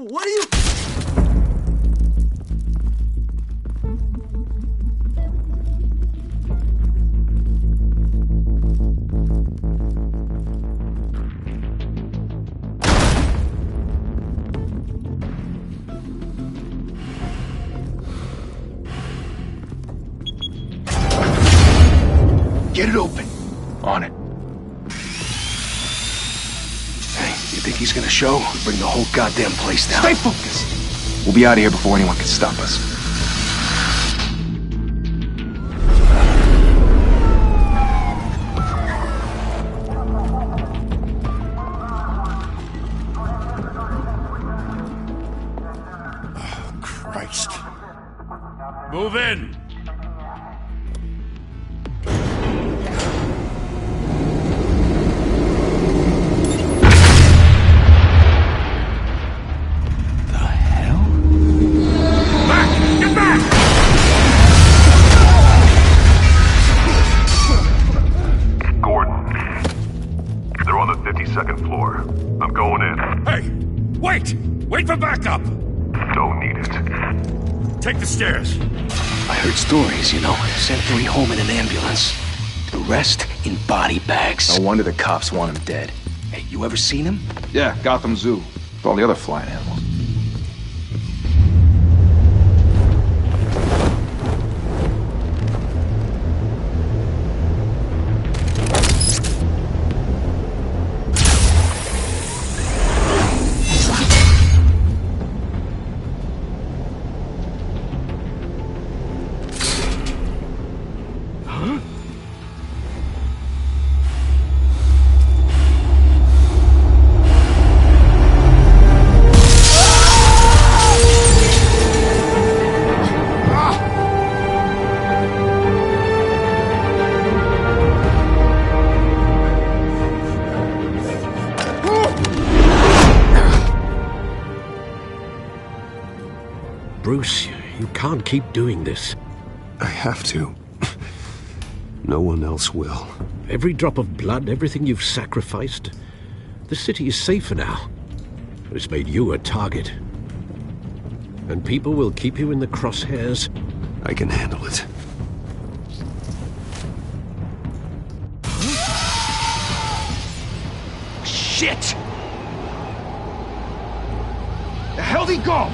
What are you... Get it open. On it. Hey, you think he's gonna show? Bring the whole goddamn place down. Stay focused. We'll be out of here before anyone can stop us. Oh, Christ. Move in! Second floor. I'm going in. Hey! Wait! Wait for backup! Don't need it. Take the stairs. I heard stories, you know. Sent 3 home in an ambulance. The rest in body bags. No wonder the cops want him dead. Hey, you ever seen him? Yeah, Gotham Zoo. With all the other flying animals. Bruce, you can't keep doing this. I have to. No one else will. Every drop of blood, everything you've sacrificed. The city is safer now. It's made you a target. And people will keep you in the crosshairs. I can handle it. Shit! The hell'd he go?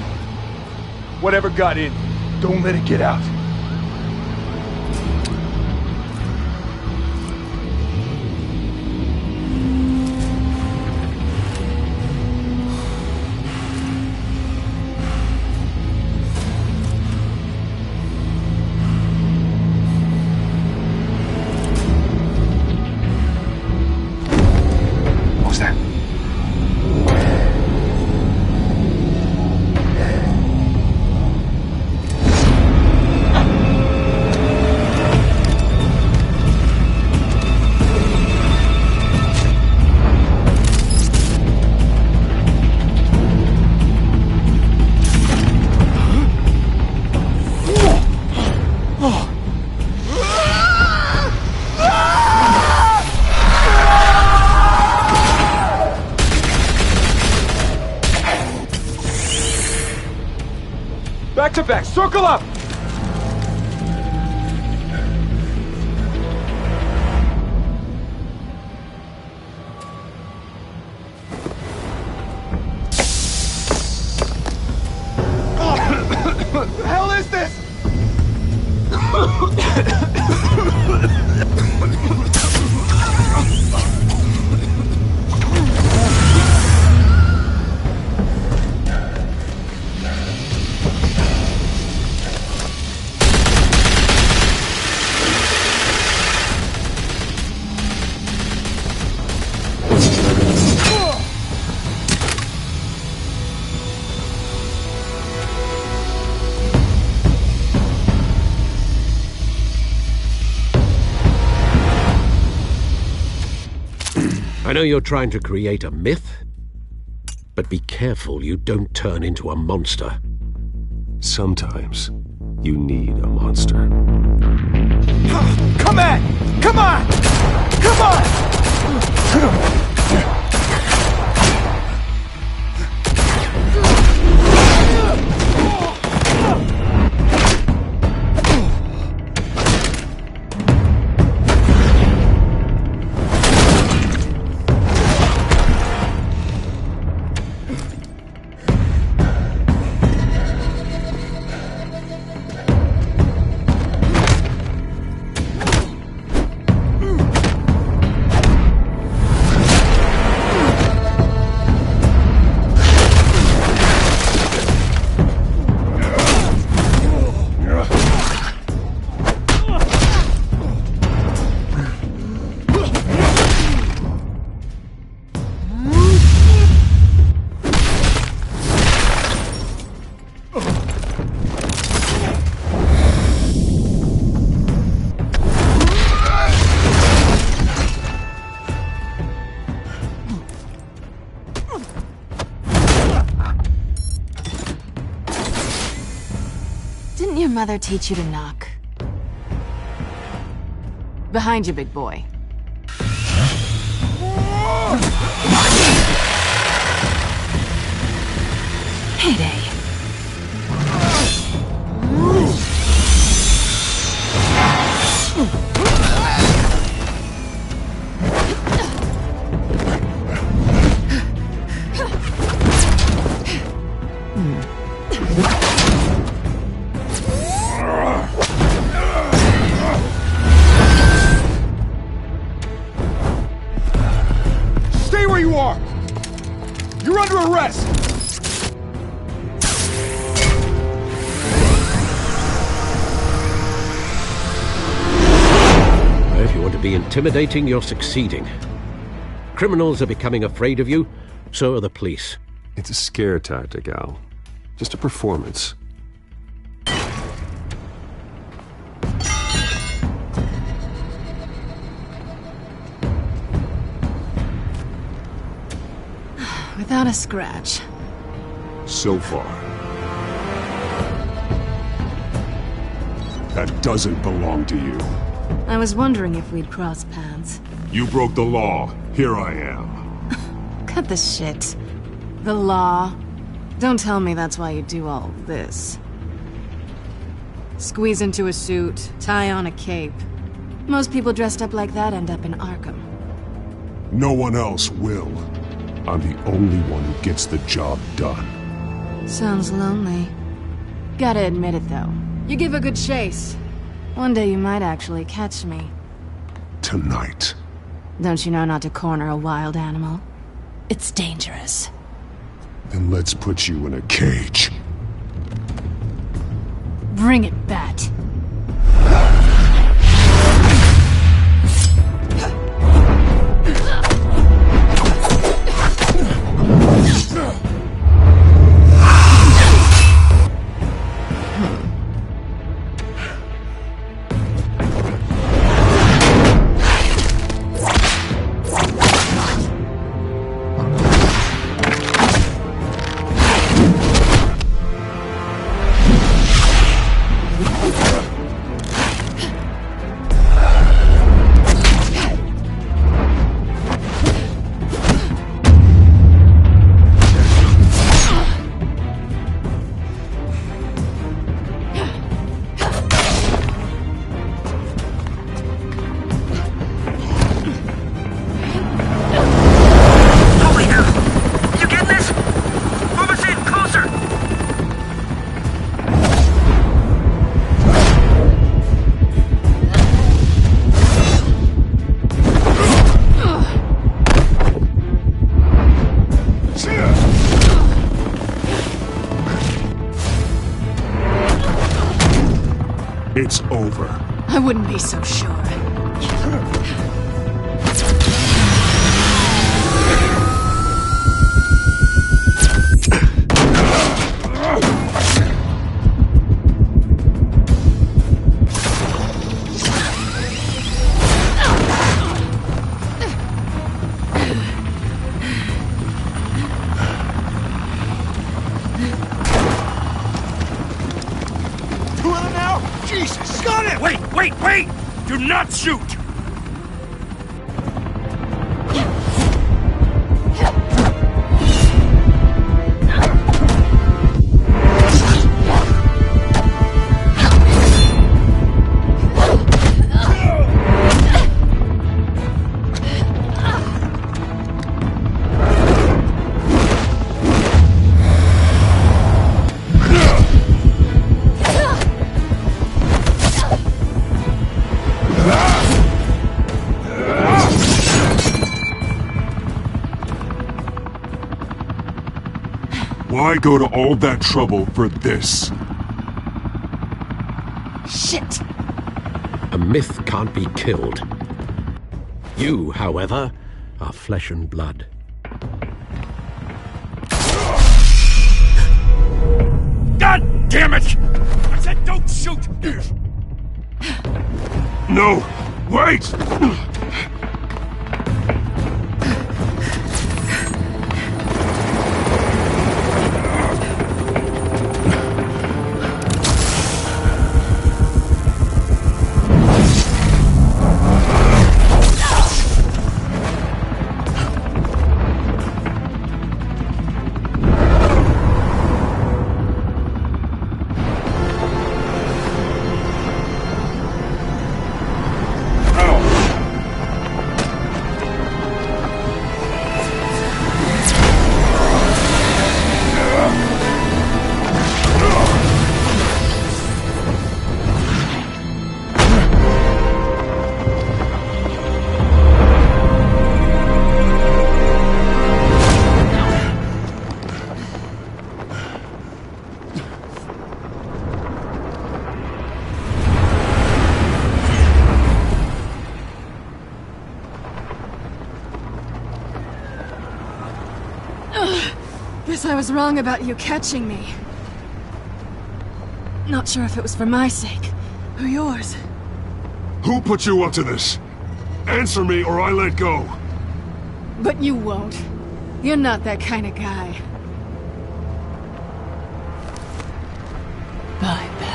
Whatever got in, don't let it get out. What was that? Back to back, circle up! What the hell is this? I know you're trying to create a myth, but be careful you don't turn into a monster. Sometimes you need a monster. Come on! Come on! Come on! your mother teach you to knock? Behind you, big boy. Heyday. Stay where you are! You're under arrest! If you want to be intimidating, you're succeeding. Criminals are becoming afraid of you, so are the police. It's a scare tactic, Al. Just a performance. Without a scratch. So far. That doesn't belong to you. I was wondering if we'd cross paths. You broke the law. Here I am. Cut the shit. The law. Don't tell me that's why you do all this. Squeeze into a suit, tie on a cape. Most people dressed up like that end up in Arkham. No one else will. I'm the only one who gets the job done. Sounds lonely. Gotta admit it, though. You give a good chase. One day you might actually catch me. Tonight. Don't you know not to corner a wild animal? It's dangerous. Then let's put you in a cage. Bring it, Bat. It's over. I wouldn't be so sure. Jesus! Got it! Wait! Do not shoot! Why go to all that trouble for this? Shit! A myth can't be killed. You, however, are flesh and blood. God damn it! I said don't shoot! No! Wait! Guess I was wrong about you catching me. Not sure if it was for my sake, or yours. Who put you up to this? Answer me or I let go. But you won't. You're not that kind of guy. I bet.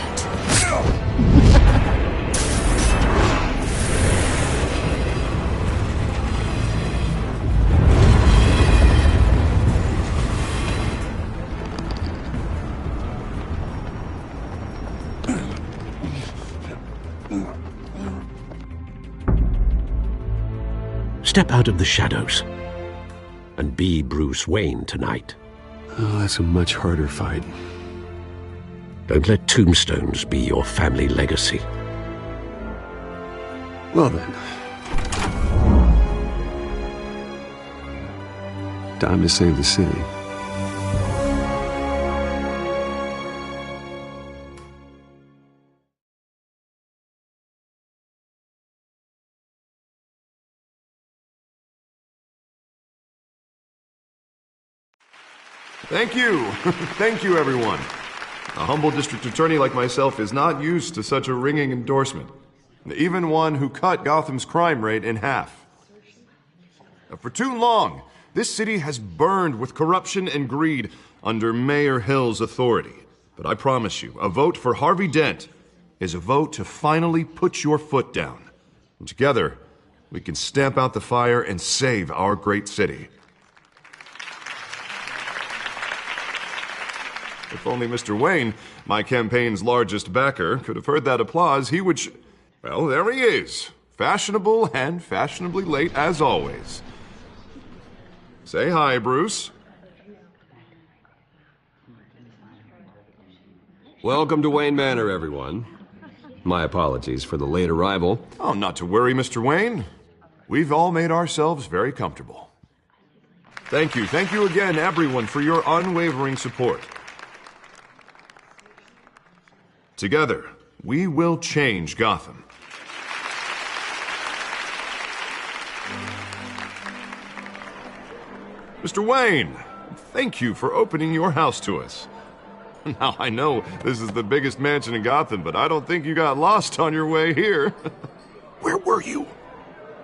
Step out of the shadows and be Bruce Wayne tonight. Oh, that's a much harder fight. Don't let tombstones be your family legacy. Well then. Time to save the city. Thank you. Thank you, everyone. A humble district attorney like myself is not used to such a ringing endorsement. Even one who cut Gotham's crime rate in half. For too long, this city has burned with corruption and greed under Mayor Hill's authority. But I promise you, a vote for Harvey Dent is a vote to finally put your foot down. And together, we can stamp out the fire and save our great city. If only Mr. Wayne, my campaign's largest backer, could have heard that applause, he would well, there he is. Fashionable and fashionably late as always. Say hi, Bruce. Welcome to Wayne Manor, everyone. My apologies for the late arrival. Oh, not to worry, Mr. Wayne. We've all made ourselves very comfortable. Thank you again, everyone, for your unwavering support. Together, we will change Gotham. Mr. Wayne, thank you for opening your house to us. Now, I know this is the biggest mansion in Gotham, but I don't think you got lost on your way here. Where were you?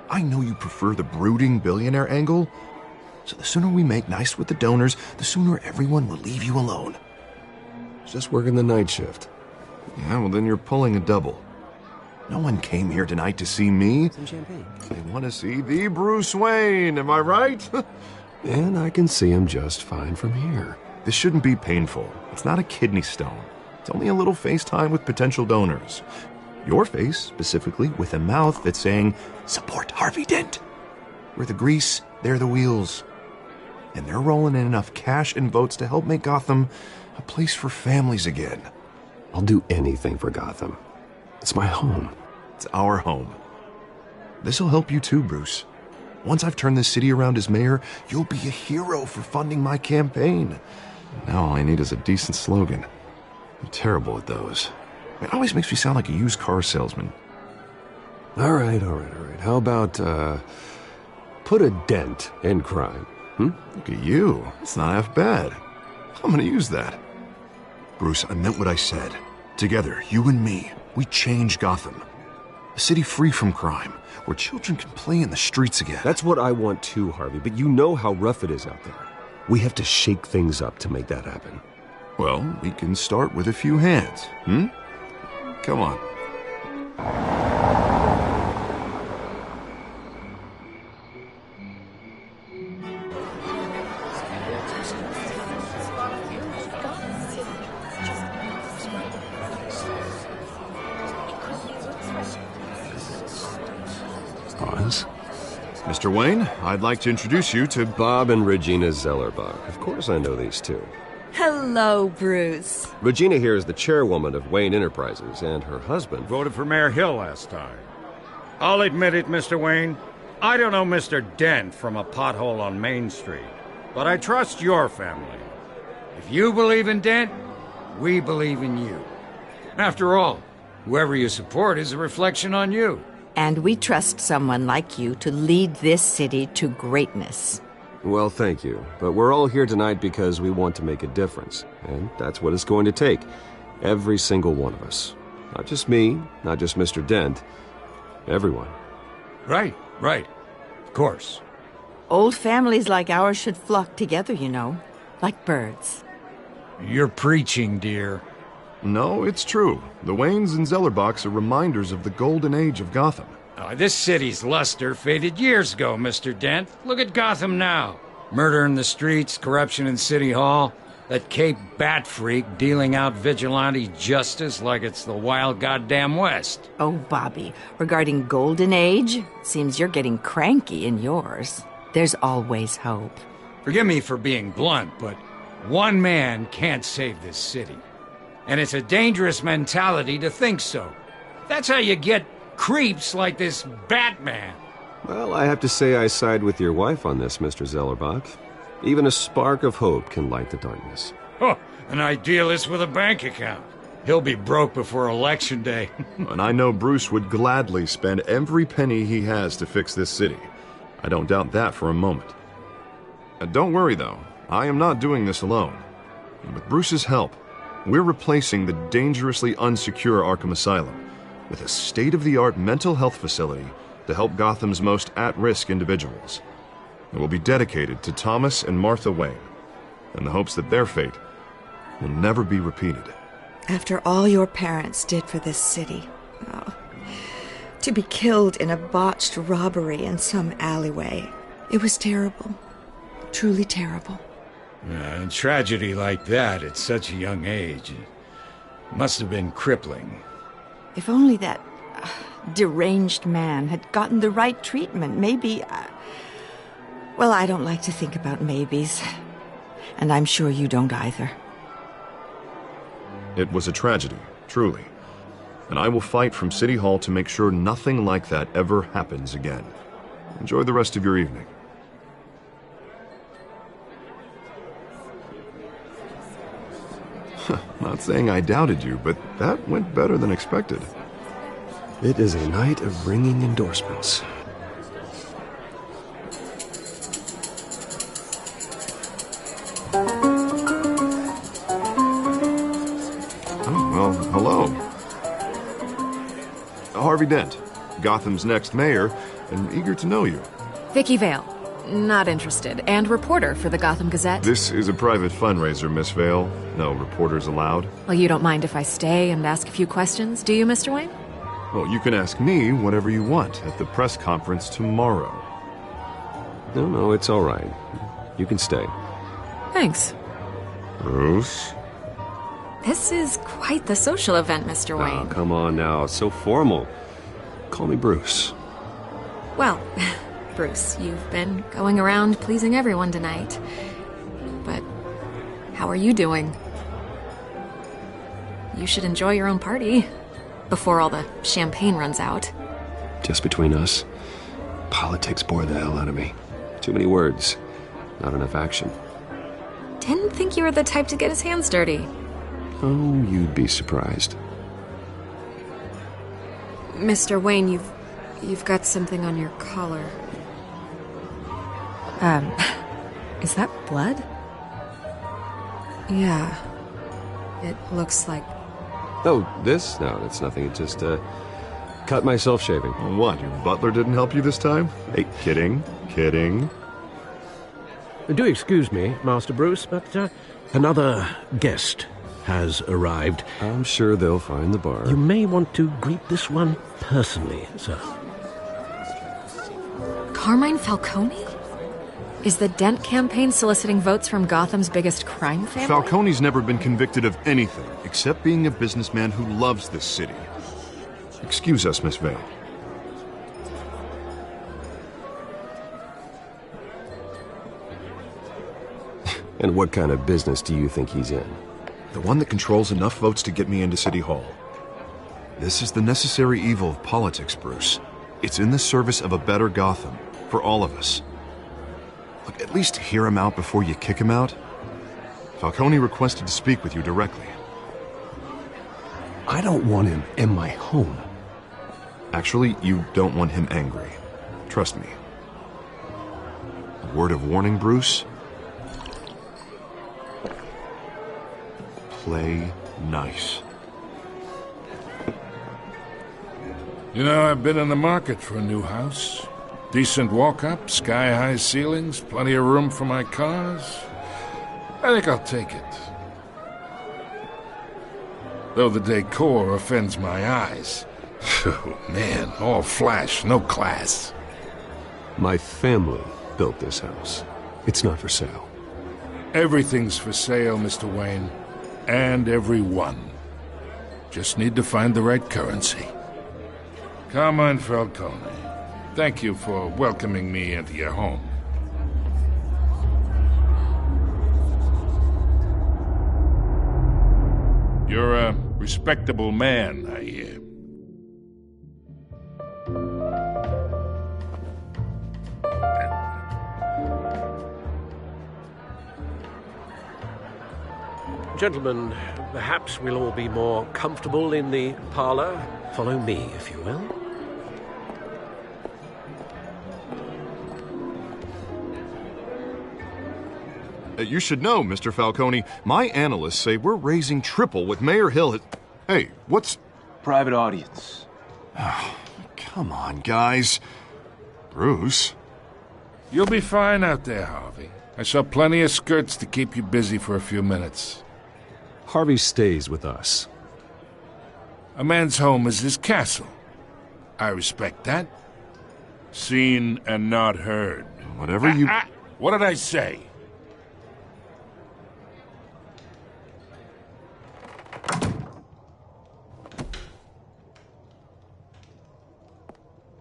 I know you prefer the brooding billionaire angle, so the sooner we make nice with the donors, the sooner everyone will leave you alone. Just working the night shift. Yeah, well, then you're pulling a double. No one came here tonight to see me. Some champagne. They want to see the Bruce Wayne, am I right? And I can see him just fine from here. This shouldn't be painful. It's not a kidney stone. It's only a little FaceTime with potential donors. Your face, specifically, with a mouth that's saying, support Harvey Dent. We're the grease, they're the wheels. And they're rolling in enough cash and votes to help make Gotham a place for families again. I'll do anything for Gotham. It's my home. It's our home. This'll help you too, Bruce. Once I've turned this city around as mayor, you'll be a hero for funding my campaign. Now all I need is a decent slogan. I'm terrible at those. It always makes me sound like a used car salesman. All right. How about, put a dent in crime? Look at you. It's not half bad. I'm gonna use that. Bruce, I meant what I said. Together, you and me, we change Gotham. A city free from crime, where children can play in the streets again. That's what I want too, Harvey, but you know how rough it is out there. We have to shake things up to make that happen. Well, we can start with a few hands, Come on. Mr. Wayne, I'd like to introduce you to Bob and Regina Zellerbach. Of course I know these two. Hello, Bruce. Regina here is the chairwoman of Wayne Enterprises, and her husband Voted for Mayor Hill last time. I'll admit it, Mr. Wayne. I don't know Mr. Dent from a pothole on Main Street, but I trust your family. If you believe in Dent, we believe in you. After all, whoever you support is a reflection on you. And we trust someone like you to lead this city to greatness. Well, thank you. But we're all here tonight because we want to make a difference. And that's what it's going to take. Every single one of us. Not just me, not just Mr. Dent. Everyone. Right. Of course. Old families like ours should flock together, you know, like birds. You're preaching, dear. No, it's true. The Waynes and Zellerbachs are reminders of the golden age of Gotham. This city's luster faded years ago, Mr. Dent. Look at Gotham now. Murder in the streets, corruption in City Hall, that Cape Bat freak dealing out vigilante justice like it's the wild goddamn West. Oh, Bobby, regarding Golden Age, seems you're getting cranky in yours. There's always hope. Forgive me for being blunt, but one man can't save this city. And it's a dangerous mentality to think so. That's how you get creeps like this Batman. Well, I have to say I side with your wife on this, Mr. Zellerbach. Even a spark of hope can light the darkness. Oh, an idealist with a bank account. He'll be broke before Election Day. And I know Bruce would gladly spend every penny he has to fix this city. I don't doubt that for a moment. Don't worry, though. I am not doing this alone. With Bruce's help, we're replacing the dangerously unsecure Arkham Asylum with a state-of-the-art mental health facility to help Gotham's most at-risk individuals. It will be dedicated to Thomas and Martha Wayne, in the hopes that their fate will never be repeated. After all your parents did for this city, to be killed in a botched robbery in some alleyway, it was terrible. Truly terrible. A tragedy like that at such a young age must have been crippling. If only that deranged man had gotten the right treatment, maybe... Well, I don't like to think about maybes. And I'm sure you don't either. It was a tragedy, truly. And I will fight from City Hall to make sure nothing like that ever happens again. Enjoy the rest of your evening. Not saying I doubted you, but that went better than expected. It is a night of ringing endorsements. Well, hello. Harvey Dent, Gotham's next mayor, and eager to know you. Vicky Vale. Not interested. And reporter for the Gotham Gazette. This is a private fundraiser, Miss Vale. No reporters allowed. Well, you don't mind if I stay and ask a few questions, do you, Mr. Wayne? Well, you can ask me whatever you want at the press conference tomorrow. No, it's all right. You can stay. Thanks. Bruce? This is quite the social event, Mr. Wayne. Oh, come on now. It's so formal. Call me Bruce. Well, Bruce, you've been going around pleasing everyone tonight. But how are you doing? You should enjoy your own party before all the champagne runs out. Just between us, politics bore the hell out of me. Too many words, not enough action. Didn't think you were the type to get his hands dirty. Oh, you'd be surprised. Mr. Wayne, you've got something on your collar. Is that blood? Yeah. It looks like... Oh, this? No, that's nothing. It just, cut myself shaving. What, your butler didn't help you this time? Hey, kidding. Do excuse me, Master Bruce, but another guest has arrived. I'm sure they'll find the bar. You may want to greet this one personally, sir. Carmine Falcone? Is the Dent campaign soliciting votes from Gotham's biggest crime family? Falcone's never been convicted of anything except being a businessman who loves this city. Excuse us, Miss Vale. And what kind of business do you think he's in? The one that controls enough votes to get me into City Hall. This is the necessary evil of politics, Bruce. It's in the service of a better Gotham, for all of us. Look, at least hear him out before you kick him out. Falcone requested to speak with you directly. I don't want him in my home. Actually, you don't want him angry. Trust me. Word of warning, Bruce? Play nice. You know, I've been in the market for a new house. Decent walk-up, sky-high ceilings, plenty of room for my cars. I think I'll take it. Though the decor offends my eyes. Oh, man, all flash, no class. My family built this house. It's not for sale. Everything's for sale, Mr. Wayne. And everyone. Just need to find the right currency. Carmine Falcone, thank you for welcoming me into your home. You're a respectable man, I hear. Gentlemen, perhaps we'll all be more comfortable in the parlor. Follow me, if you will. You should know, Mr. Falcone, my analysts say we're raising triple what Mayor Hill had... Hey, what's... Private audience. Come on, guys. Bruce? You'll be fine out there, Harvey. I saw plenty of skirts to keep you busy for a few minutes. Harvey stays with us. A man's home is his castle. I respect that. Seen and not heard. Whatever you... What did I say?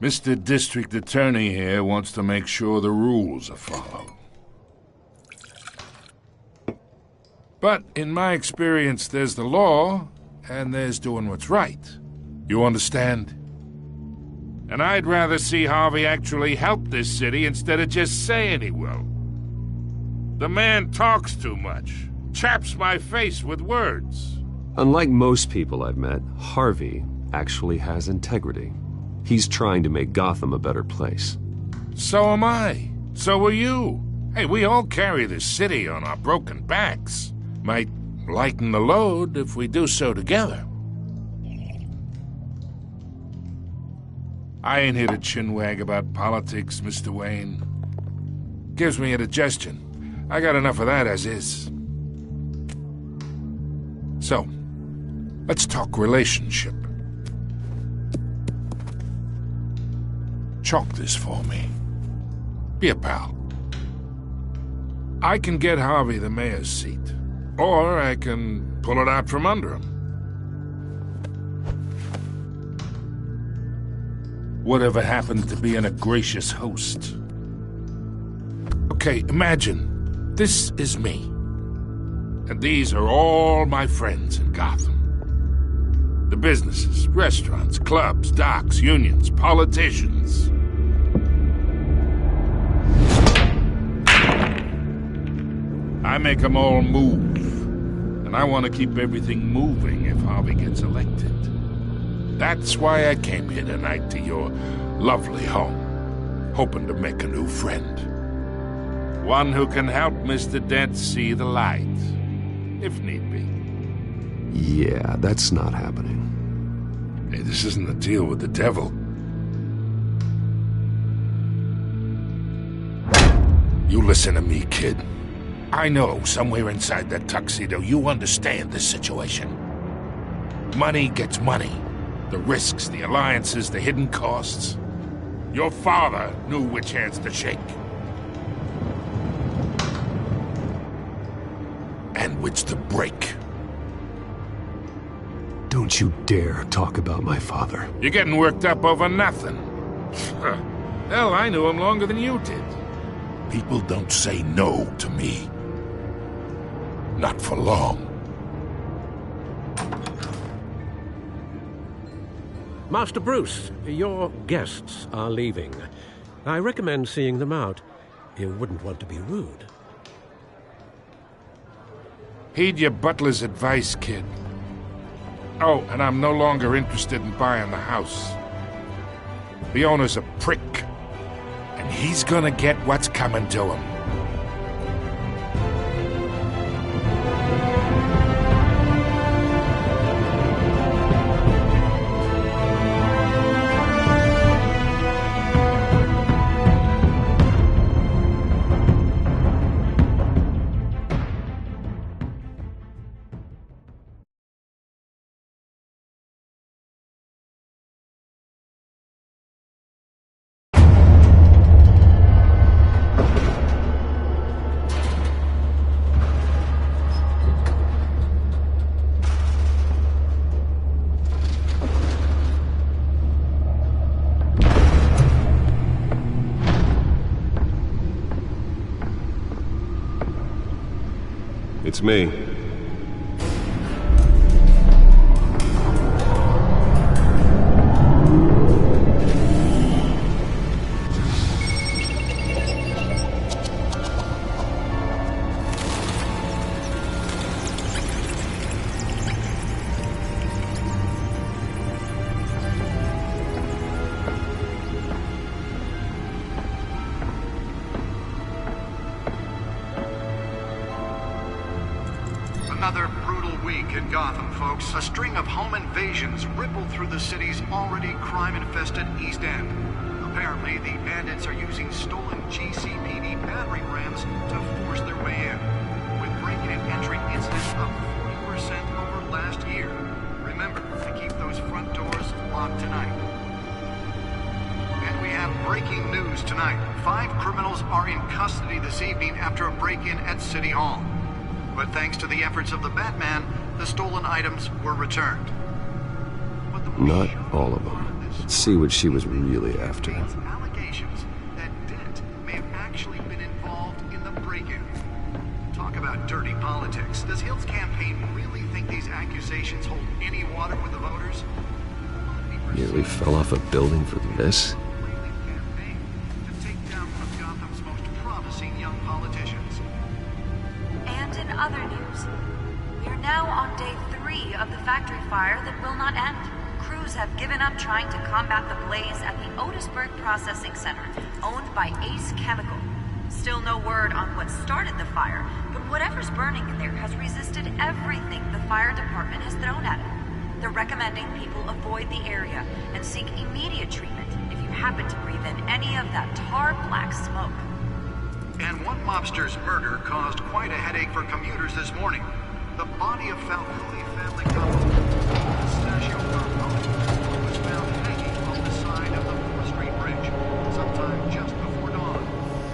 Mr. District Attorney here wants to make sure the rules are followed. But in my experience, there's the law, and there's doing what's right. You understand? And I'd rather see Harvey actually help this city instead of just saying he will. The man talks too much, chaps my face with words. Unlike most people I've met, Harvey actually has integrity. He's trying to make Gotham a better place. So am I. So are you. Hey, we all carry this city on our broken backs. Might lighten the load if we do so together. I ain't here to chinwag about politics, Mr. Wayne. Gives me indigestion. I got enough of that as is. So, let's talk relationship. Chalk this for me. Be a pal. I can get Harvey the mayor's seat, or I can pull it out from under him. Whatever happened to being a gracious host? Okay, imagine, this is me. And these are all my friends in Gotham. The businesses, restaurants, clubs, docks, unions, politicians. I make them all move. And I want to keep everything moving if Harvey gets elected. That's why I came here tonight to your lovely home, hoping to make a new friend. One who can help Mr. Dent see the light, if need be. Yeah, that's not happening. Hey, this isn't a deal with the devil. You listen to me, kid. I know somewhere inside that tuxedo you understand this situation. Money gets money. The risks, the alliances, the hidden costs. Your father knew which hands to shake. And which to break. Don't you dare talk about my father. You're getting worked up over nothing. Hell, I knew him longer than you did. People don't say no to me. Not for long. Master Bruce, your guests are leaving. I recommend seeing them out. You wouldn't want to be rude. Heed your butler's advice, kid. Oh, and I'm no longer interested in buying the house. The owner's a prick, and He's gonna get what's coming to him. It's me. Another brutal week in Gotham, folks. A string of home invasions rippled through the city's already crime-infested East End. Apparently, the bandits are using stolen GCPD battering rams to force their way in, with break-in and entry incidents up 40% over last year. Remember to keep those front doors locked tonight. And we have breaking news tonight. 5 criminals are in custody this evening after a break-in at City Hall. But thanks to the efforts of the Batman, the stolen items were returned. Not all of them. Let's see what she was really after. Allegations that Dent may have actually been involved in the break-in. Talk about dirty politics. Does Hill's campaign really think these accusations hold any water with the voters? Nearly fell off a building for this? To take down one of Gotham's most promising young politicians. And in other news, we are now on day 3 of the factory fire that will not end. Crews have given up trying to combat the blaze at the Otisburg Processing Center, owned by Ace Chemical. Still no word on what started the fire, but whatever's burning in there has resisted everything the fire department has thrown at it. They're recommending people avoid the area and seek immediate treatment if you happen to breathe in any of that tar black smoke. And one mobster's murder caused quite a headache for commuters this morning. The body of Falcone family couple, Pistachio Falcone, was found hanging on the side of the 4th Street Bridge sometime just before dawn,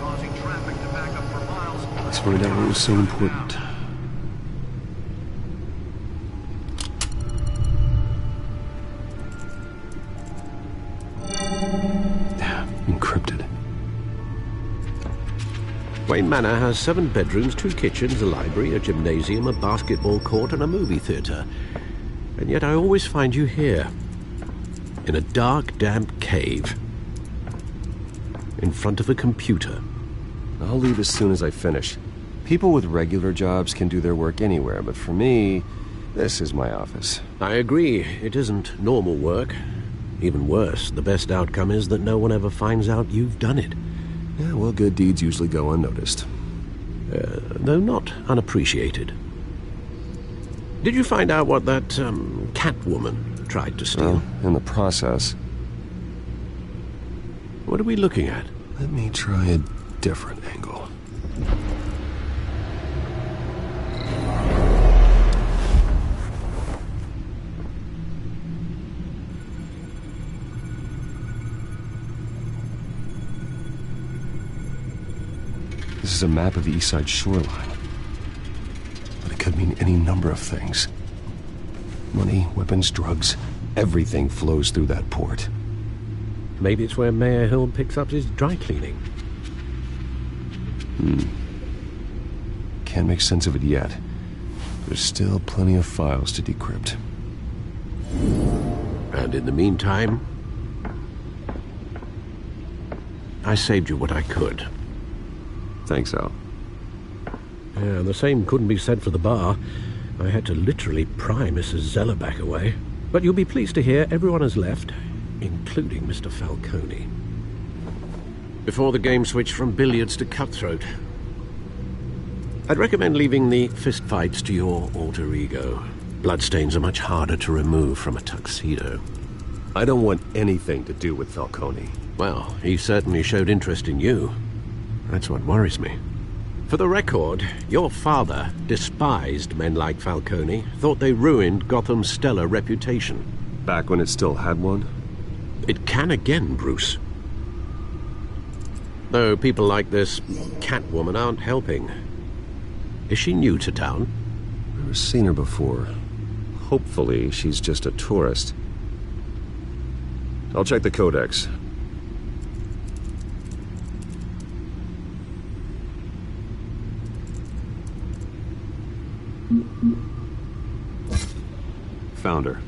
causing traffic to back up for miles. Let's find out what was so important. Encrypted. Wayne Manor has 7 bedrooms, 2 kitchens, a library, a gymnasium, a basketball court, and a movie theatre. And yet I always find you here, in a dark, damp cave, in front of a computer. I'll leave as soon as I finish. People with regular jobs can do their work anywhere, but for me, this is my office. I agree, it isn't normal work. Even worse, the best outcome is that no one ever finds out you've done it. Yeah, well, good deeds usually go unnoticed. Though not unappreciated. Did you find out what that, Catwoman tried to steal? Well, in the process. What are we looking at? Let me try a different angle. This is a map of the East Side shoreline. But it could mean any number of things. Money, weapons, drugs, everything flows through that port. Maybe it's where Mayor Hill picks up his dry cleaning. Can't make sense of it yet. There's still plenty of files to decrypt. And in the meantime, I saved you what I could. Thanks, Al. Yeah, the same couldn't be said for the bar. I had to literally pry Mrs. Zellerback away. But you'll be pleased to hear everyone has left, including Mr. Falcone. before the game switched from billiards to cutthroat. I'd recommend leaving the fistfights to your alter ego. Bloodstains are much harder to remove from a tuxedo. I don't want anything to do with Falcone. Well, he certainly showed interest in you. That's what worries me. For the record, your father despised men like Falcone, thought they ruined Gotham's stellar reputation. Back when it still had one? It can again, Bruce. Though people like this Catwoman aren't helping. Is she new to town? Never seen her before. Hopefully, she's just a tourist. I'll check the codex. Found her.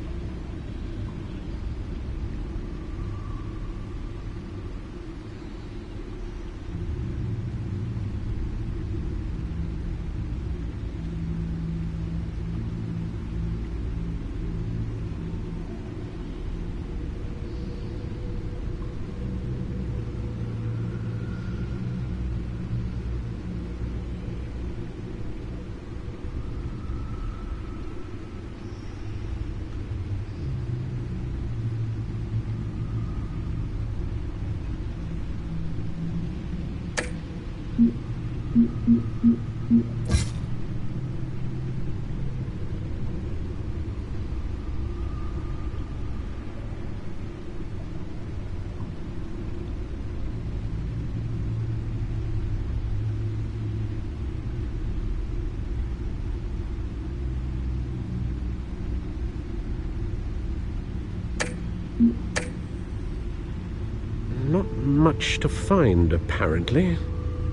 Not much to find, apparently.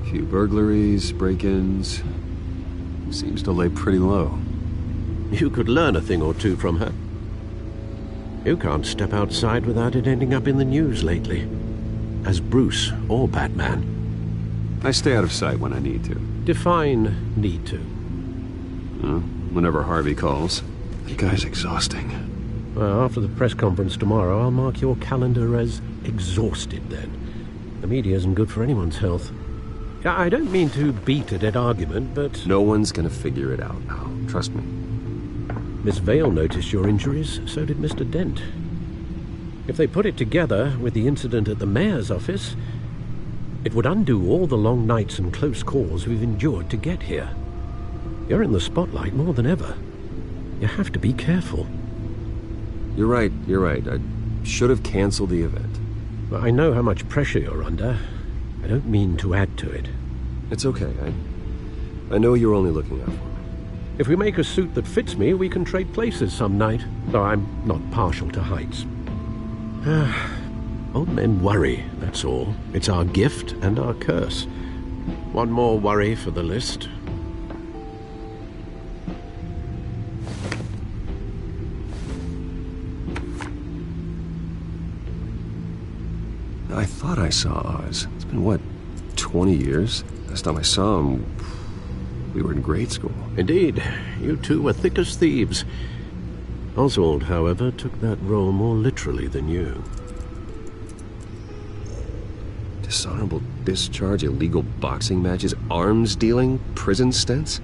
Few burglaries, break-ins. Seems to lay pretty low. You could learn a thing or two from her. You can't step outside without it ending up in the news lately. As Bruce or Batman. I stay out of sight when I need to. Define need to. Whenever Harvey calls. The guy's exhausting. Well, after the press conference tomorrow, I'll mark your calendar as exhausted then. The media isn't good for anyone's health. I don't mean to beat a dead argument, but... No one's gonna figure it out now. Trust me. Miss Vale noticed your injuries, so did Mr. Dent. If they put it together with the incident at the mayor's office, it would undo all the long nights and close calls we've endured to get here. You're in the spotlight more than ever. You have to be careful. You're right. I should have canceled the event. Well, I know how much pressure you're under. I don't mean to add to it. It's okay. I know you're only looking out for me. If we make a suit that fits me, we can trade places some night. Though I'm not partial to heights. Old men worry, that's all. It's our gift and our curse. One more worry for the list. I thought I saw Oz. It's been, what, 20 years? Last time I saw him, we were in grade school. Indeed. You two were thick as thieves. Oswald, however, took that role more literally than you. Dishonorable discharge, illegal boxing matches, arms dealing, prison stints?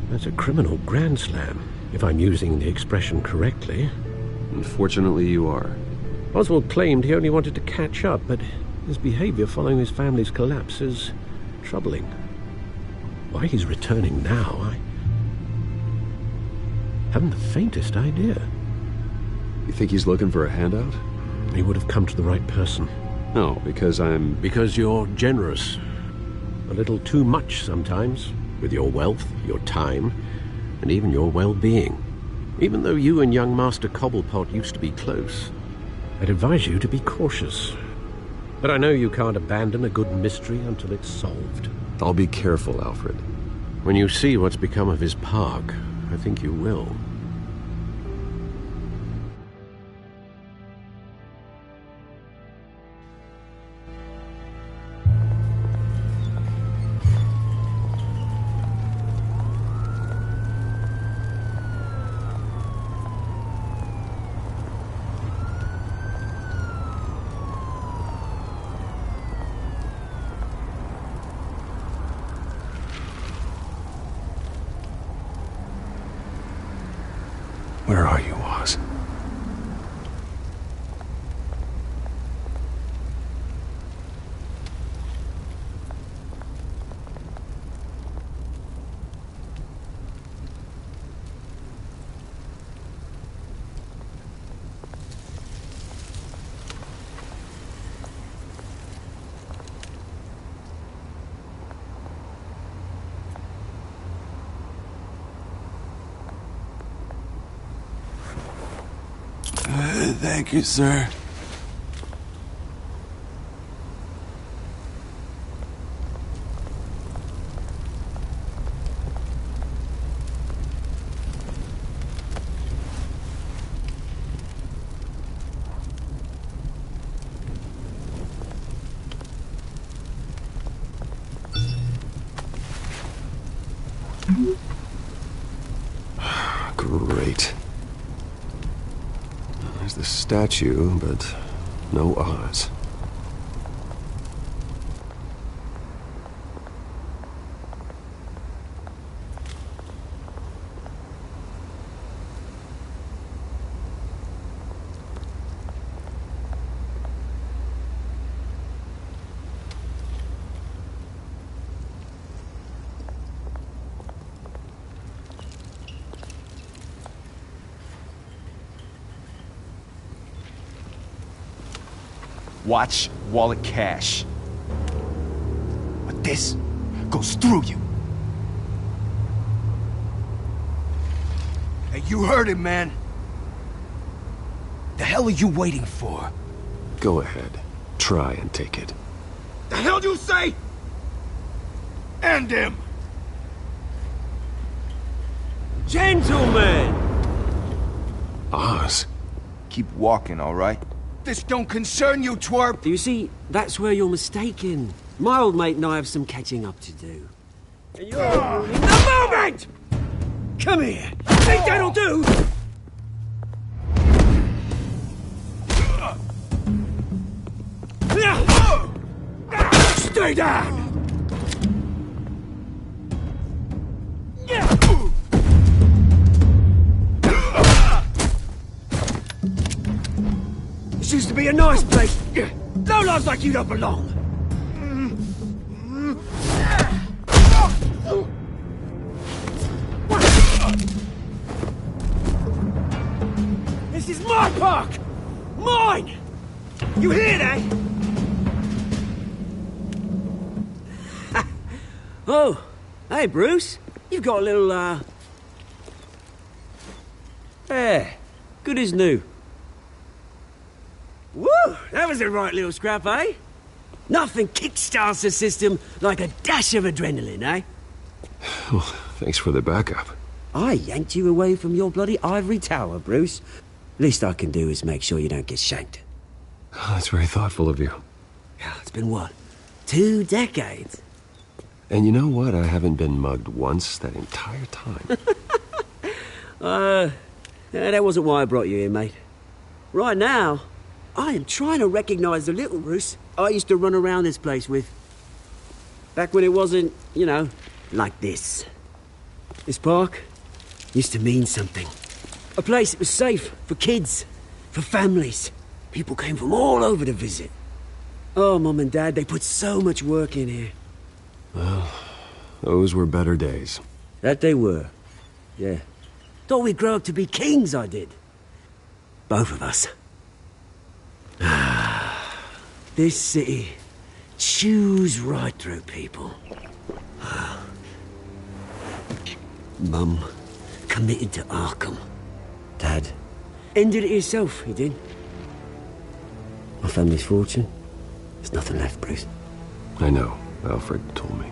That's a criminal grand slam, if I'm using the expression correctly. Unfortunately, you are. Oswald claimed he only wanted to catch up, but his behavior following his family's collapse is troubling. Why he's returning now, I haven't the faintest idea. You think he's looking for a handout? He would have come to the right person. No, because Because you're generous. A little too much sometimes, with your wealth, your time, and even your well-being. Even though you and young Master Cobblepot used to be close, I'd advise you to be cautious. But I know you can't abandon a good mystery until it's solved. I'll be careful, Alfred. When you see what's become of his park, I think you will. Where are you, Oz? Thank you, sir. Great. There's the statue, but no Oz. Watch wallet cash. But this goes through you. Hey, you heard him, man. The hell are you waiting for? Go ahead. Try and take it. The hell do you say? End him! Gentlemen! Oz. Keep walking, all right? This don't concern you, twerp! You see, that's where you're mistaken. My old mate and I have some catching up to do. And you're ruining the moment! Come here! Think that'll do? Stay down! This used to be a nice place. Lowlifes like you don't belong. This is my park! Mine! You hear that? Oh, hey Bruce. You've got a little, There. Good as new. Woo! That was a right little scrap, eh? Nothing kickstarts the system like a dash of adrenaline, eh? Well, thanks for the backup. I yanked you away from your bloody ivory tower, Bruce. Least I can do is make sure you don't get shanked. Oh, that's very thoughtful of you. Yeah, it's been what? 2 decades? And you know what? I haven't been mugged once that entire time. That wasn't why I brought you here, mate. Right now, I am trying to recognize the little Bruce I used to run around this place with. Back when it wasn't, you know, like this. This park used to mean something. A place that was safe for kids, for families. People came from all over to visit. Oh, Mum and Dad, they put so much work in here. Well, those were better days. That they were. Yeah. Thought we'd grow up to be kings, I did. Both of us. This city chews right through people. Mum committed to Arkham. Dad ended it himself, he did. My family's fortune, there's nothing left, Bruce. I know. Alfred told me.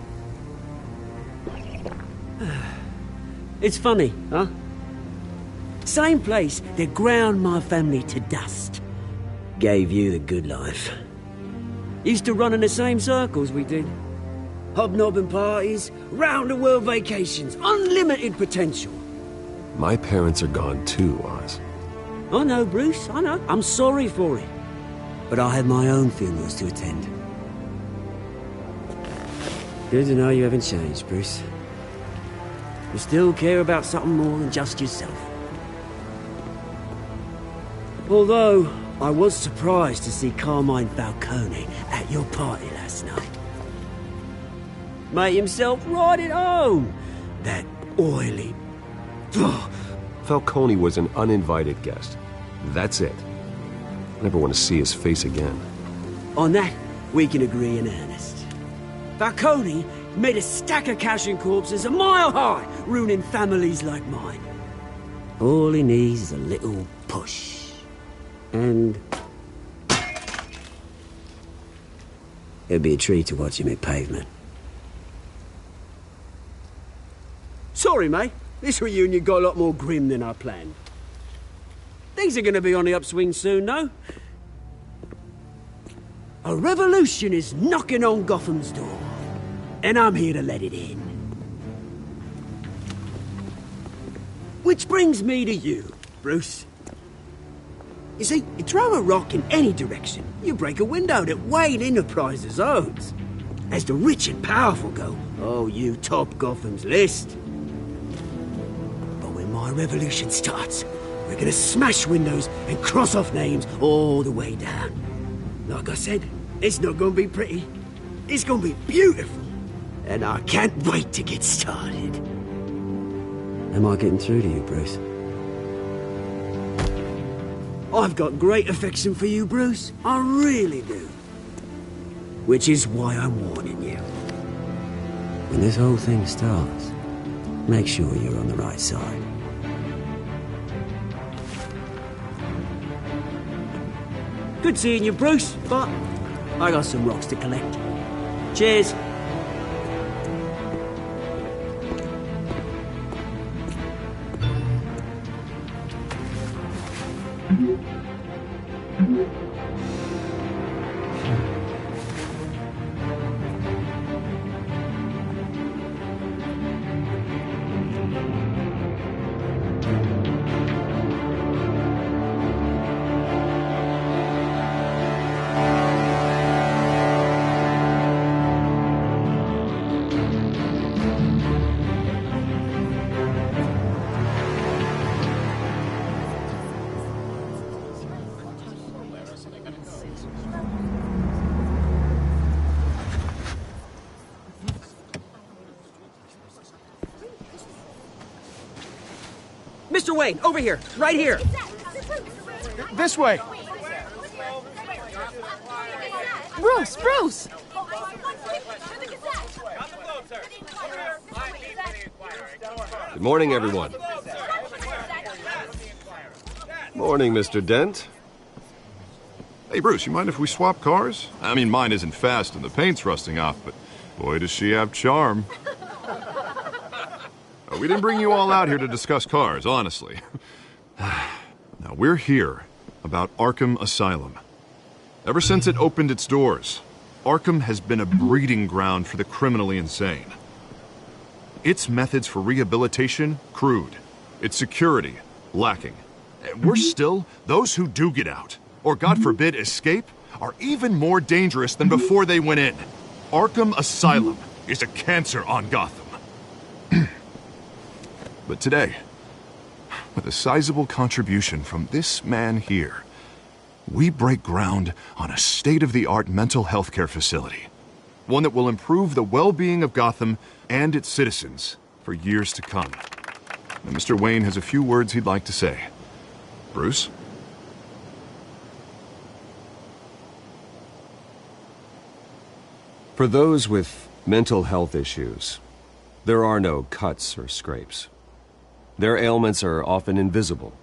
It's funny, huh? Same place that ground my family to dust. Gave you the good life. Used to run in the same circles we did. Hobnobbing parties, round-the-world vacations, unlimited potential. My parents are gone too, Oz. I know, Bruce, I know. I'm sorry for it. But I had my own funerals to attend. Good to know you haven't changed, Bruce. You still care about something more than just yourself. Although, I was surprised to see Carmine Falcone at your party last night. Made himself right at home. That oily... Falcone was an uninvited guest. That's it. I never want to see his face again. On that, we can agree in earnest. Falcone made a stack of cash and corpses a mile high, ruining families like mine. All he needs is a little push. And... it'd be a treat to watch him hit pavement. Sorry, mate. This reunion got a lot more grim than I planned. Things are gonna be on the upswing soon, though. A revolution is knocking on Gotham's door. And I'm here to let it in. Which brings me to you, Bruce. You see, you throw a rock in any direction, you break a window that Wayne Enterprises owns. As the rich and powerful go, oh, you top Gotham's list. But when my revolution starts, we're gonna smash windows and cross off names all the way down. Like I said, it's not gonna be pretty. It's gonna be beautiful. And I can't wait to get started. Am I getting through to you, Bruce? I've got great affection for you, Bruce. I really do. Which is why I'm warning you. When this whole thing starts, make sure you're on the right side. Good seeing you, Bruce, but I got some rocks to collect. Cheers. Mr. Wayne, over here, right here. This way. Bruce, Bruce! Good morning, everyone. Morning, Mr. Dent. Hey, Bruce, you mind if we swap cars? I mean, mine isn't fast and the paint's rusting off, but boy, does she have charm. We didn't bring you all out here to discuss cars, honestly. Now, we're here about Arkham Asylum. Ever since it opened its doors, Arkham has been a breeding ground for the criminally insane. Its methods for rehabilitation, crude. Its security, lacking. Worse still, those who do get out, or God forbid escape, are even more dangerous than before they went in. Arkham Asylum is a cancer on Gotham. But today, with a sizable contribution from this man here, we break ground on a state-of-the-art mental health care facility. One that will improve the well-being of Gotham and its citizens for years to come. And Mr. Wayne has a few words he'd like to say. Bruce? For those with mental health issues, there are no cuts or scrapes. Their ailments are often invisible,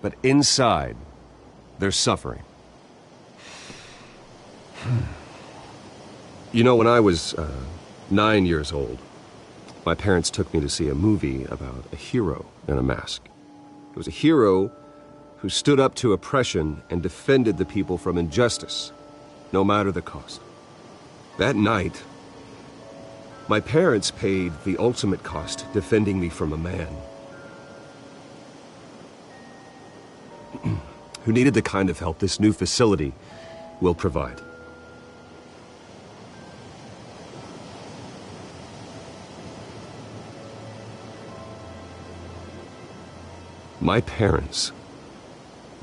but inside, they're suffering. You know, when I was 9 years old, my parents took me to see a movie about a hero in a mask. It was a hero who stood up to oppression and defended the people from injustice, no matter the cost. That night, my parents paid the ultimate cost defending me from a man who needed the kind of help this new facility will provide. My parents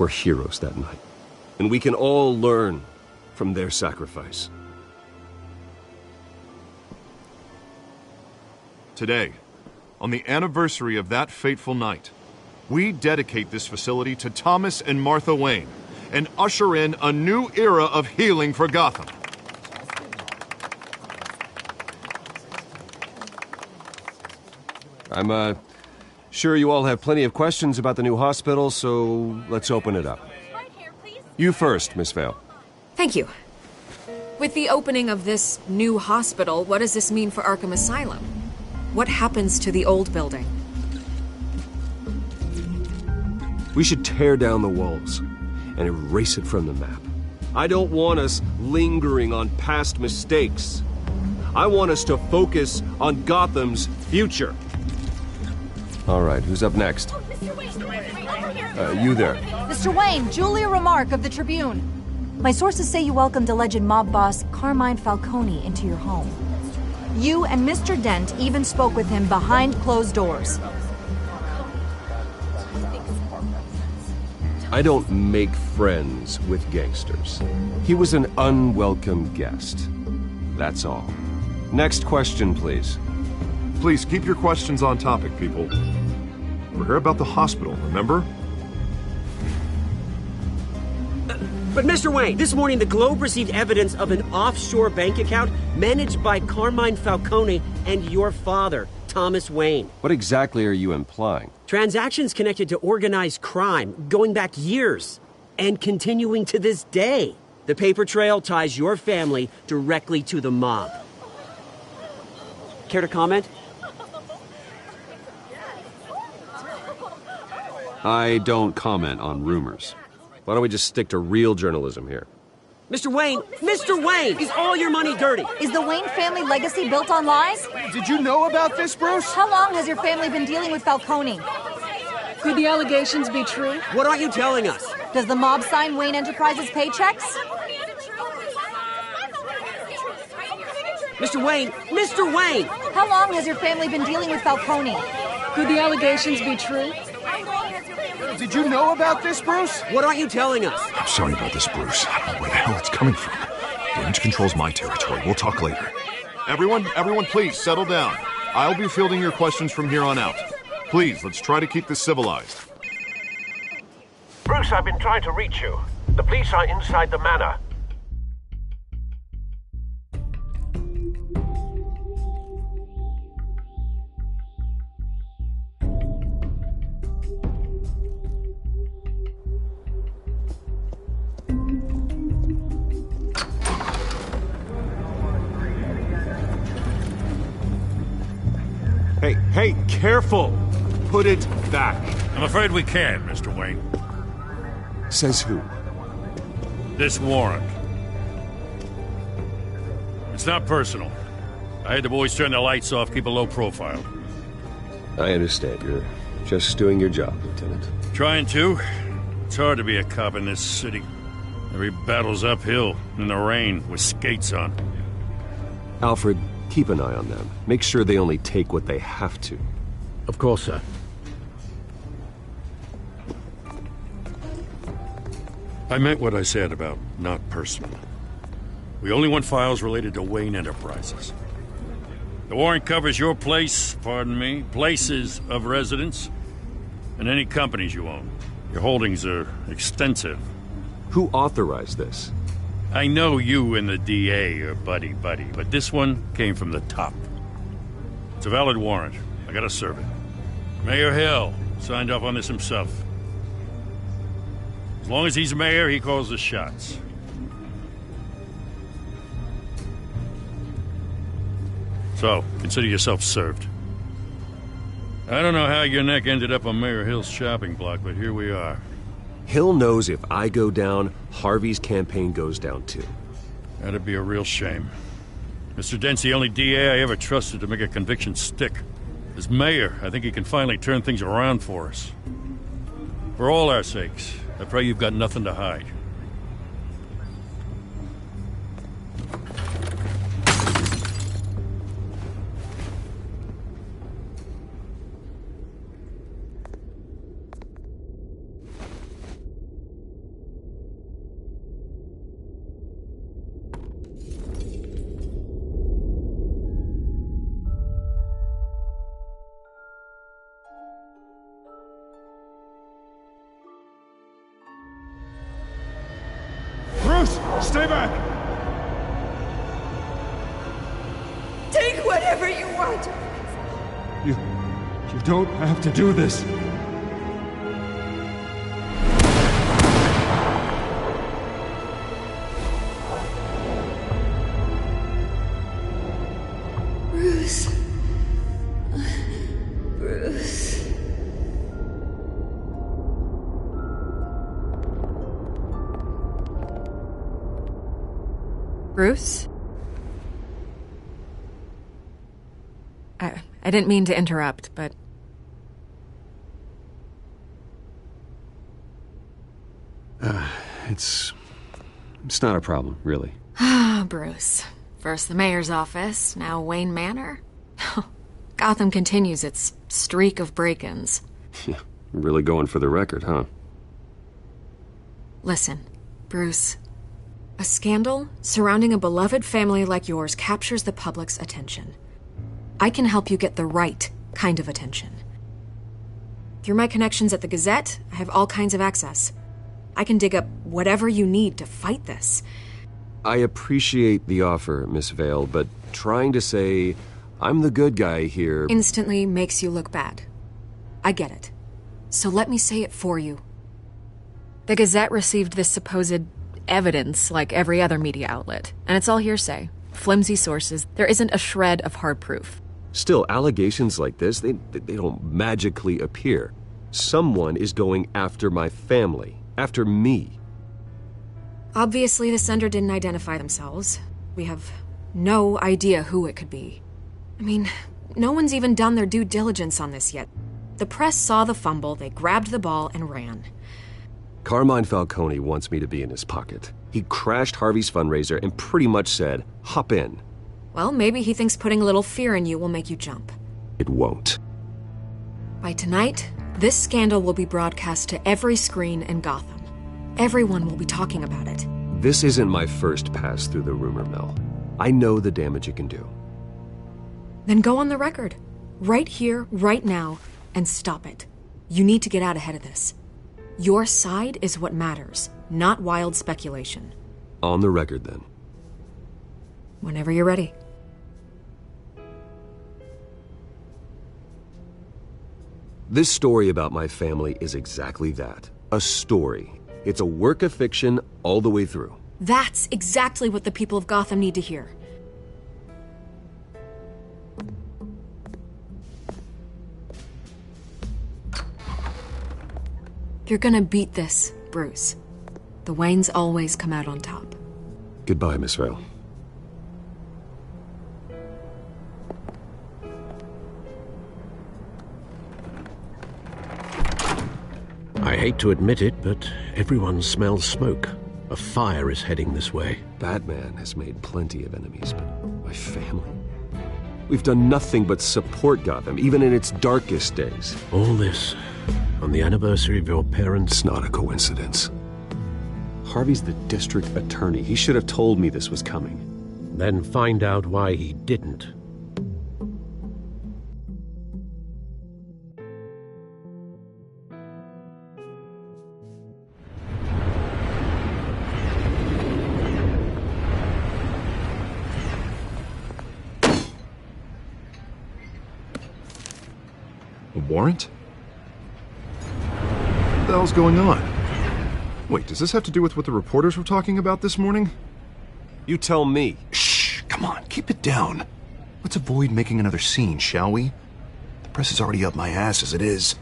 were heroes that night. And we can all learn from their sacrifice. Today, on the anniversary of that fateful night, we dedicate this facility to Thomas and Martha Wayne and usher in a new era of healing for Gotham. I'm, sure you all have plenty of questions about the new hospital, so let's open it up. You first, Miss Vale. Thank you. With the opening of this new hospital, what does this mean for Arkham Asylum? What happens to the old building? We should tear down the walls and erase it from the map. I don't want us lingering on past mistakes. I want us to focus on Gotham's future. All right, who's up next? You there. Mr. Wayne, Julia Remark of the Tribune. My sources say you welcomed alleged mob boss Carmine Falcone into your home. You and Mr. Dent even spoke with him behind closed doors. I don't make friends with gangsters. He was an unwelcome guest. That's all. Next question, please. Please keep your questions on topic, people. We're here about the hospital, remember? But Mr. Wayne, this morning the Globe received evidence of an offshore bank account managed by Carmine Falcone and your father, Thomas Wayne. What exactly are you implying? Transactions connected to organized crime going back years and continuing to this day. The paper trail ties your family directly to the mob. Care to comment? I don't comment on rumors. Why don't we just stick to real journalism here? Mr. Wayne, is all your money dirty? Is the Wayne family legacy built on lies? Did you know about this, Bruce? How long has your family been dealing with Falcone? Could the allegations be true? What aren't you telling us? Does the mob sign Wayne Enterprises paychecks? Mr. Wayne! How long has your family been dealing with Falcone? Could the allegations be true? Did you know about this, Bruce? What aren't you telling us? I'm sorry about this, Bruce. I don't know where the hell it's coming from. Damage control's my territory. We'll talk later. Everyone, please, settle down. I'll be fielding your questions from here on out. Please, let's try to keep this civilized. Bruce, I've been trying to reach you. The police are inside the manor. Hey, careful! Put it back. I'm afraid we can't, Mr. Wayne. Says who? This warrant. It's not personal. I had the boys turn the lights off, keep a low profile. I understand. You're just doing your job, Lieutenant. Trying to. It's hard to be a cop in this city. Every battle's uphill, in the rain, with skates on. Alfred, keep an eye on them. Make sure they only take what they have to. Of course, sir. I meant what I said about not personal. We only want files related to Wayne Enterprises. The warrant covers your place, places of residence, and any companies you own. Your holdings are extensive. Who authorized this? I know you and the DA are buddy-buddy, but this one came from the top. It's a valid warrant. I gotta serve it. Mayor Hill signed off on this himself. As long as he's mayor, he calls the shots. So, consider yourself served. I don't know how your neck ended up on Mayor Hill's shopping block, but here we are. Hill knows if I go down, Harvey's campaign goes down too. That'd be a real shame. Mr. Dent's the only DA I ever trusted to make a conviction stick. As mayor, I think he can finally turn things around for us. For all our sakes, I pray you've got nothing to hide. Stay back! Take whatever you want. You don't have to do this. Bruce. Bruce. Bruce? I didn't mean to interrupt, but... It's not a problem, really. Ah, Bruce. First the mayor's office, now Wayne Manor. Gotham continues its streak of break-ins. Yeah, really going for the record, huh? Listen, Bruce. A scandal surrounding a beloved family like yours captures the public's attention. I can help you get the right kind of attention. Through my connections at the Gazette, I have all kinds of access. I can dig up whatever you need to fight this. I appreciate the offer, Miss Vale, but trying to say I'm the good guy here... instantly makes you look bad. I get it. So let me say it for you. The Gazette received this supposed evidence like every other media outlet, and it's all hearsay. Flimsy sources. There isn't a shred of hard proof. Still, allegations like this, they don't magically appear. Someone is going after my family, after me. Obviously, the sender didn't identify themselves. We have no idea who it could be. I mean, no one's even done their due diligence on this yet. The press saw the fumble, they grabbed the ball and ran. Carmine Falcone wants me to be in his pocket. He crashed Harvey's fundraiser and pretty much said, hop in. Well, maybe he thinks putting a little fear in you will make you jump. It won't. By tonight, this scandal will be broadcast to every screen in Gotham. Everyone will be talking about it. This isn't my first pass through the rumor mill. I know the damage it can do. Then go on the record. Right here, right now, and stop it. You need to get out ahead of this. Your side is what matters, not wild speculation. On the record, then. Whenever you're ready. This story about my family is exactly that. A story. It's a work of fiction all the way through. That's exactly what the people of Gotham need to hear. You're gonna beat this, Bruce. The Waynes always come out on top. Goodbye, Miss Vale. I hate to admit it, but everyone smells smoke. A fire is heading this way. Batman has made plenty of enemies, but my family? We've done nothing but support Gotham, even in its darkest days. All this on the anniversary of your parents'... It's not a coincidence. Harvey's the district attorney. He should have told me this was coming. Then find out why he didn't. A warrant? What the hell's going on? Wait, does this have to do with what the reporters were talking about this morning? You tell me. Shh, come on, keep it down. Let's avoid making another scene, shall we? The press is already up my ass as it is.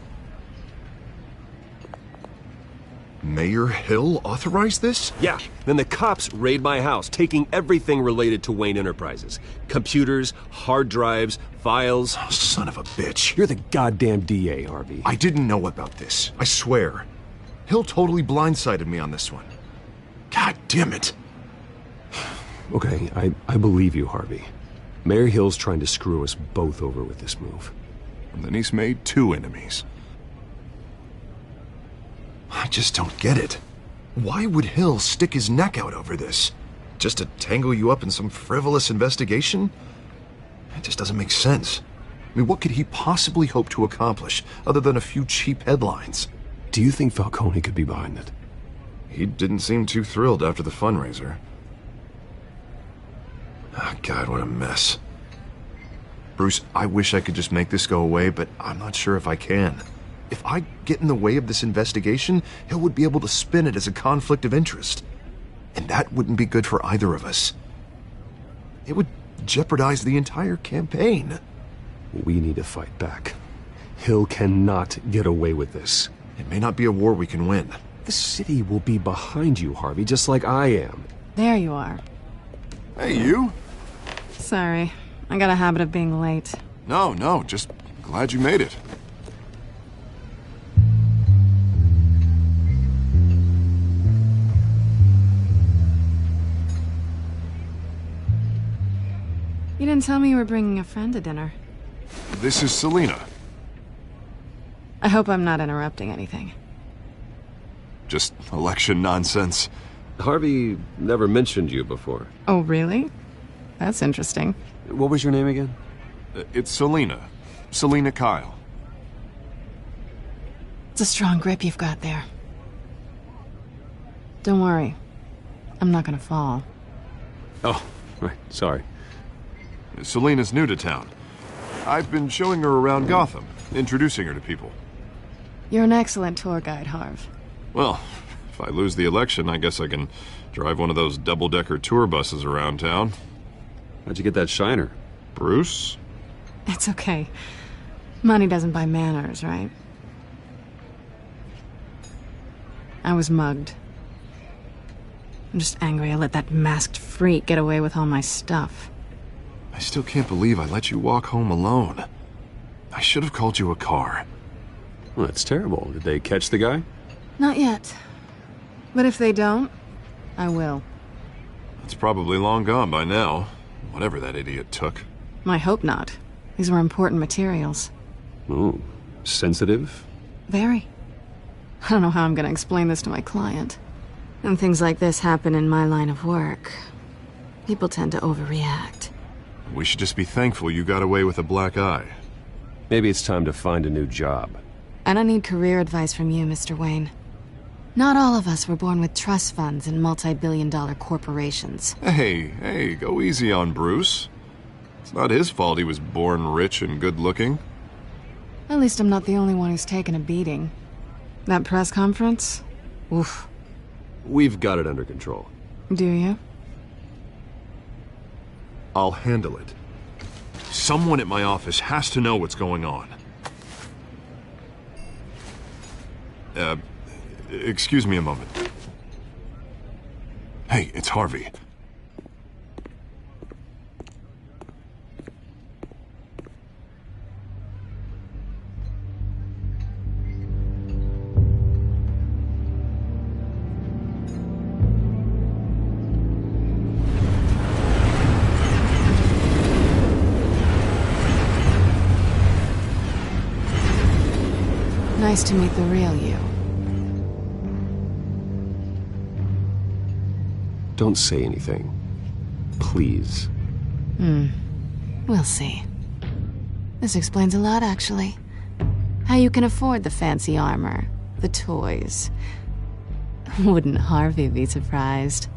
Mayor Hill authorized this? Yeah, then the cops raid my house, taking everything related to Wayne Enterprises. Computers, hard drives, files. Oh, son of a bitch. You're the goddamn DA, Harvey. I didn't know about this, I swear. Hill totally blindsided me on this one. God damn it. Okay, I believe you, Harvey. Mayor Hill's trying to screw us both over with this move. And then he's made two enemies. I just don't get it. Why would Hill stick his neck out over this? Just to tangle you up in some frivolous investigation? It just doesn't make sense. I mean, what could he possibly hope to accomplish other than a few cheap headlines? Do you think Falcone could be behind it? He didn't seem too thrilled after the fundraiser. Oh, God, what a mess. Bruce, I wish I could just make this go away, but I'm not sure if I can. If I get in the way of this investigation, Hill would be able to spin it as a conflict of interest. And that wouldn't be good for either of us. It would jeopardize the entire campaign. We need to fight back. Hill cannot get away with this. It may not be a war we can win. The city will be behind you, Harvey, just like I am. There you are. Hey, you? Sorry. I got a habit of being late. No, just glad you made it. You didn't tell me you were bringing a friend to dinner. This is Selina. I hope I'm not interrupting anything. Just election nonsense. Harvey never mentioned you before. Oh, really? That's interesting. What was your name again? It's Selina. Selina Kyle. It's a strong grip you've got there. Don't worry. I'm not gonna fall. Oh, right. Sorry. Selina's new to town. I've been showing her around Gotham, introducing her to people. You're an excellent tour guide, Harv. Well, if I lose the election, I guess I can drive one of those double-decker tour buses around town. How'd you get that shiner? Bruce? It's okay. Money doesn't buy manners, right? I was mugged. I'm just angry I let that masked freak get away with all my stuff. I still can't believe I let you walk home alone. I should have called you a car. Well, that's terrible. Did they catch the guy? Not yet. But if they don't, I will. It's probably long gone by now, whatever that idiot took. I hope not. These were important materials. Ooh, sensitive? Very. I don't know how I'm gonna explain this to my client. And things like this happen in my line of work. People tend to overreact. We should just be thankful you got away with a black eye. Maybe it's time to find a new job. And I need career advice from you, Mr. Wayne. Not all of us were born with trust funds and multi-billion-dollar corporations. Hey, go easy on Bruce. It's not his fault he was born rich and good-looking. At least I'm not the only one who's taken a beating. That press conference? Oof. We've got it under control. Do you? I'll handle it. Someone at my office has to know what's going on. Excuse me a moment. Hey, it's Harvey. Nice to meet the real you. Don't say anything. Please. We'll see. This explains a lot, actually. How you can afford the fancy armor, the toys. Wouldn't Harvey be surprised?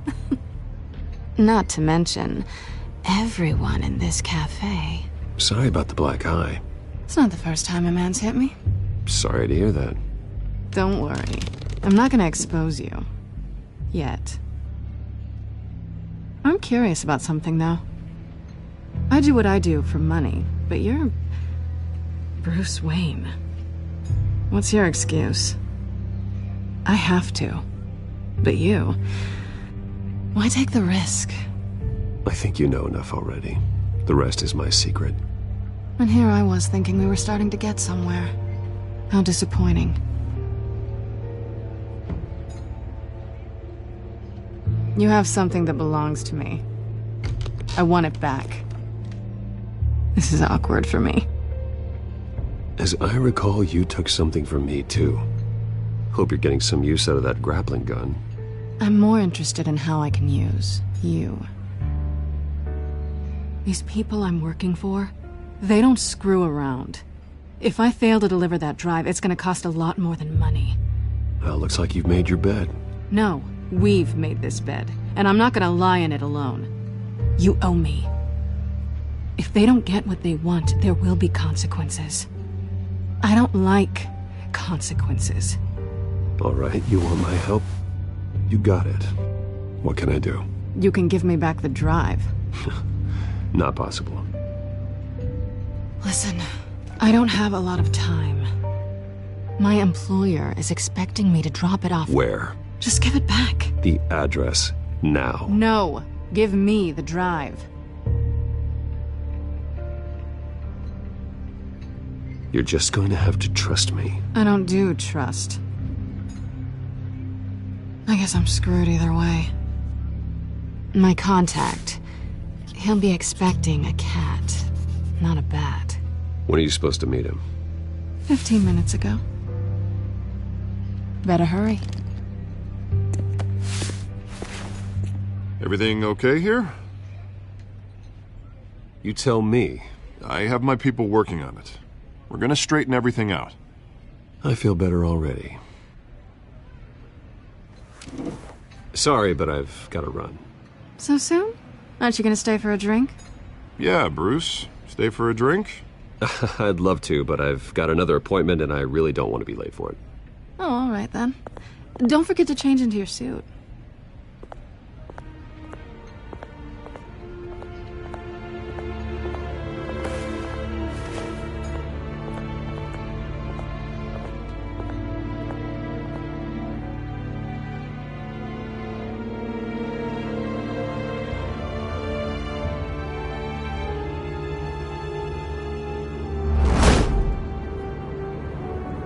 Not to mention, everyone in this cafe. Sorry about the black eye. It's not the first time a man's hit me. Sorry to hear that. Don't worry. I'm not gonna expose you. Yet. I'm curious about something, though. I do what I do for money, but you're... Bruce Wayne. What's your excuse? I have to. But you... Why take the risk? I think you know enough already. The rest is my secret. And here I was thinking we were starting to get somewhere. How disappointing. You have something that belongs to me. I want it back. This is awkward for me. As I recall, you took something from me, too. Hope you're getting some use out of that grappling gun. I'm more interested in how I can use you. These people I'm working for, they don't screw around. If I fail to deliver that drive, it's gonna cost a lot more than money. Well, looks like you've made your bed. No, we've made this bed, and I'm not gonna lie in it alone. You owe me. If they don't get what they want, there will be consequences. I don't like consequences. All right, you want my help? You got it. What can I do? You can give me back the drive. Not possible. Listen, I don't have a lot of time. My employer is expecting me to drop it off. Where? Just give it back. The address, now. No, give me the drive. You're just going to have to trust me. I don't do trust. I guess I'm screwed either way. My contact, he'll be expecting a cat, not a bat. When are you supposed to meet him? 15 minutes ago. Better hurry. Everything okay here? You tell me. I have my people working on it. We're gonna straighten everything out. I feel better already. Sorry, but I've got to run. So soon? Aren't you gonna stay for a drink? Yeah, Bruce. Stay for a drink? I'd love to, but I've got another appointment and I really don't want to be late for it. Oh, all right then. Don't forget to change into your suit.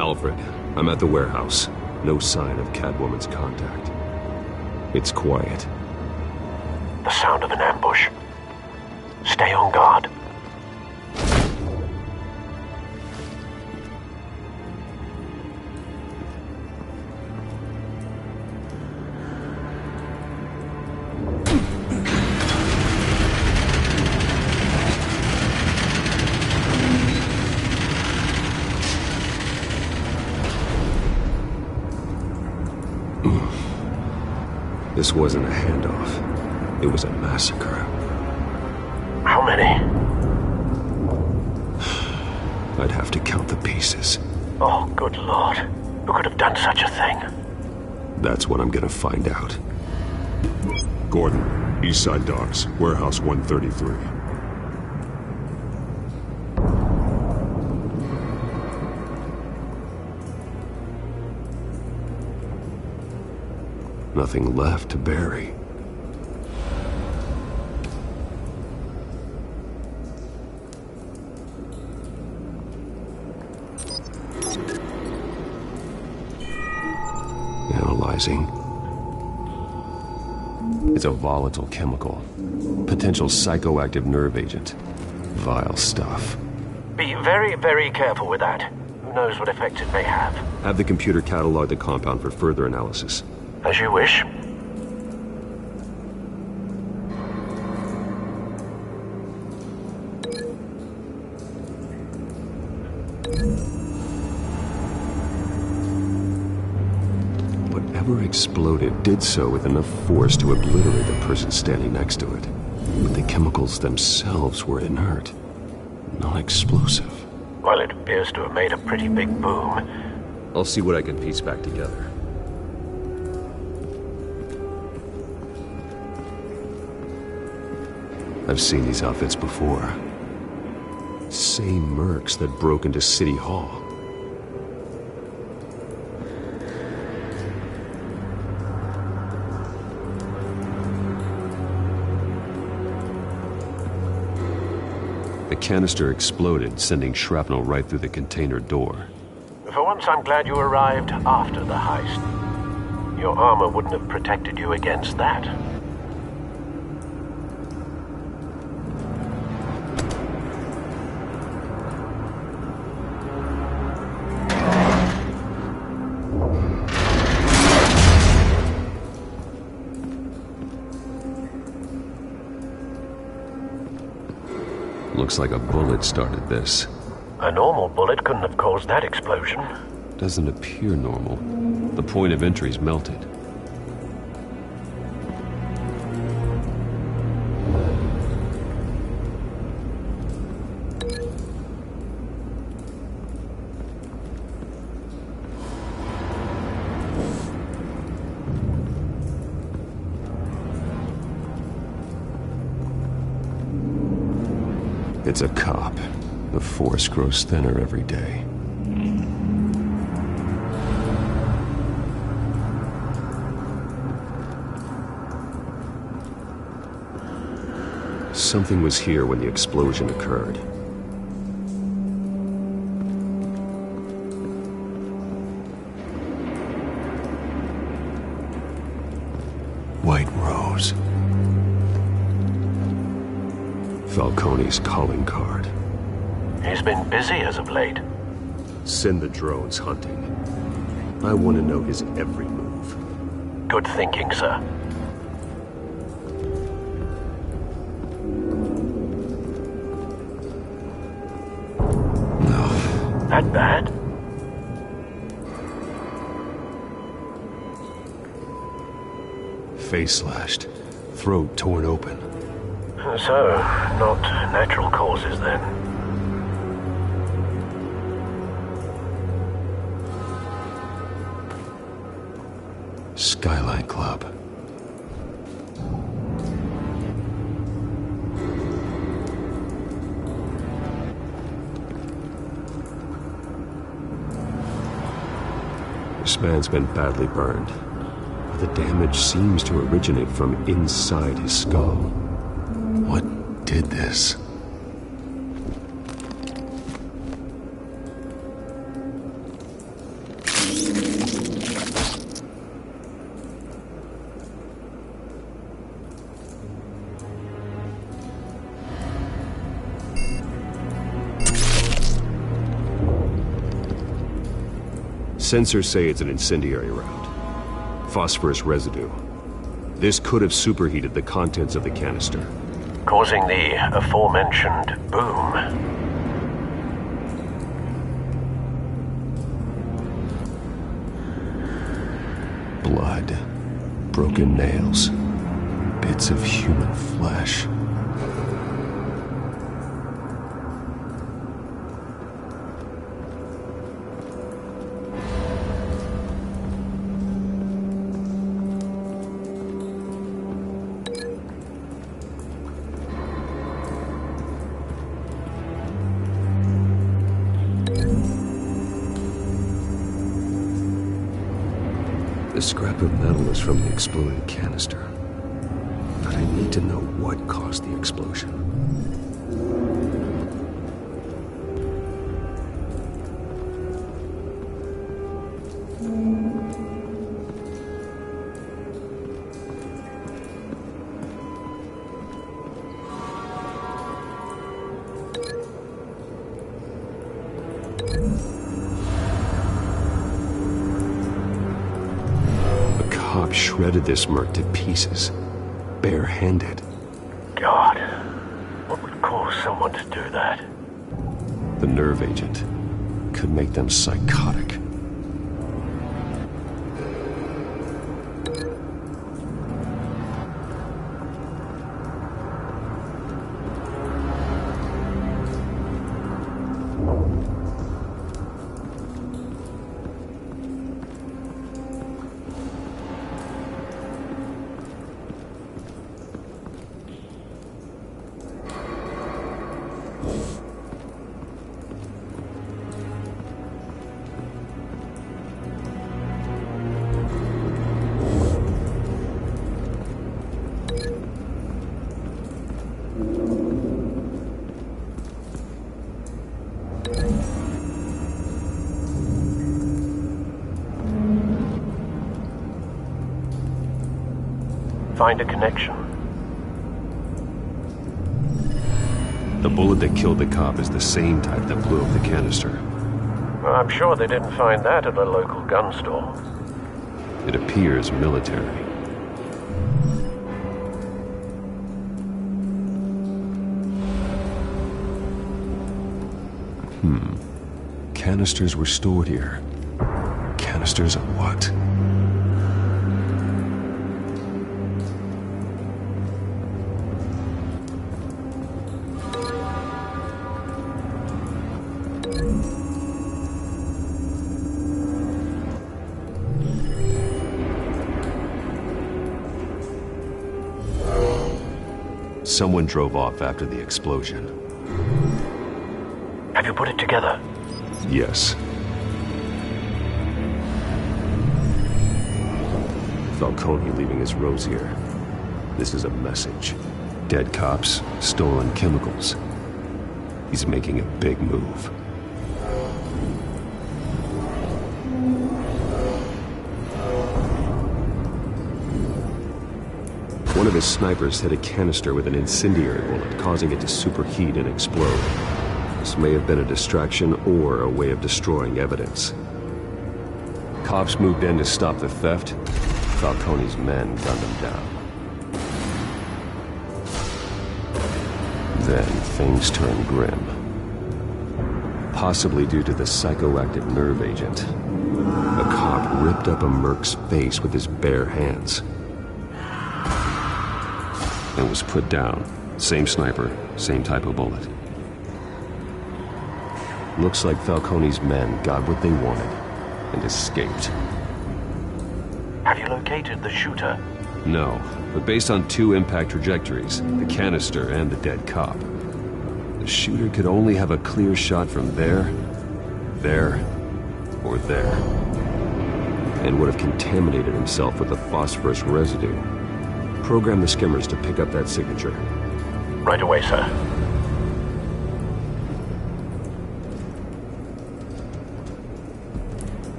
Alfred, I'm at the warehouse. No sign of Catwoman's contact. It's quiet. The sound of an ambush. Stay on guard. This wasn't a handoff. It was a massacre. How many? I'd have to count the pieces. Oh, good Lord. Who could have done such a thing? That's what I'm gonna find out. Gordon, Eastside Docks, Warehouse 133. Nothing left to bury. Analyzing. It's a volatile chemical. Potential psychoactive nerve agent. Vile stuff. Be very, very careful with that. Who knows what effects it may have. Have the computer catalog the compound for further analysis. As you wish. Whatever exploded did so with enough force to obliterate the person standing next to it. But the chemicals themselves were inert, non-explosive. Well, it appears to have made a pretty big boom. I'll see what I can piece back together. I've seen these outfits before. Same mercs that broke into City Hall. The canister exploded, sending shrapnel right through the container door. For once, I'm glad you arrived after the heist. Your armor wouldn't have protected you against that. Looks like a bullet started this. A normal bullet couldn't have caused that explosion. Doesn't appear normal. The point of entry's melted. It's a cop. The force grows thinner every day. Something was here when the explosion occurred. White Rose. Falcone's calling card. He's been busy as of late. Send the drones hunting. I want to know his every move. Good thinking, sir. No. That bad? Face slashed. Throat torn open. So, not natural causes then. Skyline Club. This man's been badly burned. The damage seems to originate from inside his skull. What did this? Sensors say it's an incendiary round. Phosphorus residue. This could have superheated the contents of the canister, causing the aforementioned boom. Blood, broken nails, bits of human flesh. The scrap of metal is from the exploded canister. But I need to know what caused the explosion. Shredded this merc to pieces, barehanded. God, what would cause someone to do that? The nerve agent could make them psychotic. Find a connection. The bullet that killed the cop is the same type that blew up the canister. Well, I'm sure they didn't find that at a local gun store. It appears military. Canisters were stored here. Canisters of what? Someone drove off after the explosion. together? Yes. Falcone leaving his rose here. This is a message. Dead cops, stolen chemicals. He's making a big move. One of his snipers hit a canister with an incendiary bullet, causing it to superheat and explode. This may have been a distraction or a way of destroying evidence. Cops moved in to stop the theft. Falcone's men gunned him down. Then things turned grim. Possibly due to the psychoactive nerve agent. A cop ripped up a merc's face with his bare hands. And was put down. Same sniper, same type of bullet. Looks like Falcone's men got what they wanted and escaped. Have you located the shooter? No, but based on 2 impact trajectories, the canister and the dead cop, the shooter could only have a clear shot from there, or there, and would have contaminated himself with the phosphorus residue. Program the skimmers to pick up that signature. Right away, sir.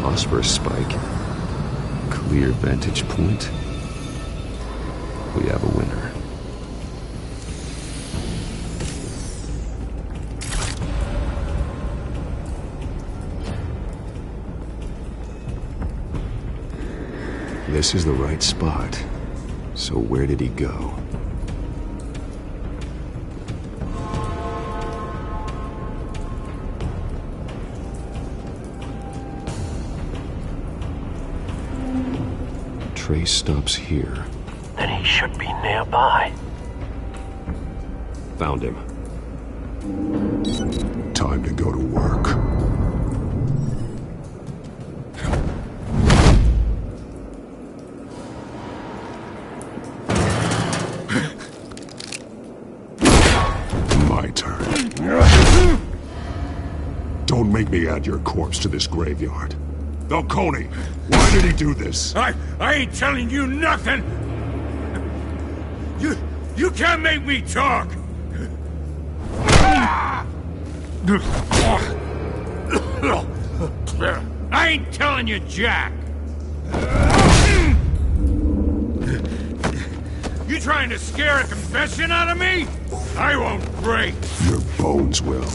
Phosphorus spike. Clear vantage point. We have a winner. This is the right spot. So where did he go? Trace stops here. Then he should be nearby. Found him. Time to go to work. My turn. Don't make me add your corpse to this graveyard. Falcone, why did he do this? I ain't telling you nothing! You can't make me talk! I ain't telling you jack! You trying to scare a confession out of me? I won't break! Your bones will.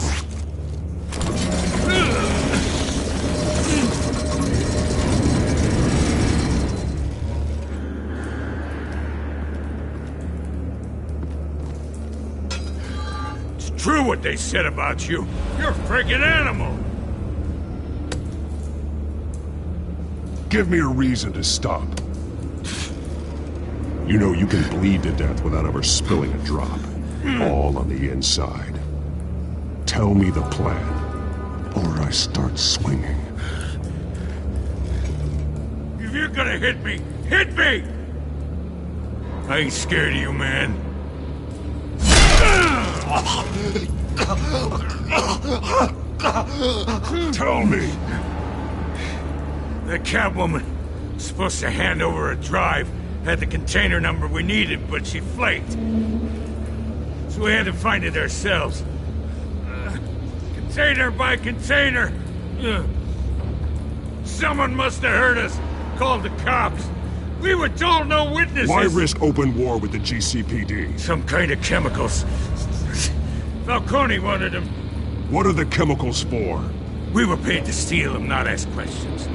True what they said about you. You're a freaking animal. Give me a reason to stop. You know you can bleed to death without ever spilling a drop. All on the inside. Tell me the plan, or I start swinging. If you're gonna hit me, hit me! I ain't scared of you, man. Tell me! The Catwoman was supposed to hand over a drive, had the container number we needed, but she flaked. So we had to find it ourselves. Container by container. Someone must have heard us, called the cops. We were told no witnesses. Why risk open war with the GCPD? Some kind of chemicals. Falcone wanted them. What are the chemicals for? We were paid to steal them, not ask questions.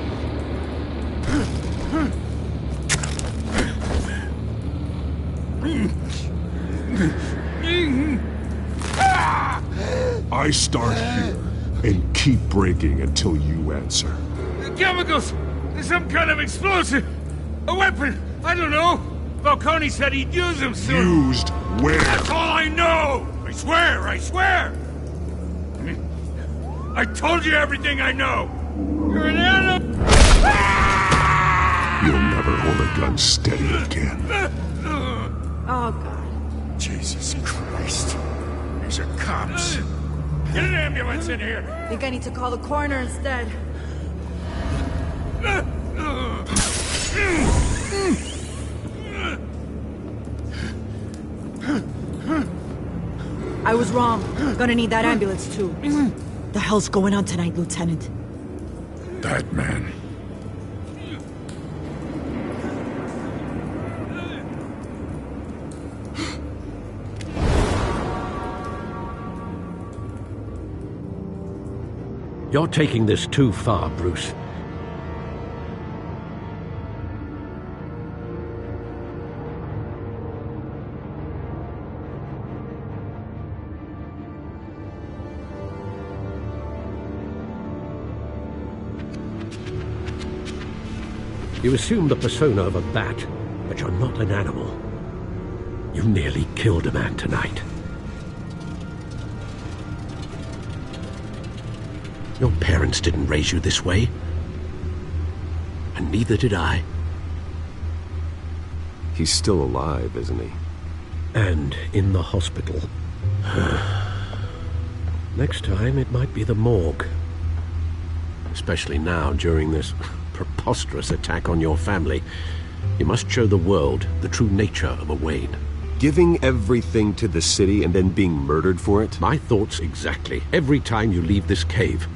I start here and keep breaking until you answer. The chemicals! Some kind of explosive! A weapon! I don't know! Falcone said he'd use him soon. Used where? That's all I know! I swear, I swear! I told you everything I know! You're an animal! You'll never hold a gun steady again. Oh, God. Jesus Christ. These are cops. Get an ambulance in here! I think I need to call the coroner instead. I was wrong. Gonna need that ambulance, too. The hell's going on tonight, Lieutenant? That man. You're taking this too far, Bruce. You assume the persona of a bat, but you're not an animal. You nearly killed a man tonight. Your parents didn't raise you this way. And neither did I. He's still alive, isn't he? And in the hospital. Next time, it might be the morgue. Especially now, during this preposterous attack on your family. You must show the world the true nature of a Wayne. Giving everything to the city and then being murdered for it? My thoughts exactly. Every time you leave this cave.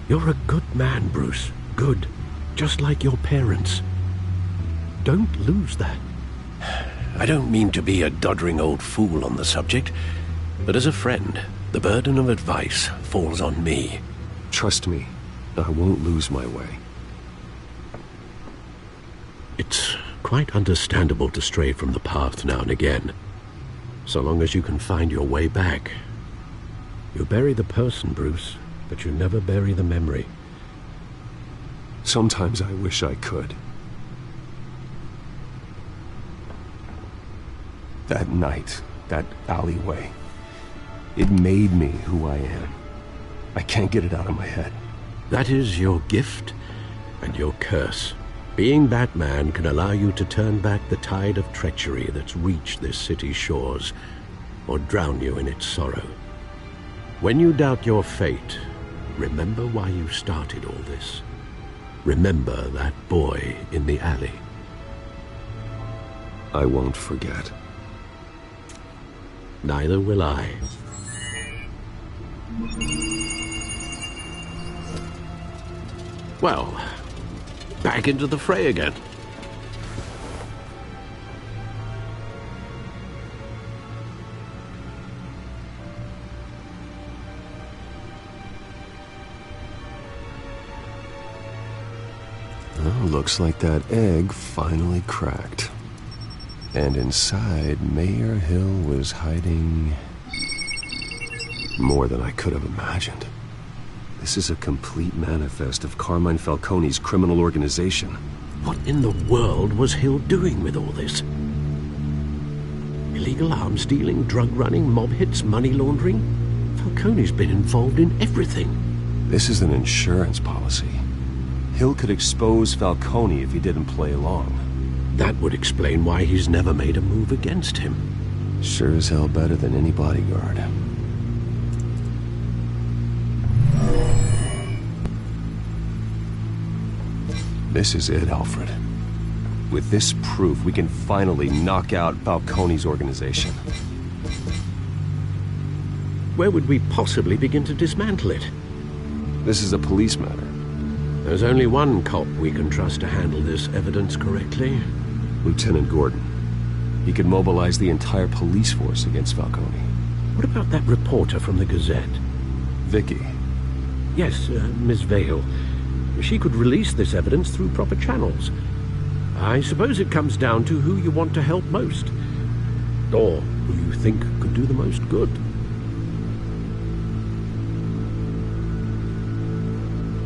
You're a good man, Bruce. Good. Just like your parents. Don't lose that. I don't mean to be a doddering old fool on the subject, but as a friend, the burden of advice falls on me. Trust me, I won't lose my way. It's quite understandable to stray from the path now and again, so long as you can find your way back. You bury the person, Bruce, but you never bury the memory. Sometimes I wish I could. That night, that alleyway, it made me who I am. I can't get it out of my head. That is your gift and your curse. Being Batman can allow you to turn back the tide of treachery that's reached this city's shores, or drown you in its sorrow. When you doubt your fate, remember why you started all this. Remember that boy in the alley. I won't forget. Neither will I. Well, back into the fray again. Well, looks like that egg finally cracked. And inside, Mayor Hill was hiding more than I could have imagined. This is a complete manifest of Carmine Falcone's criminal organization. What in the world was Hill doing with all this? Illegal arms dealing, drug running, mob hits, money laundering? Falcone's been involved in everything. This is an insurance policy. Hill could expose Falcone if he didn't play along. That would explain why he's never made a move against him. Sure as hell better than any bodyguard. This is it, Alfred. With this proof, we can finally knock out Falcone's organization. Where would we possibly begin to dismantle it? This is a police matter. There's only one cop we can trust to handle this evidence correctly. Lieutenant Gordon. He could mobilize the entire police force against Falcone. What about that reporter from the Gazette? Vicky. Yes, Miss Vale. She could release this evidence through proper channels. I suppose it comes down to who you want to help most. Or who you think could do the most good.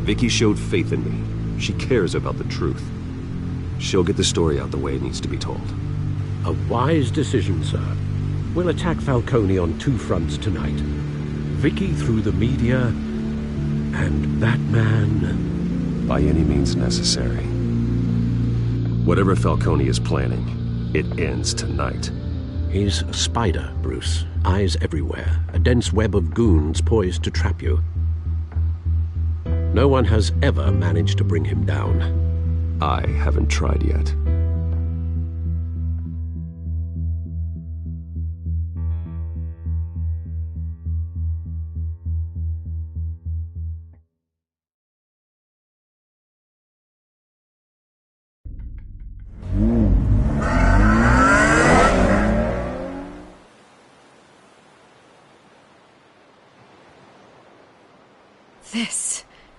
Vicky showed faith in me. She cares about the truth. She'll get the story out the way it needs to be told. A wise decision, sir. We'll attack Falcone on 2 fronts tonight. Vicky through the media, and that man... by any means necessary. Whatever Falcone is planning, it ends tonight. He's a spider, Bruce. Eyes everywhere. A dense web of goons poised to trap you. No one has ever managed to bring him down. I haven't tried yet.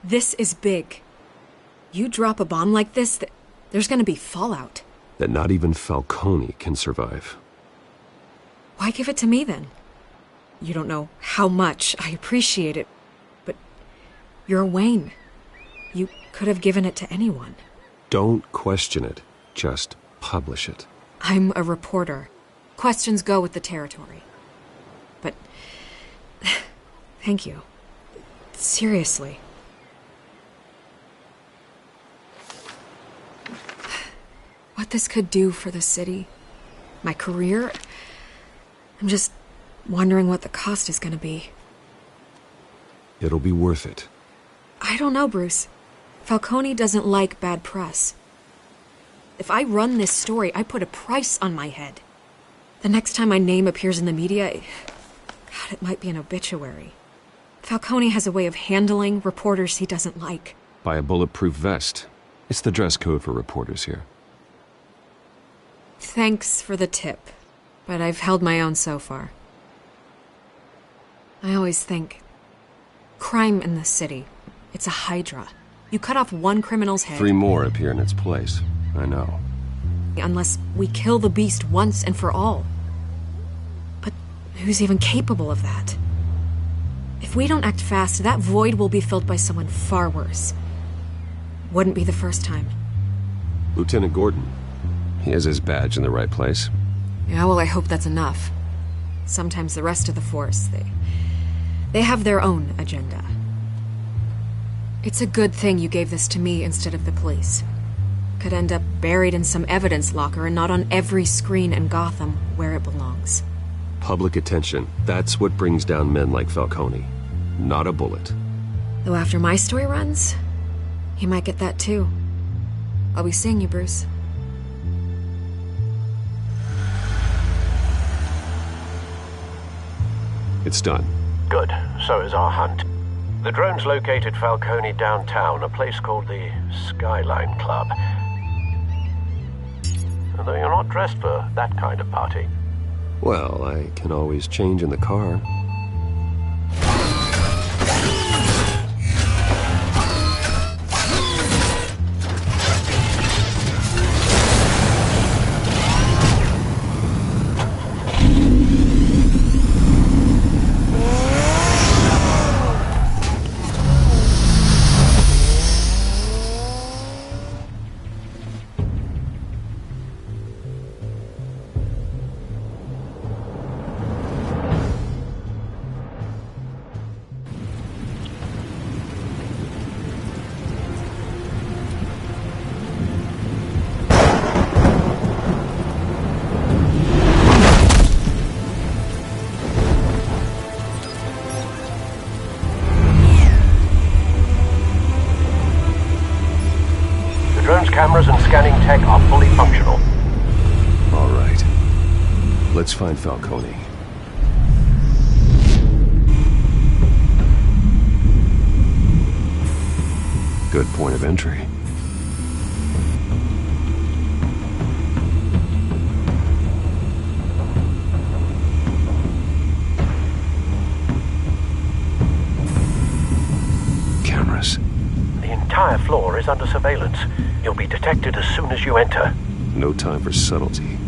This is big. You drop a bomb like this, there's gonna be fallout. That not even Falcone can survive. Why give it to me, then? You don't know how much I appreciate it, but you're Wayne. You could have given it to anyone. Don't question it. Just publish it. I'm a reporter. Questions go with the territory. But... thank you. Seriously. What this could do for the city, my career, I'm just wondering what the cost is gonna be. It'll be worth it. I don't know, Bruce. Falcone doesn't like bad press. If I run this story, I put a price on my head. The next time my name appears in the media, God, it might be an obituary. Falcone has a way of handling reporters he doesn't like. Buy a bulletproof vest. It's the dress code for reporters here. Thanks for the tip, but I've held my own so far. I always think, crime in the city, it's a hydra. You cut off one criminal's head... 3 more appear in its place. I know. Unless we kill the beast once and for all. But who's even capable of that? If we don't act fast, that void will be filled by someone far worse. Wouldn't be the first time. Lieutenant Gordon. He has his badge in the right place. Yeah, well, I hope that's enough. Sometimes the rest of the force, they have their own agenda. It's a good thing you gave this to me instead of the police. Could end up buried in some evidence locker and not on every screen in Gotham where it belongs. Public attention. That's what brings down men like Falcone. Not a bullet. Though after my story runs, he might get that too. I'll be seeing you, Bruce. It's done. Good. So is our hunt. The drones located Falcone downtown, a place called the Skyline Club. Although you're not dressed for that kind of party. Well, I can always change in the car. Cameras and scanning tech are fully functional. All right. Let's find Falcone. Good point of entry. Cameras. The entire floor is under surveillance. You'll be detected as soon as you enter. No time for subtlety.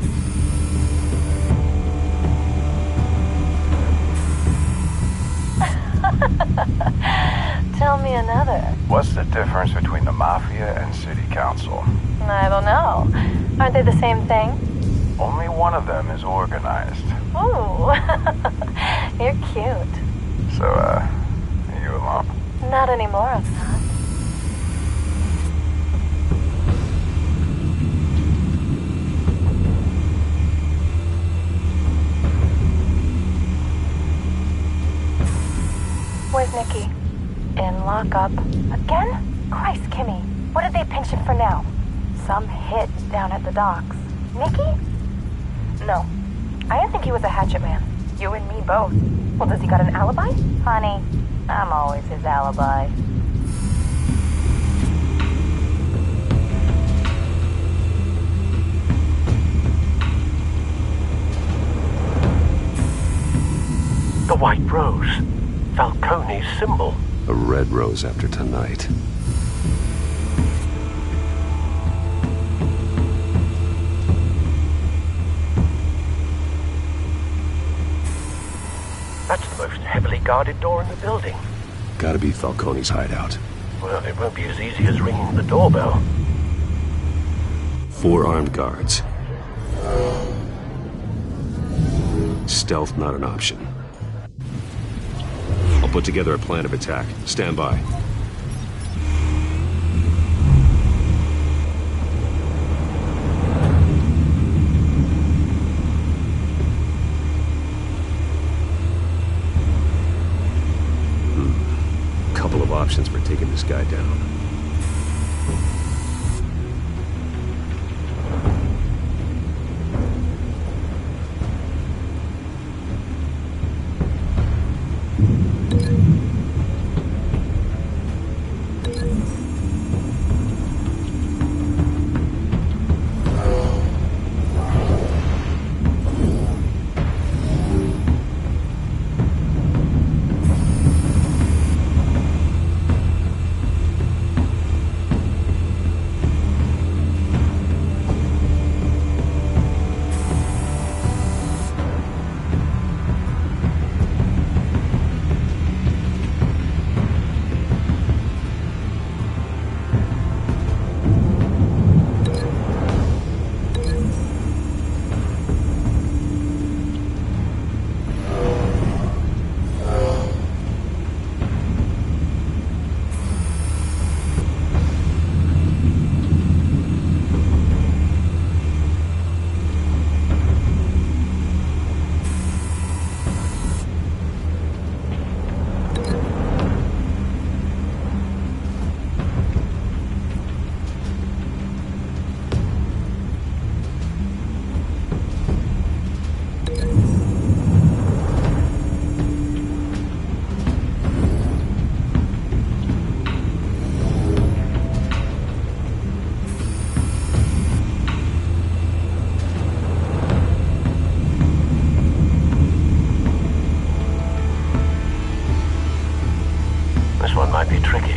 Tell me another. What's the difference between the Mafia and City Council? I don't know. Aren't they the same thing? Only one of them is organized. Ooh, you're cute. So, are you alone? Not anymore, I'm not. Where's Nikki? In lockup. Again? Christ, Kimmy. What did they pinch him for now? Some hit down at the docks. Nikki? No. I didn't think he was a hatchet man. You and me both. Well, does he got an alibi? Honey, I'm always his alibi. The White Rose. Falcone's symbol. A red rose after tonight. That's the most heavily guarded door in the building. Gotta be Falcone's hideout. Well, it won't be as easy as ringing the doorbell. 4 armed guards. Stealth not an option. I'll put together a plan of attack. Stand by. Couple of options for taking this guy down. Might be tricky.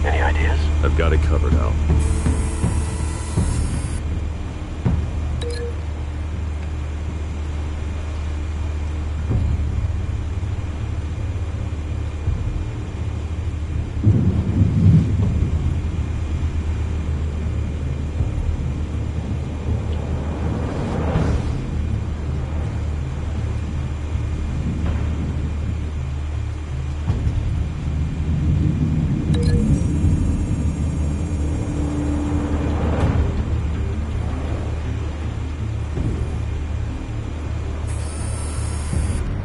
Any ideas? I've got it covered, Al.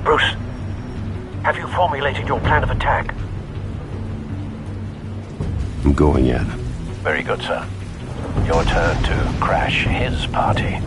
Bruce, have you formulated your plan of attack? I'm going in. Very good, sir. Your turn to crash his party.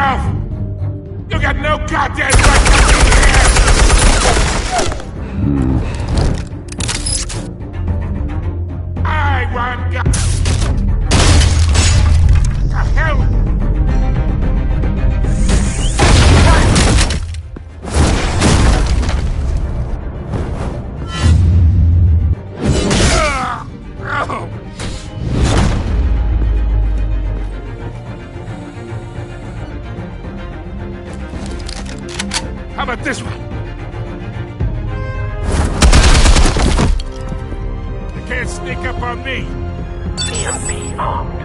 yourself! You got no goddamn right to be here! I want the hell! How about this one? You can't sneak up on me. EMP armed.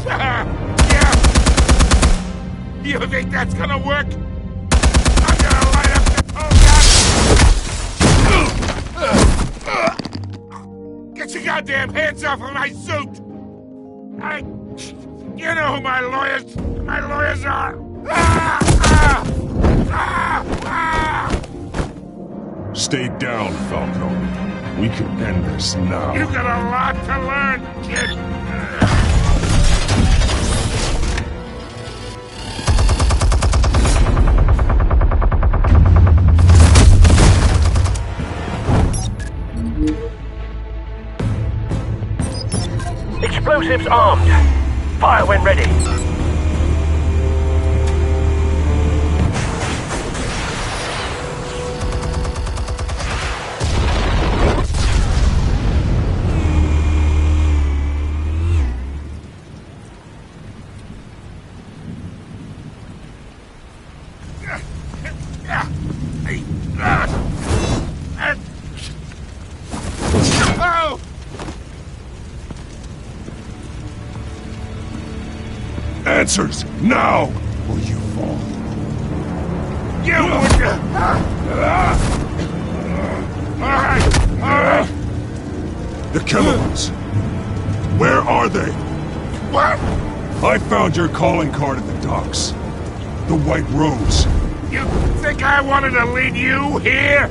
Yeah. You think that's gonna work? I'm gonna light up the whole Get your goddamn hands off of my suit! You know who my lawyers are! Stay down, Falcone. We can end this now. You got a lot to learn, kid! Explosives armed. Fire when ready. Answers, now! Or you fall. You would... Alright! The chemicals. Where are they? What? I found your calling card at the docks. The White Rose. You think I wanted to lead you here?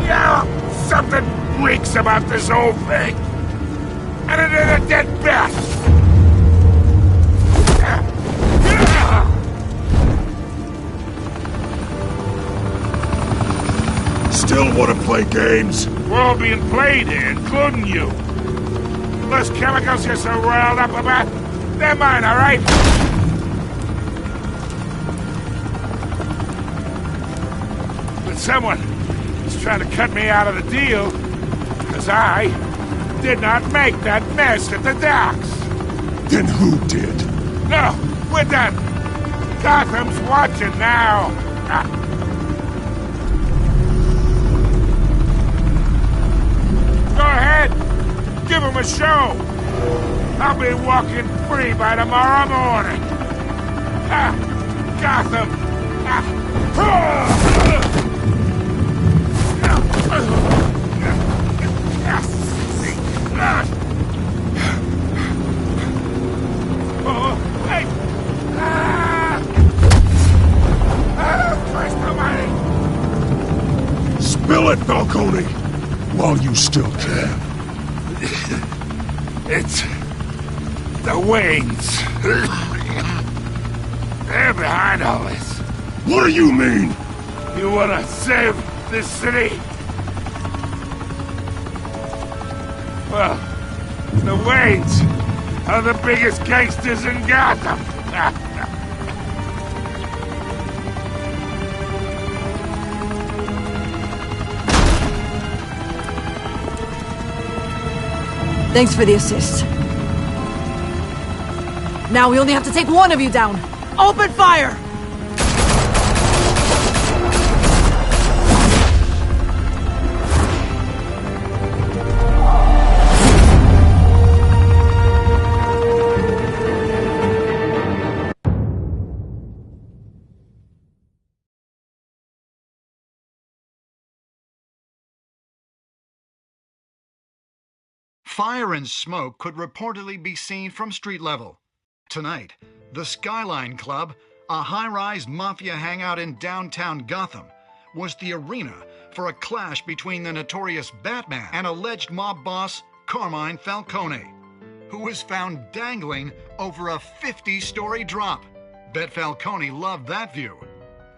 Yeah, something reeks about this whole thing. And it is a dead bat! Still want to play games? We're all being played here, including you. Those chemicals you're so riled up about, they're mine, all right? But someone is trying to cut me out of the deal, because I did not make that mess at the docks. Then who did? No, we're done. Gotham's watching now. Go ahead. Give him a show. I'll be walking free by tomorrow morning. Gotham. Spill it, Falcone! While you still can. It's... the Waynes. They're behind all this. What do you mean? You wanna save this city? Well, the Waynes are the biggest gangsters in Gotham. Thanks for the assist. Now we only have to take one of you down. Open fire! Fire and smoke could reportedly be seen from street level. Tonight, the Skyline Club, a high-rise mafia hangout in downtown Gotham, was the arena for a clash between the notorious Batman and alleged mob boss Carmine Falcone, who was found dangling over a 50-story drop. Bet Falcone loved that view.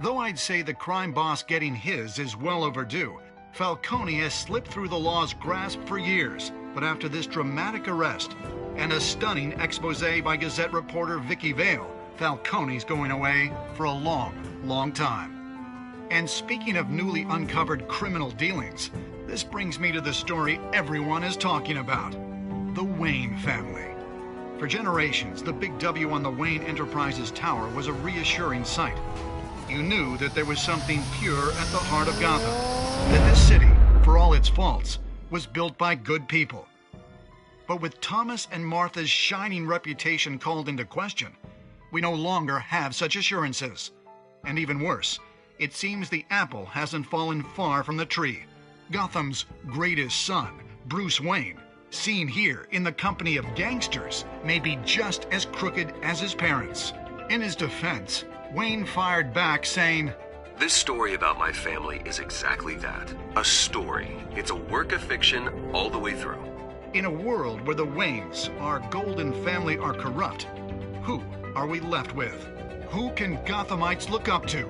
Though I'd say the crime boss getting his is well overdue, Falcone has slipped through the law's grasp for years. But after this dramatic arrest and a stunning expose by Gazette reporter Vicky Vale, Falcone's going away for a long, long time. And speaking of newly uncovered criminal dealings, this brings me to the story everyone is talking about: the Wayne family. For generations, the big W on the Wayne Enterprises Tower was a reassuring sight. You knew that there was something pure at the heart of Gotham, that this city, for all its faults, was built by good people. But with Thomas and Martha's shining reputation called into question, we no longer have such assurances. And even worse, it seems the apple hasn't fallen far from the tree. Gotham's greatest son, Bruce Wayne, seen here in the company of gangsters, may be just as crooked as his parents. In his defense, Wayne fired back saying, "This story about my family is exactly that. A story. It's a work of fiction all the way through." In a world where the Waynes, our golden family, are corrupt, who are we left with? Who can Gothamites look up to?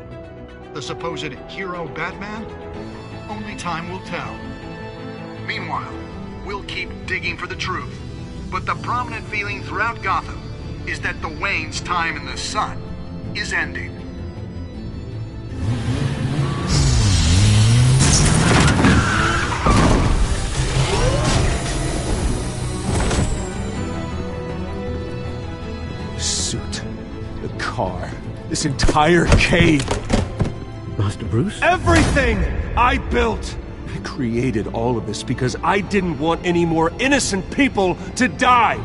The supposed hero Batman? Only time will tell. Meanwhile, we'll keep digging for the truth. But the prominent feeling throughout Gotham is that the Waynes' time in the sun is ending. The suit, the car, this entire cave. Master Bruce? Everything I built! I created all of this because I didn't want any more innocent people to die!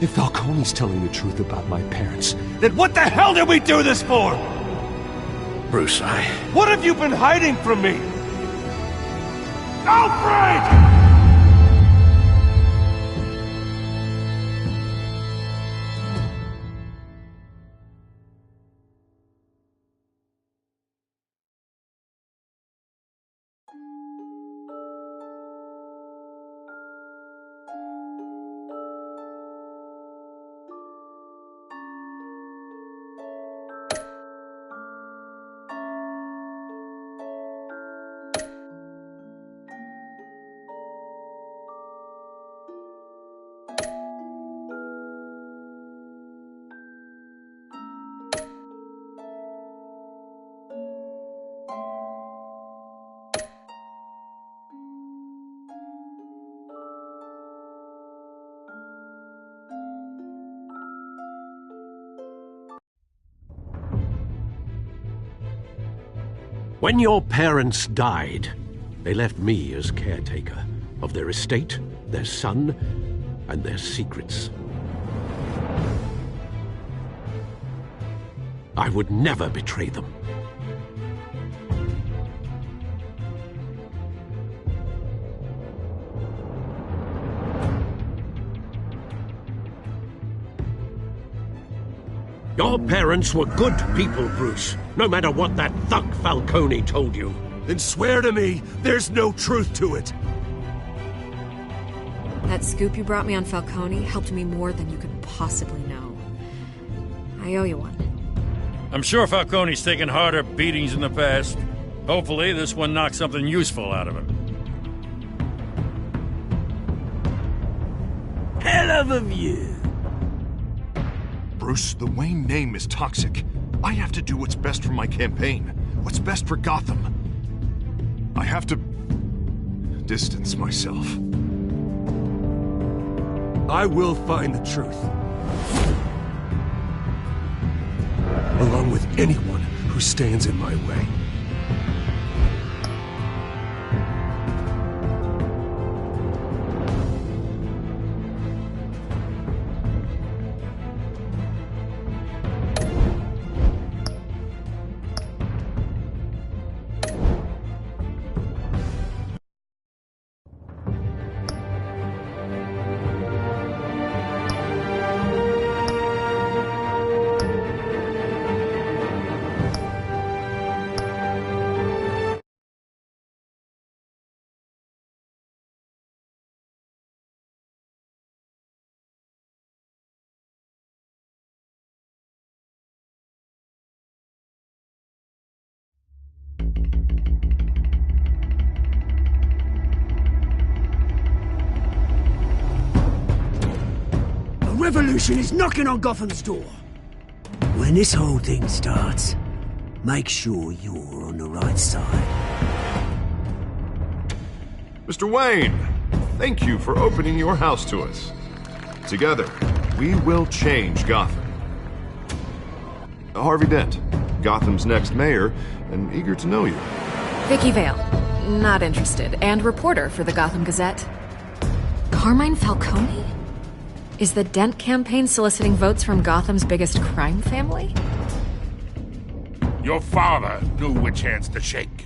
If Falcone's telling the truth about my parents, then what the hell did we do this for? Bruce, What have you been hiding from me? Alfred! When your parents died, they left me as caretaker of their estate, their son, and their secrets. I would never betray them. Your parents were good people, Bruce, no matter what that thug Falcone told you. Then swear to me there's no truth to it. That scoop you brought me on Falcone helped me more than you could possibly know. I owe you one. I'm sure Falcone's taken harder beatings in the past. Hopefully, this one knocks something useful out of him. Hell of a view. Bruce, the Wayne name is toxic. I have to do what's best for my campaign. What's best for Gotham. I have to distance myself. I will find the truth. Along with anyone who stands in my way. revolution is knocking on Gotham's door. When this whole thing starts, make sure you're on the right side. Mr. Wayne, thank you for opening your house to us. Together, we will change Gotham. Harvey Dent, Gotham's next mayor, and eager to know you. Vicky Vale, not interested, and reporter for the Gotham Gazette. Carmine Falcone? Is the Dent campaign soliciting votes from Gotham's biggest crime family? Your father knew which hands to shake.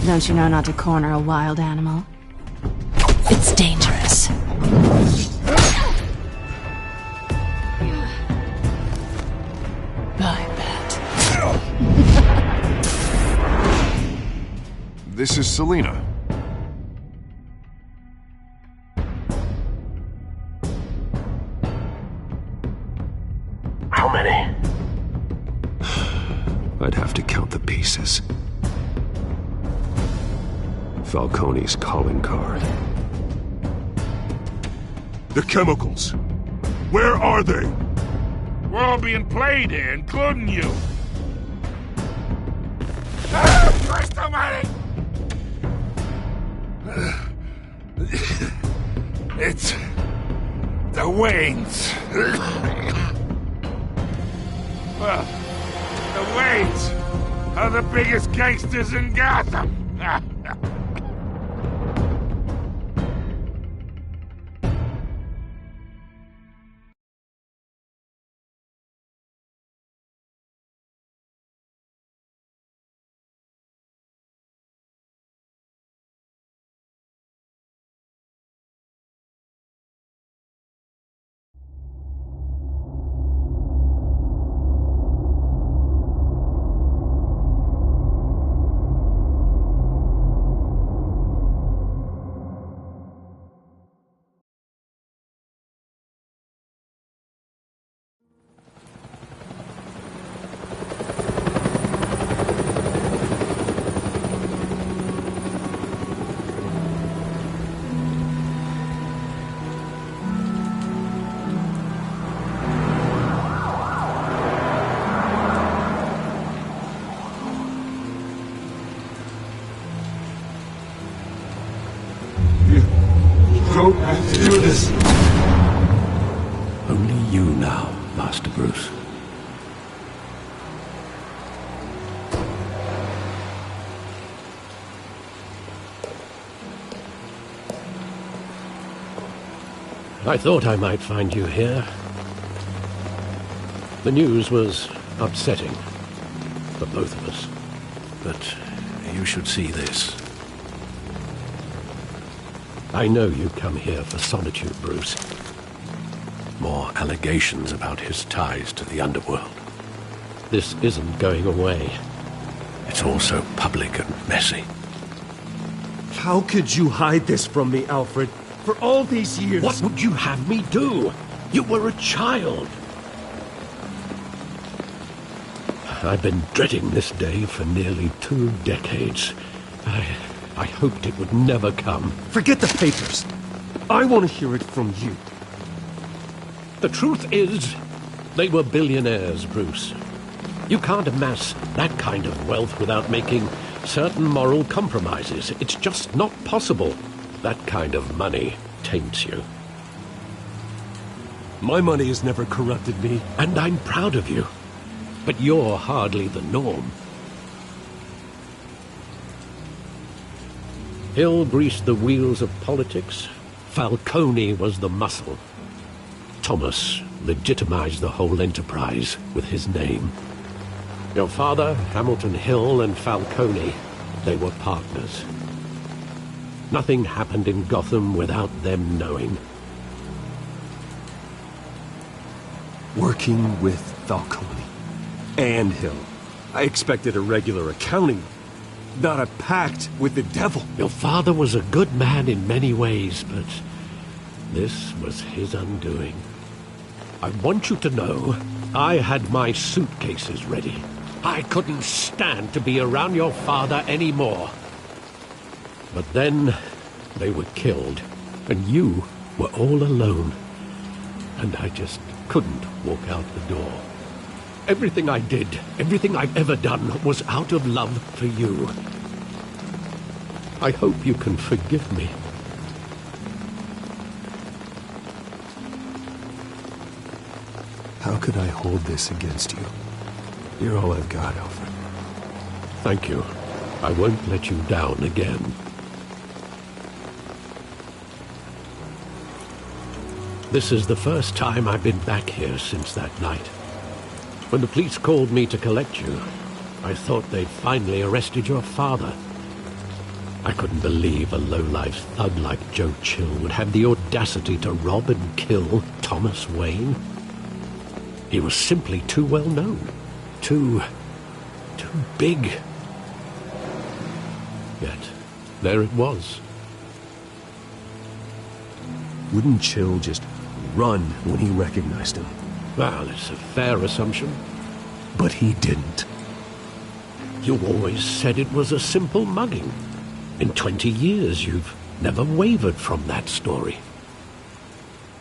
Don't you know not to corner a wild animal? It's dangerous. I bet. This is Selina. How many? I'd have to count the pieces. Falcone's calling card. The chemicals. Where are they? We're all being played here, including you. Christ almighty! It's the Waynes. Well, the Waynes are the biggest gangsters in Gotham. Don't have to do this. Only you now, Master Bruce. I thought I might find you here. The news was upsetting for both of us. But you should see this. I know you come here for solitude, Bruce. More allegations about his ties to the underworld. This isn't going away. It's also public and messy. How could you hide this from me, Alfred? For all these years... What would you have me do? You were a child. I've been dreading this day for nearly 2 decades. I hoped it would never come. Forget the papers. I want to hear it from you. The truth is, they were billionaires, Bruce. You can't amass that kind of wealth without making certain moral compromises. It's just not possible. That kind of money taints you. My money has never corrupted me. And I'm proud of you. But you're hardly the norm. Hill greased the wheels of politics. Falcone was the muscle. Thomas legitimized the whole enterprise with his name. Your father, Hamilton Hill, and Falcone, they were partners. Nothing happened in Gotham without them knowing. Working with Falcone and Hill. I expected a regular accounting, not a pact with the devil. Your father was a good man in many ways, but this was his undoing. I want you to know, I had my suitcases ready. I couldn't stand to be around your father anymore. But then they were killed, and you were all alone. And I just couldn't walk out the door. Everything I did, everything I've ever done, was out of love for you. I hope you can forgive me. How could I hold this against you? You're all I've got, Alfred. Thank you. I won't let you down again. This is the first time I've been back here since that night. When the police called me to collect you, I thought they'd finally arrested your father. I couldn't believe a low-life thug like Joe Chill would have the audacity to rob and kill Thomas Wayne. He was simply too well known. Too big. Yet, there it was. Wouldn't Chill just run when he recognized him? Well, it's a fair assumption. But he didn't. You always said it was a simple mugging. In 20 years, you've never wavered from that story.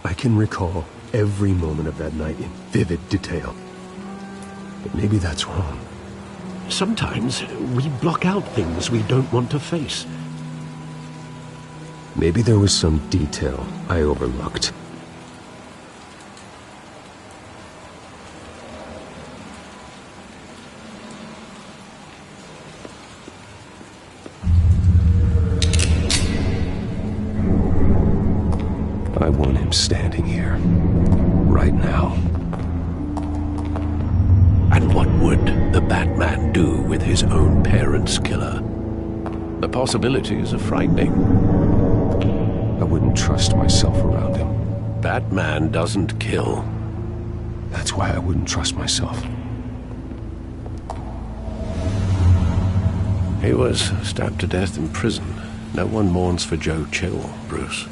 I can recall every moment of that night in vivid detail. But maybe that's wrong. Sometimes we block out things we don't want to face. Maybe there was some detail I overlooked. I want him standing here, right now. And what would the Batman do with his own parents' killer? The possibilities are frightening. I wouldn't trust myself around him. Batman doesn't kill. That's why I wouldn't trust myself. He was stabbed to death in prison. No one mourns for Joe Chill, Bruce.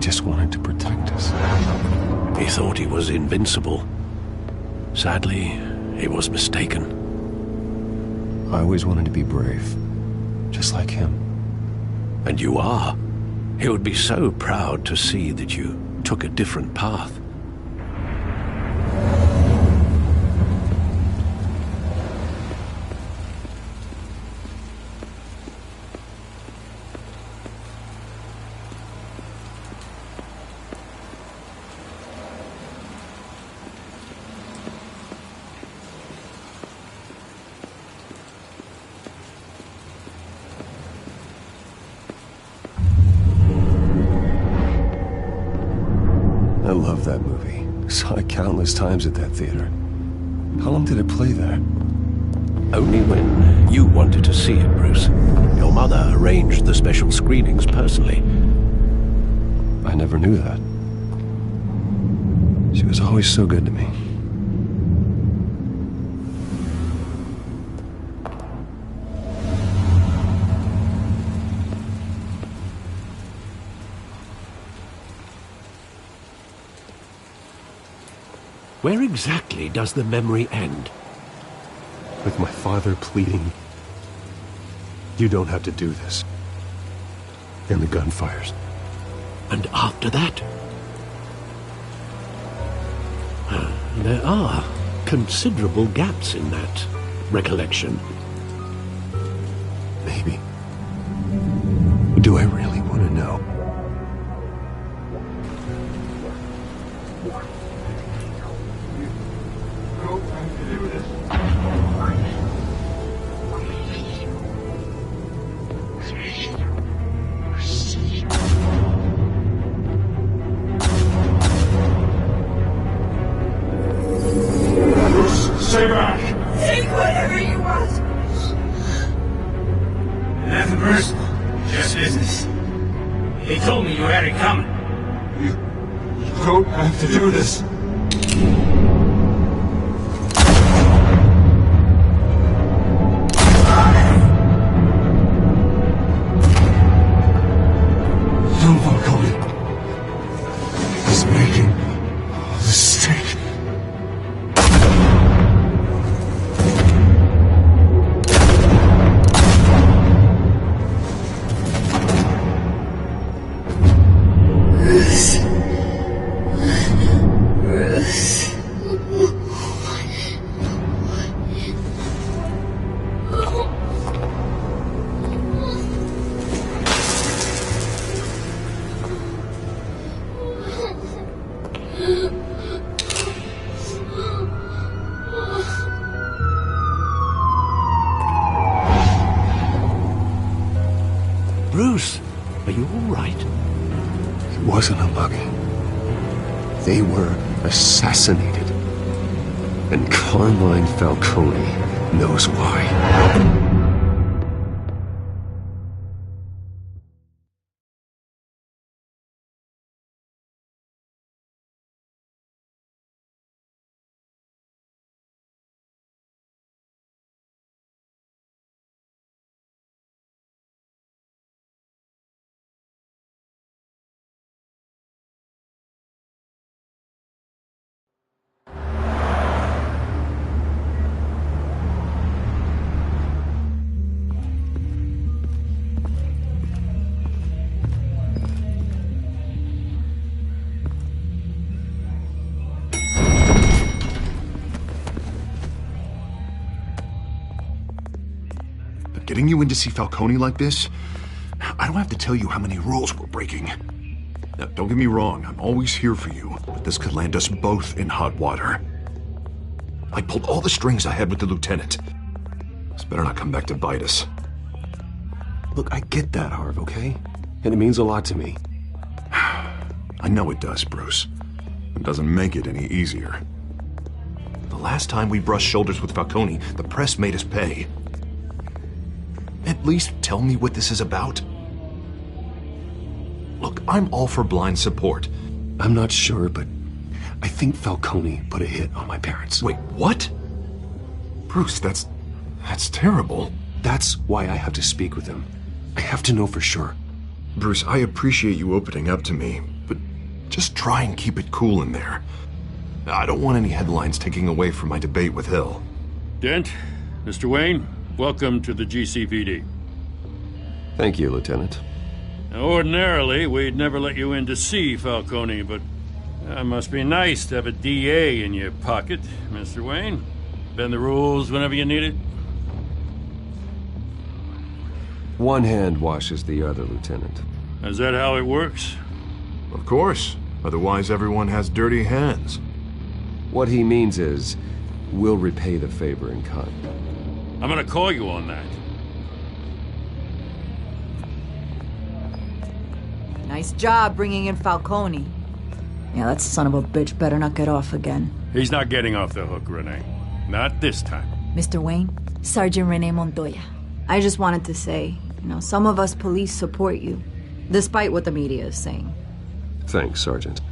Just wanted to protect us. He thought he was invincible. Sadly, he was mistaken. I always wanted to be brave, just like him. And you are. He would be so proud to see that you took a different path. I love that movie. Saw it countless times at that theater. How long did it play there? Only when you wanted to see it, Bruce. Your mother arranged the special screenings personally. I never knew that. She was always so good to me. Where exactly does the memory end? With my father pleading, "You don't have to do this." And the gun fires. And after that? There are considerable gaps in that recollection. Maybe. Do I really want to know? Stay back! Take whatever you want! Nothing personal, just business. He told me you had it coming. You don't have to do this. wasn't a mug. They were assassinated. And Carmine Falcone knows why. Getting you in to see Falcone like this? I don't have to tell you how many rules we're breaking. Now, don't get me wrong, I'm always here for you, but this could land us both in hot water. I pulled all the strings I had with the lieutenant. This better not come back to bite us. Look, I get that, Harv, okay? And it means a lot to me. I know it does, Bruce. It doesn't make it any easier. The last time we brushed shoulders with Falcone, the press made us pay. At least tell me what this is about. Look, I'm all for blind support. I'm not sure, but I think Falcone put a hit on my parents. Wait, what? Bruce, that's terrible. That's why I have to speak with him. I have to know for sure. Bruce, I appreciate you opening up to me, but just try and keep it cool in there. I don't want any headlines taking away from my debate with Hill. Dent, Mr. Wayne, welcome to the GCPD. Thank you, Lieutenant. Now, ordinarily, we'd never let you in to see Falcone, but it must be nice to have a DA in your pocket, Mr. Wayne. Bend the rules whenever you need it. One hand washes the other, Lieutenant. Is that how it works? Of course. Otherwise, everyone has dirty hands. What he means is, we'll repay the favor in kind. I'm gonna call you on that. Nice job bringing in Falcone. Yeah, that son of a bitch better not get off again. He's not getting off the hook, Renee. Not this time. Mr. Wayne, Sergeant Renee Montoya. I just wanted to say, some of us police support you, despite what the media is saying. Thanks, Sergeant.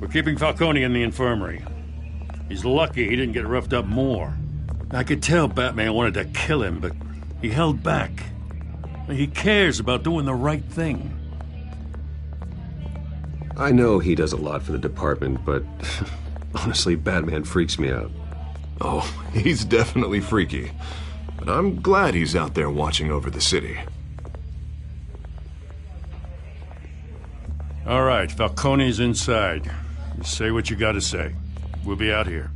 We're keeping Falcone in the infirmary. He's lucky he didn't get roughed up more. I could tell Batman wanted to kill him, but he held back. He cares about doing the right thing. I know he does a lot for the department, but honestly, Batman freaks me out. Oh, he's definitely freaky. But I'm glad he's out there watching over the city. All right, Falcone's inside. You say what you gotta say. We'll be out here.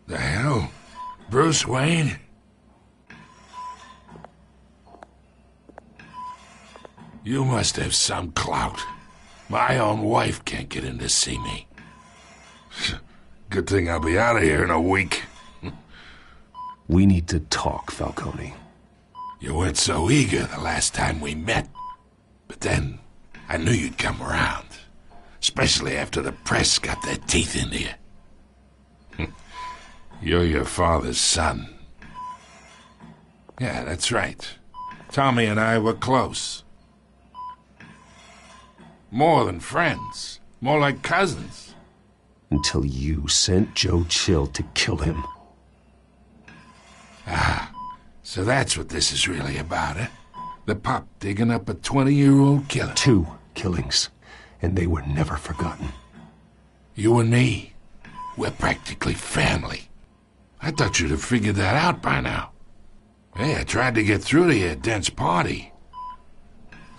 The hell? Bruce Wayne? You must have some clout. My own wife can't get in to see me. Good thing I'll be out of here in a week. We need to talk, Falcone. You weren't so eager the last time we met. But then, I knew you'd come around. Especially after the press got their teeth into you. You're your father's son. Yeah, that's right. Tommy and I were close. More than friends. More like cousins. Until you sent Joe Chill to kill him. Ah, so that's what this is really about, eh? The pup digging up a 20-year-old killer. 2 killings, and they were never forgotten. You and me, we're practically family. I thought you'd have figured that out by now. Hey, I tried to get through to you at Dent's party.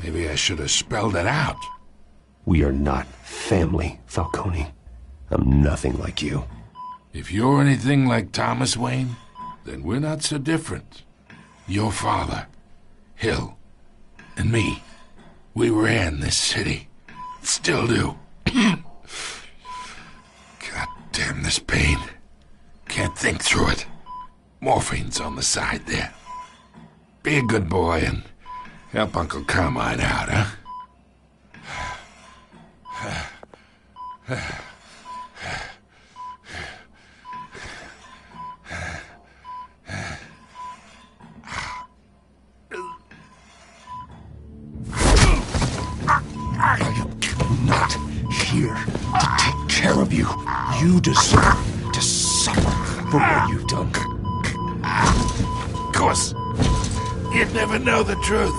Maybe I should have spelled it out. We are not family, Falcone. I'm nothing like you. If you're anything like Thomas Wayne, then we're not so different. Your father, Hill, and me, we ran this city. Still do. God damn this pain. Can't think through it. Morphine's on the side there. Be a good boy and help Uncle Carmine out, huh? Not here to take care of you. You deserve to suffer for what you've done. Of course, you'd never know the truth.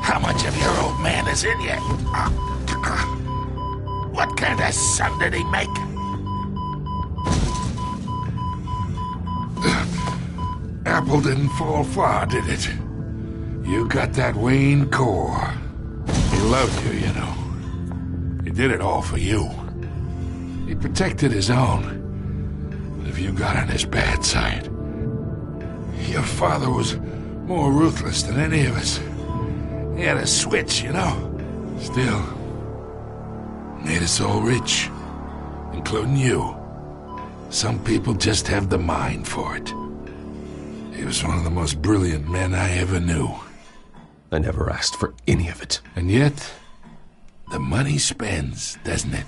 How much of your old man is in you? What kind of son did he make? Apple didn't fall far, did it? You got that Wayne core. He loved you, you know. He did it all for you. He protected his own. But if you got on his bad side, your father was more ruthless than any of us. He had a switch, you know. Still, made us all rich, including you. Some people just have the mind for it. He was one of the most brilliant men I ever knew. I never asked for any of it. And yet, the money spends, doesn't it?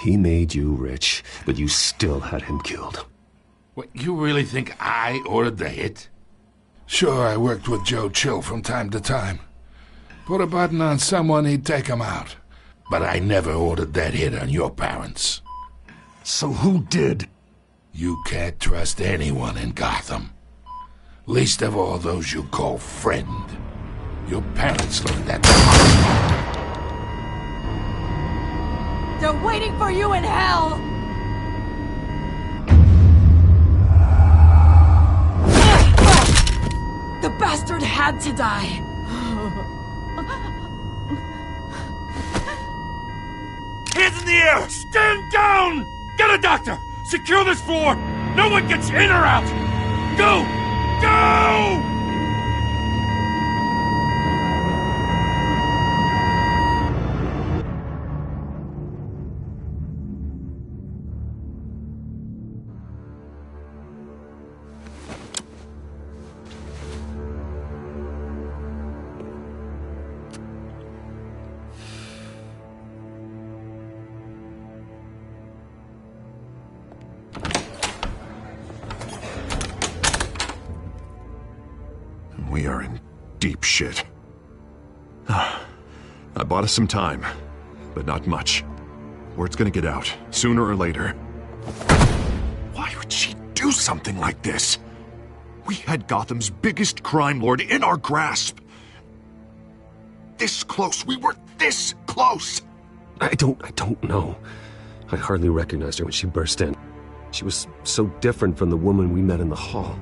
He made you rich, but you still had him killed. What, you really think I ordered the hit? Sure, I worked with Joe Chill from time to time. Put a button on someone, he'd take him out. But I never ordered that hit on your parents. So who did? You can't trust anyone in Gotham. Least of all those you call friend. Your parents learned that. They're waiting for you in hell! The bastard had to die! Hands in the air! Stand down! Get a doctor! Secure this floor! No one gets in or out! Go! Go! We are in deep shit. I bought us some time, but not much. Word's gonna get out, sooner or later. Why would she do something like this? We had Gotham's biggest crime lord in our grasp. This close. We were this close. I don't know. I hardly recognized her when she burst in. She was so different from the woman we met in the hall.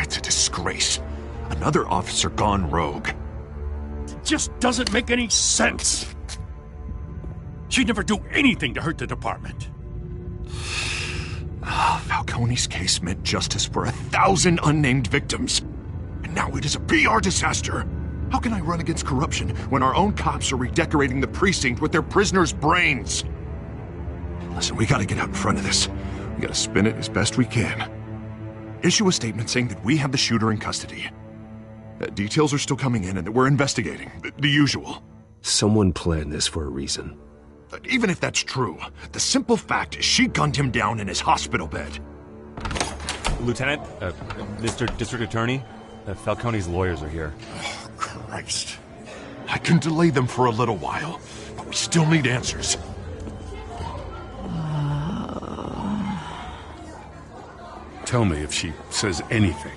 It's a disgrace. Another officer gone rogue. It just doesn't make any sense. She'd never do anything to hurt the department. Falcone's case meant justice for 1,000 unnamed victims. And now it is a PR disaster. How can I run against corruption when our own cops are redecorating the precinct with their prisoners' brains? Listen, we gotta get out in front of this. We gotta spin it as best we can. Issue a statement saying that we have the shooter in custody. Details are still coming in and that we're investigating. The usual. Someone planned this for a reason. Even if that's true, the simple fact is she gunned him down in his hospital bed. Lieutenant, Mr. District Attorney, Falcone's lawyers are here. Oh, Christ. I can delay them for a little while, but we still need answers. Tell me if she says anything.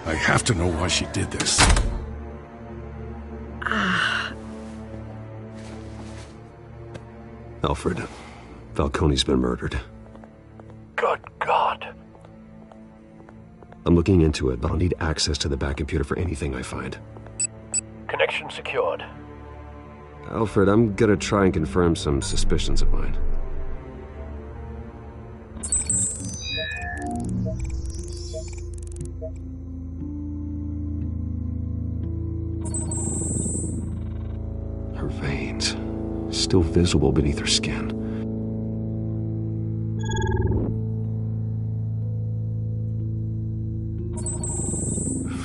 I have to know why she did this. Alfred, Falcone's been murdered. Good God. I'm looking into it, but I'll need access to the back computer for anything I find. Connection secured. Alfred, I'm gonna try and confirm some suspicions of mine. Her veins, still visible beneath her skin.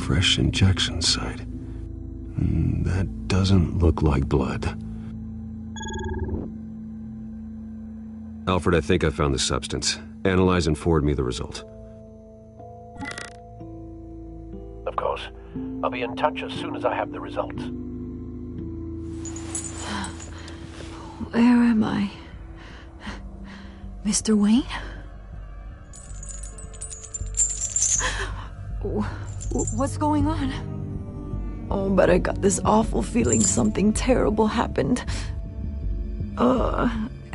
Fresh injection site. That doesn't look like blood. Alfred, I think I found the substance. Analyze and forward me the result. Of course. I'll be in touch as soon as I have the results. Where am I? Mr. Wayne? What's going on? Oh, but I got this awful feeling something terrible happened.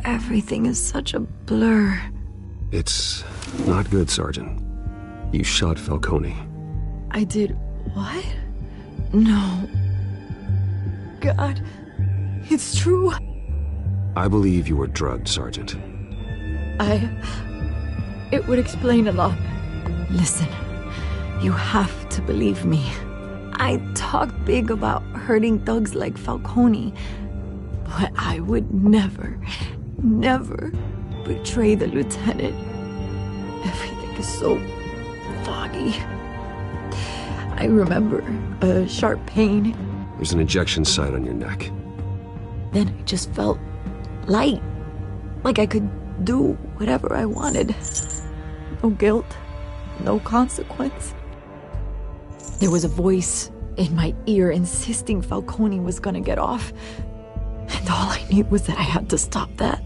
Everything is such a blur. It's not good, Sergeant. You shot Falcone. I did what? No. God, it's true. I believe you were drugged, Sergeant. It would explain a lot. Listen, you have to believe me. I talk big about hurting thugs like Falcone, but I would never betray the lieutenant. Everything is so foggy. I remember a sharp pain. There's an injection site on your neck. Then I just felt light, like I could do whatever I wanted. No guilt, no consequence. There was a voice in my ear insisting Falcone was gonna get off. And all I knew was that I had to stop that.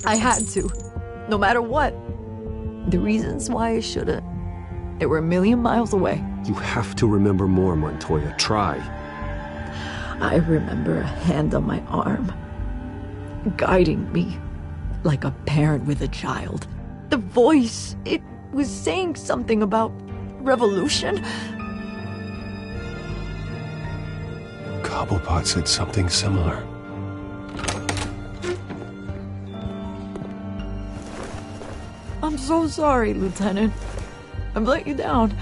I had to, no matter what. The reasons why I shouldn't, they were a million miles away. You have to remember more, Montoya. Try. I remember a hand on my arm, guiding me like a parent with a child. The voice, it was saying something about revolution. Cobblepot said something similar. I'm so sorry, Lieutenant. I've let you down.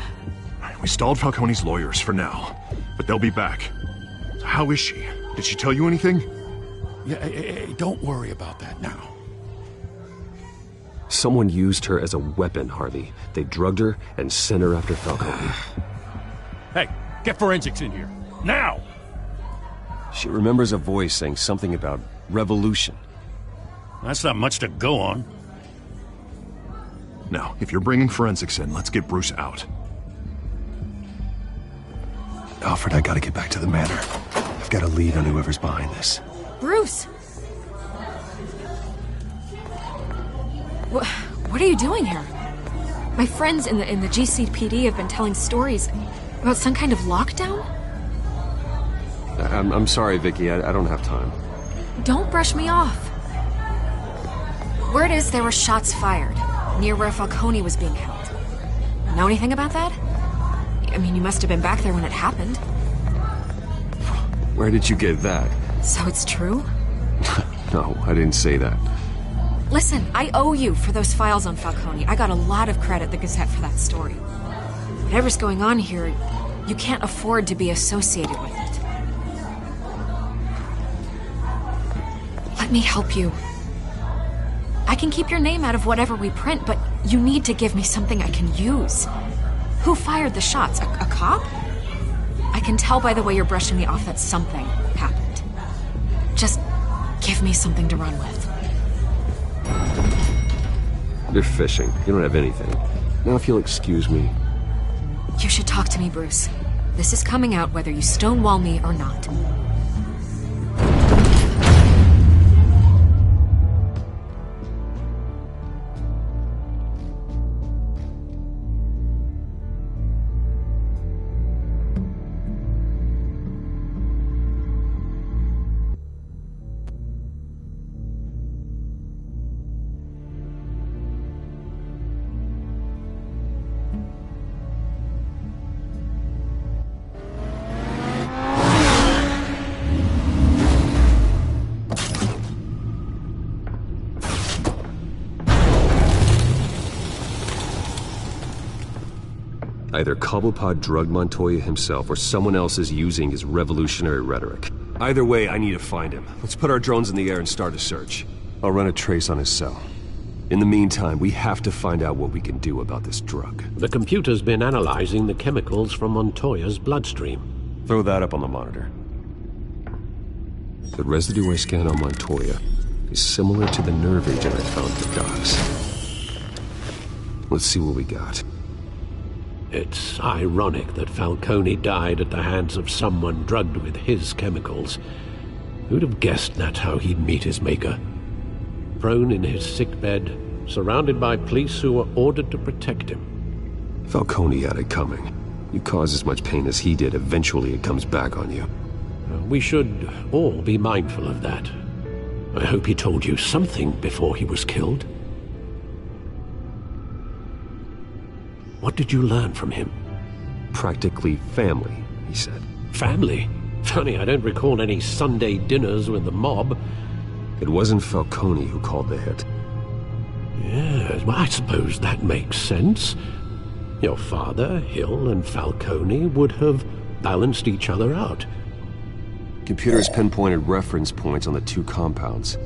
We stalled Falcone's lawyers for now, but they'll be back. How is she? Did she tell you anything? Yeah, hey, don't worry about that now. Someone used her as a weapon, Harvey. They drugged her and sent her after Falcone. Hey, get forensics in here. Now! She remembers a voice saying something about revolution. That's not much to go on. Now, if you're bringing forensics in, let's get Bruce out. Alfred, I gotta get back to the manor. I've got a lead on whoever's behind this. Bruce! What are you doing here? My friends in the GCPD have been telling stories about some kind of lockdown? I'm sorry, Vicky. I don't have time. Don't brush me off. Word is there were shots fired near where Falcone was being held. Know anything about that? I mean, you must have been back there when it happened. Where did you get that? So it's true? No, I didn't say that. Listen, I owe you for those files on Falcone. I got a lot of credit at the Gazette for that story. Whatever's going on here, you can't afford to be associated with it. Let me help you. I can keep your name out of whatever we print, but you need to give me something I can use. Who fired the shots? A cop? I can tell by the way you're brushing me off that something happened. Just give me something to run with. You're fishing. You don't have anything. Now if you'll excuse me. You should talk to me, Bruce. This is coming out whether you stonewall me or not. Either Cobblepot drugged Montoya himself, or someone else is using his revolutionary rhetoric. Either way, I need to find him. Let's put our drones in the air and start a search. I'll run a trace on his cell. In the meantime, we have to find out what we can do about this drug. The computer's been analyzing the chemicals from Montoya's bloodstream. Throw that up on the monitor. The residue I scanned on Montoya is similar to the nerve agent I found at the docks. Let's see what we got. It's ironic that Falcone died at the hands of someone drugged with his chemicals. Who'd have guessed that's how he'd meet his maker? Prone in his sickbed, surrounded by police who were ordered to protect him. Falcone had it coming. You cause as much pain as he did, eventually it comes back on you. We should all be mindful of that. I hope he told you something before he was killed. What did you learn from him? Practically family, he said. Family? Funny, I don't recall any Sunday dinners with the mob. It wasn't Falcone who called the hit. Yes, well, I suppose that makes sense. Your father, Hill, and Falcone would have balanced each other out. Computers pinpointed reference points on the two compounds.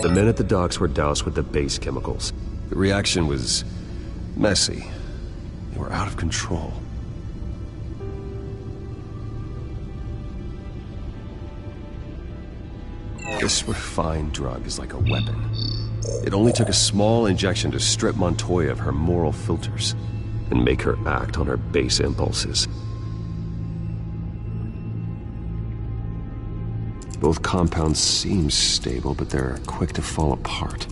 The men at the docks were doused with the base chemicals. The reaction was messy. They were out of control. This refined drug is like a weapon. It only took a small injection to strip Montoya of her moral filters and make her act on her base impulses. Both compounds seem stable, but they're quick to fall apart.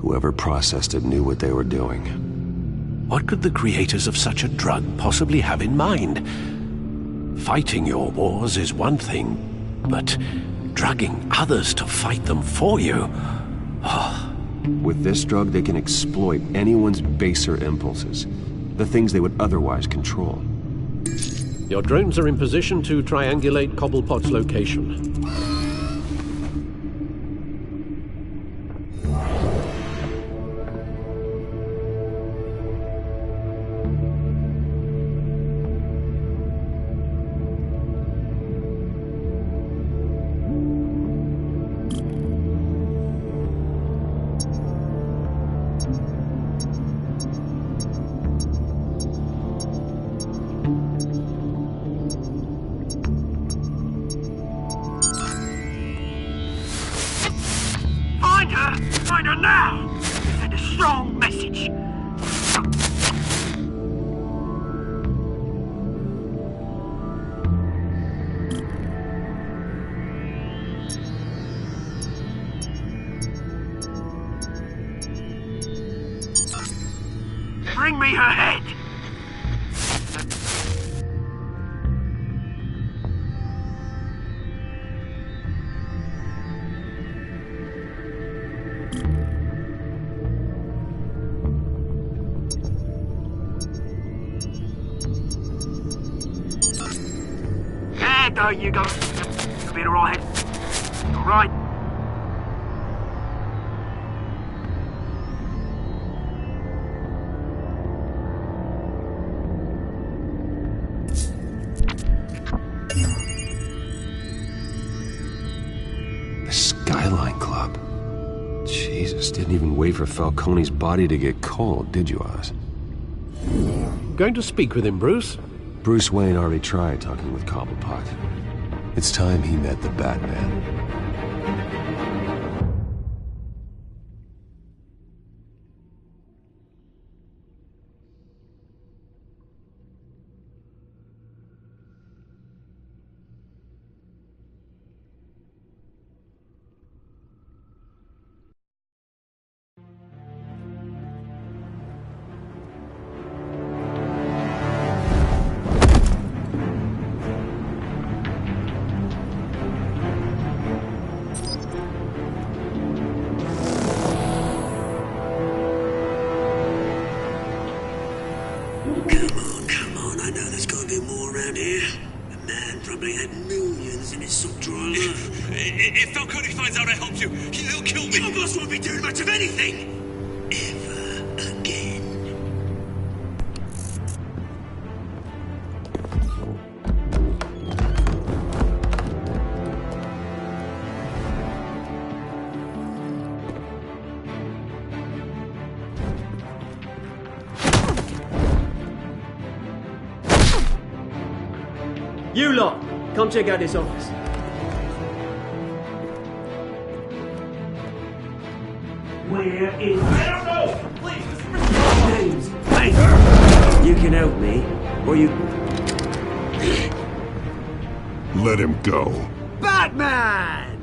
Whoever processed it knew what they were doing. What could the creators of such a drug possibly have in mind? Fighting your wars is one thing, but drugging others to fight them for you? Oh. With this drug, they can exploit anyone's baser impulses, the things they would otherwise control. Your drones are in position to triangulate Cobblepot's location. Find her now! Send a strong message. Bring me her head! There you go. You'll be alright. Alright. The Skyline Club. Jesus, didn't even wait for Falcone's body to get cold, did you, Oz? Going to speak with him, Bruce? Bruce Wayne already tried talking with Cobblepot. It's time he met the Batman. Come on, I know there's gotta be more around here. The man probably had millions in his sock drawer. If Falcone finds out I helped you, he'll kill me. Your boss won't be doing much of anything. You lot, come check out this office. Where is... I don't know! Please, names. Hey! You can help me, or you... Let him go. Batman!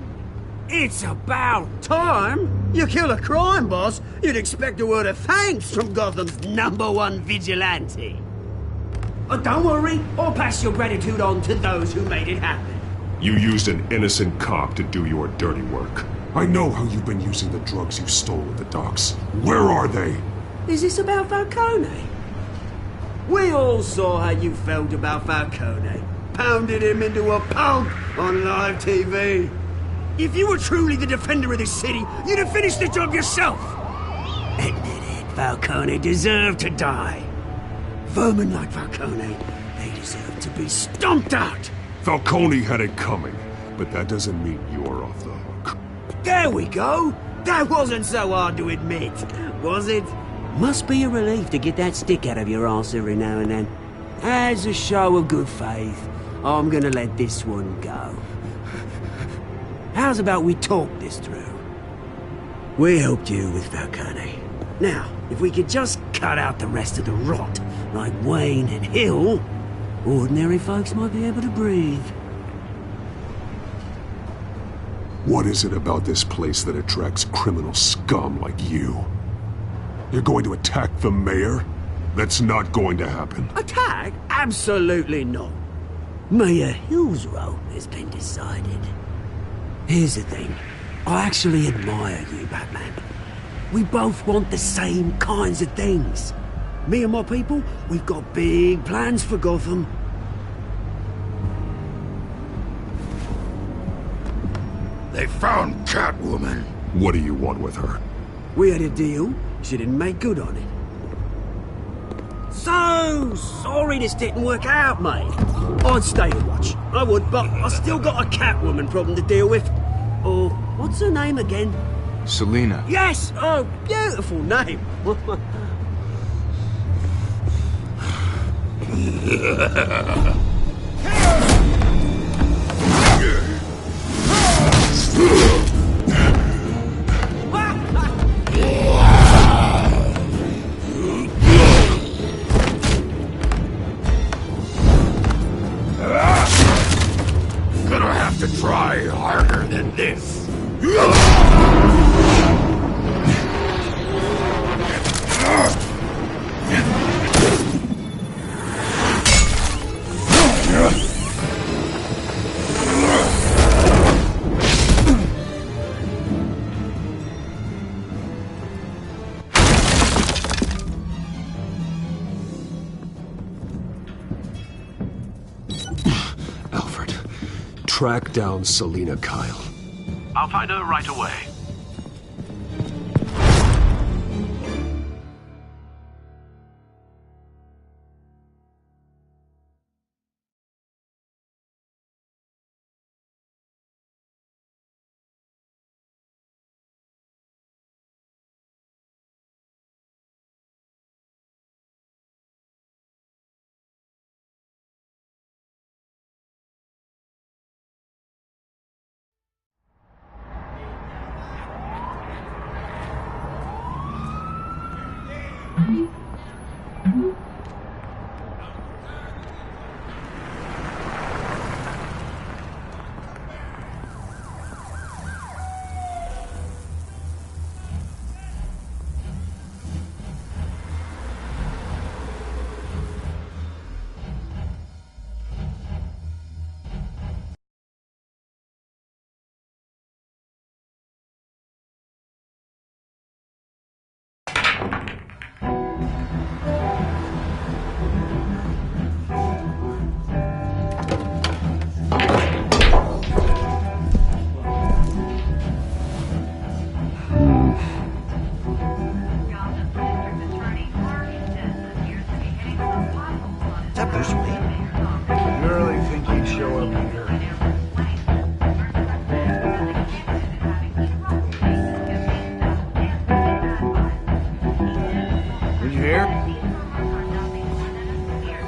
It's about time! You kill a crime boss, you'd expect a word of thanks from Gotham's #1 vigilante. Oh, don't worry, I'll pass your gratitude on to those who made it happen. You used an innocent cop to do your dirty work. I know how you've been using the drugs you stole at the docks. Where are they? Is this about Falcone? We all saw how you felt about Falcone. Pounded him into a pulp on live TV. If you were truly the defender of this city, you'd have finished the job yourself. Admit it, Falcone deserved to die. Vermin like Falcone, they deserve to be stomped out. Falcone had it coming, but that doesn't mean you're off the hook. There we go. That wasn't so hard to admit, was it? Must be a relief to get that stick out of your arse every now and then. As a show of good faith, I'm gonna let this one go. How's about we talk this through? We helped you with Falcone. Now, if we could just cut out the rest of the rot, like Wayne and Hill, ordinary folks might be able to breathe. What is it about this place that attracts criminal scum like you? You're going to attack the mayor? That's not going to happen. Attack? Absolutely not. Mayor Hill's role has been decided. Here's the thing. I actually admire you, Batman. We both want the same kinds of things. Me and my people, we've got big plans for Gotham. They found Catwoman. What do you want with her? We had a deal. She didn't make good on it. So sorry this didn't work out, mate. I'd stay to watch. I would, but I still got a Catwoman problem to deal with. Oh, what's her name again? Selina. Yes! Oh, beautiful name. Gonna have to try harder than this. Alfred, track down Selina Kyle. I'll find her right away.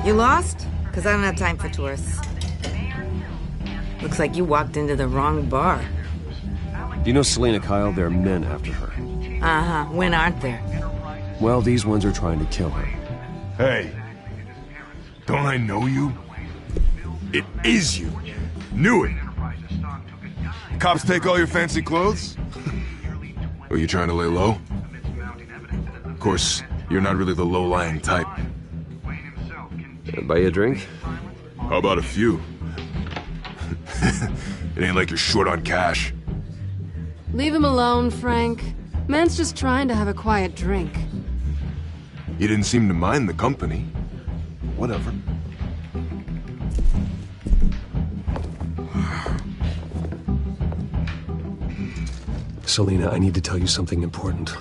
You lost? Because I don't have time for tourists. Looks like you walked into the wrong bar. Do you know Selena Kyle? There are men after her. Uh-huh. When aren't there? Well, these ones are trying to kill her. Hey, don't I know you? It is you. Knew it. Cops take all your fancy clothes? Are you trying to lay low? Of course, you're not really the low-lying type. Buy you a drink? How about a few? It ain't like you're short on cash. Leave him alone, Frank. Man's just trying to have a quiet drink. You didn't seem to mind the company. Whatever. Selena, I need to tell you something important.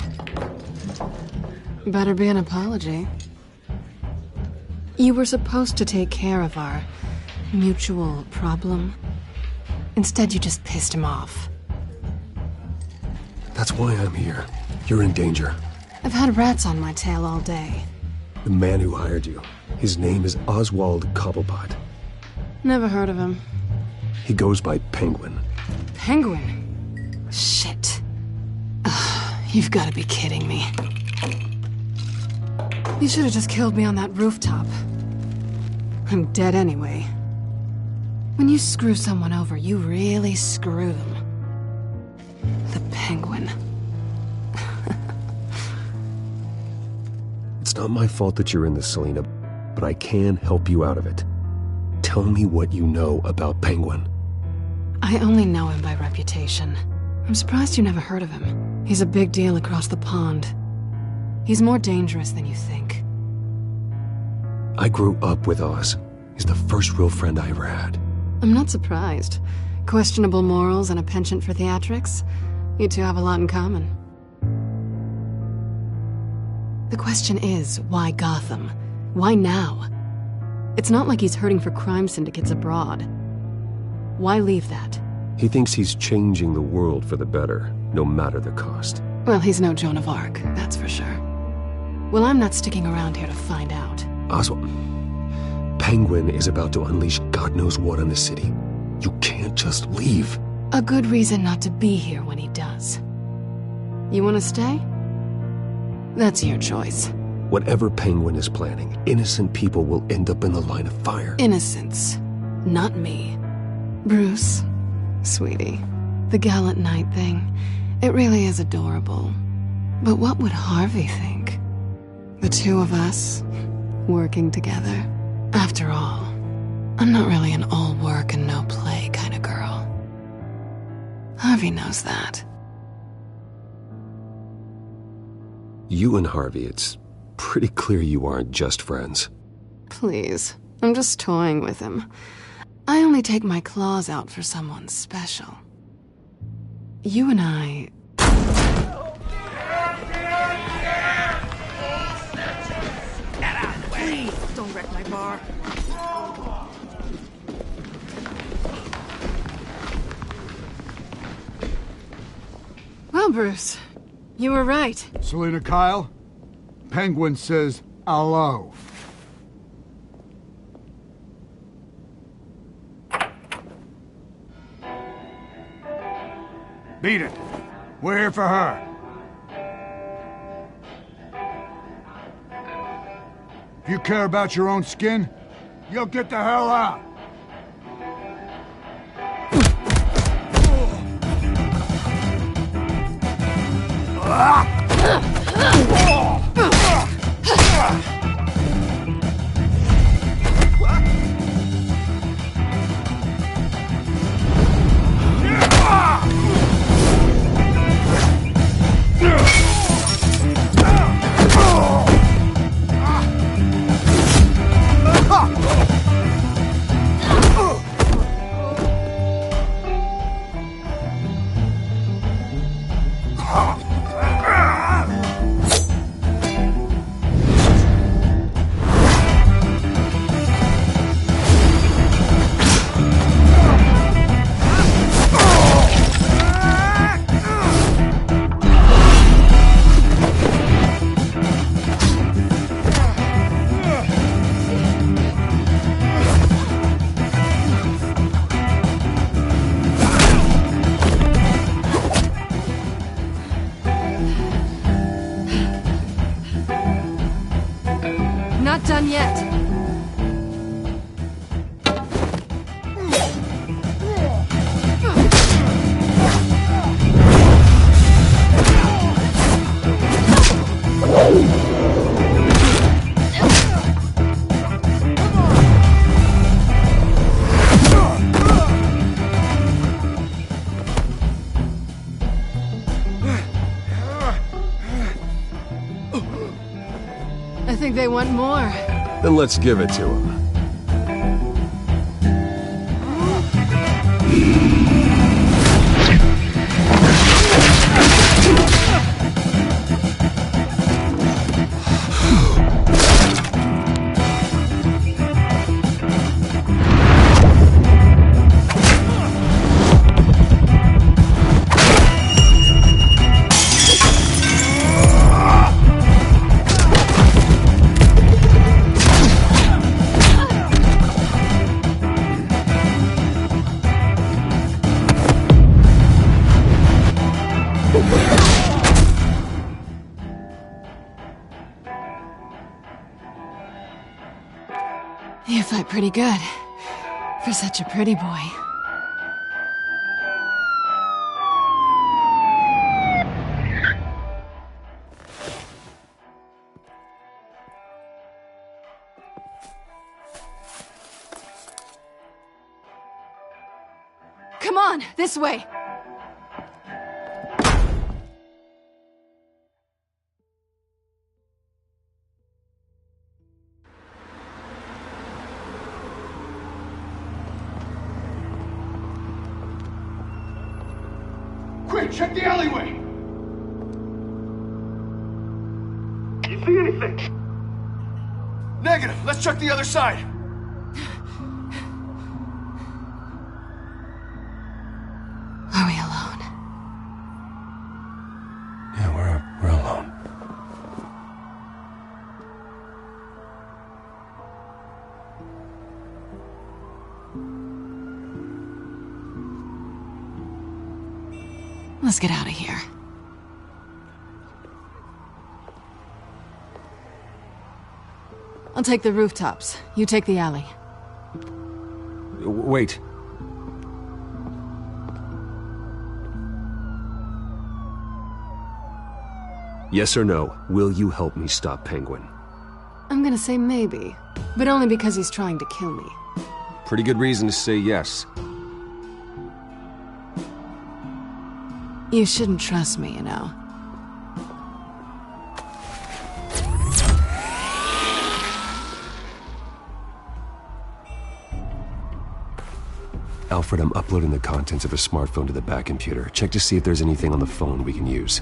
Better be an apology. You were supposed to take care of our mutual problem. Instead, you just pissed him off. That's why I'm here. You're in danger. I've had rats on my tail all day. The man who hired you, his name is Oswald Cobblepot. Never heard of him. He goes by Penguin. Penguin? Shit. Ugh, you've got to be kidding me. You should have just killed me on that rooftop. I'm dead anyway. When you screw someone over, you really screw them. The Penguin. It's not my fault that you're in this, Selena, but I can help you out of it. Tell me what you know about Penguin. I only know him by reputation. I'm surprised you never heard of him. He's a big deal across the pond. He's more dangerous than you think. I grew up with Oz. He's the first real friend I ever had. I'm not surprised. Questionable morals and a penchant for theatrics. You two have a lot in common. The question is, why Gotham? Why now? It's not like he's hurting for crime syndicates abroad. Why leave that? He thinks he's changing the world for the better, no matter the cost. Well, he's no Joan of Arc, that's for sure. Well, I'm not sticking around here to find out. Oswald, Penguin is about to unleash God knows what on the city. You can't just leave. A good reason not to be here when he does. You want to stay? That's your choice. Whatever Penguin is planning, innocent people will end up in the line of fire. Innocence, not me. Bruce, sweetie, the gallant knight thing, it really is adorable. But what would Harvey think? The two of us, working together. After all, I'm not really an all work and no play kind of girl. Harvey knows that. You and Harvey, it's pretty clear you aren't just friends. Please, I'm just toying with him. I only take my claws out for someone special. You and I... Please, don't wreck my bar. Well, Bruce, you were right. Selena Kyle, Penguin says hello. Beat it. We're here for her. If you care about your own skin, you'll get the hell out. yet. I think they want more. Then let's give it to him. You fight pretty good. For such a pretty boy. Come on, this way. Quick, check the alleyway! You see anything? Negative. Let's check the other side. Are we alone? Yeah, we're alone. Let's get out of here. I'll take the rooftops. You take the alley. Wait. Yes or no, will you help me stop Penguin? I'm gonna say maybe, but only because he's trying to kill me. Pretty good reason to say yes. You shouldn't trust me, you know. Alfred, I'm uploading the contents of a smartphone to the back computer. Check to see if there's anything on the phone we can use.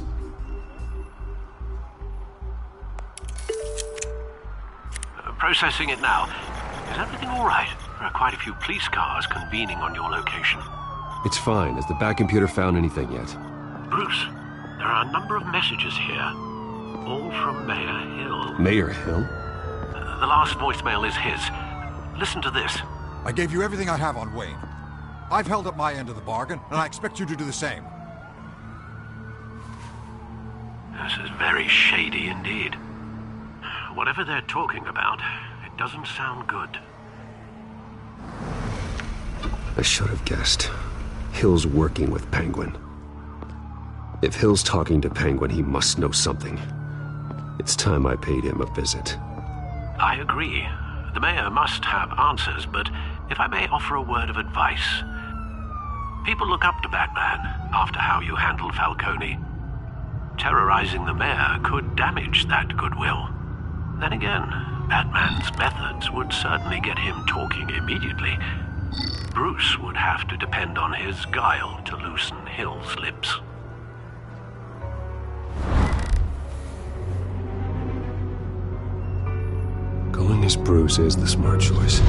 Processing it now. Is everything all right? There are quite a few police cars convening on your location. It's fine. Has the back computer found anything yet? Bruce, there are a number of messages here. All from Mayor Hill. Mayor Hill? The last voicemail is his. Listen to this. I gave you everything I have on Wayne. I've held up my end of the bargain, and I expect you to do the same. This is very shady indeed. Whatever they're talking about, it doesn't sound good. I should have guessed. Hill's working with Penguin. If Hill's talking to Penguin, he must know something. It's time I paid him a visit. I agree. The mayor must have answers, but if I may offer a word of advice. People look up to Batman after how you handled Falcone. Terrorizing the mayor could damage that goodwill. Then again, Batman's methods would certainly get him talking immediately. Bruce would have to depend on his guile to loosen Hill's lips. Going as Bruce is the smart choice.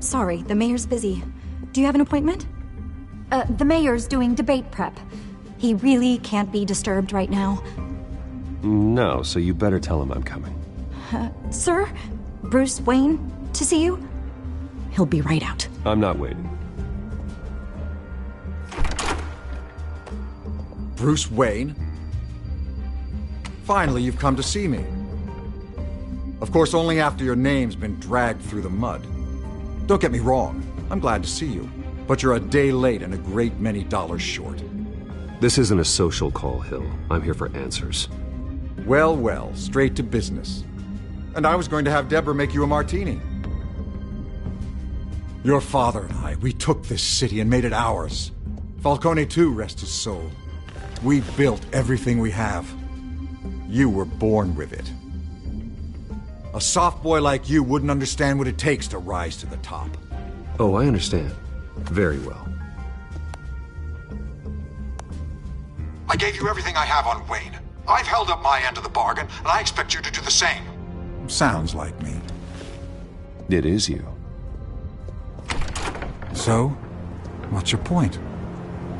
Sorry, the mayor's busy. Do you have an appointment? The mayor's doing debate prep. He really can't be disturbed right now. No, so you better tell him I'm coming. Sir? Bruce Wayne to see you? He'll be right out. I'm not waiting. Bruce Wayne? Finally, you've come to see me. Of course, only after your name's been dragged through the mud. Don't get me wrong, I'm glad to see you. But you're a day late and a great many dollars short. This isn't a social call, Hill. I'm here for answers. Well, well, straight to business. And I was going to have Deborah make you a martini. Your father and I, we took this city and made it ours. Falcone too, rest his soul. We built everything we have. You were born with it. A soft boy like you wouldn't understand what it takes to rise to the top. Oh, I understand. Very well. I gave you everything I have on Wayne. I've held up my end of the bargain, and I expect you to do the same. Sounds like me. It is you. So, what's your point?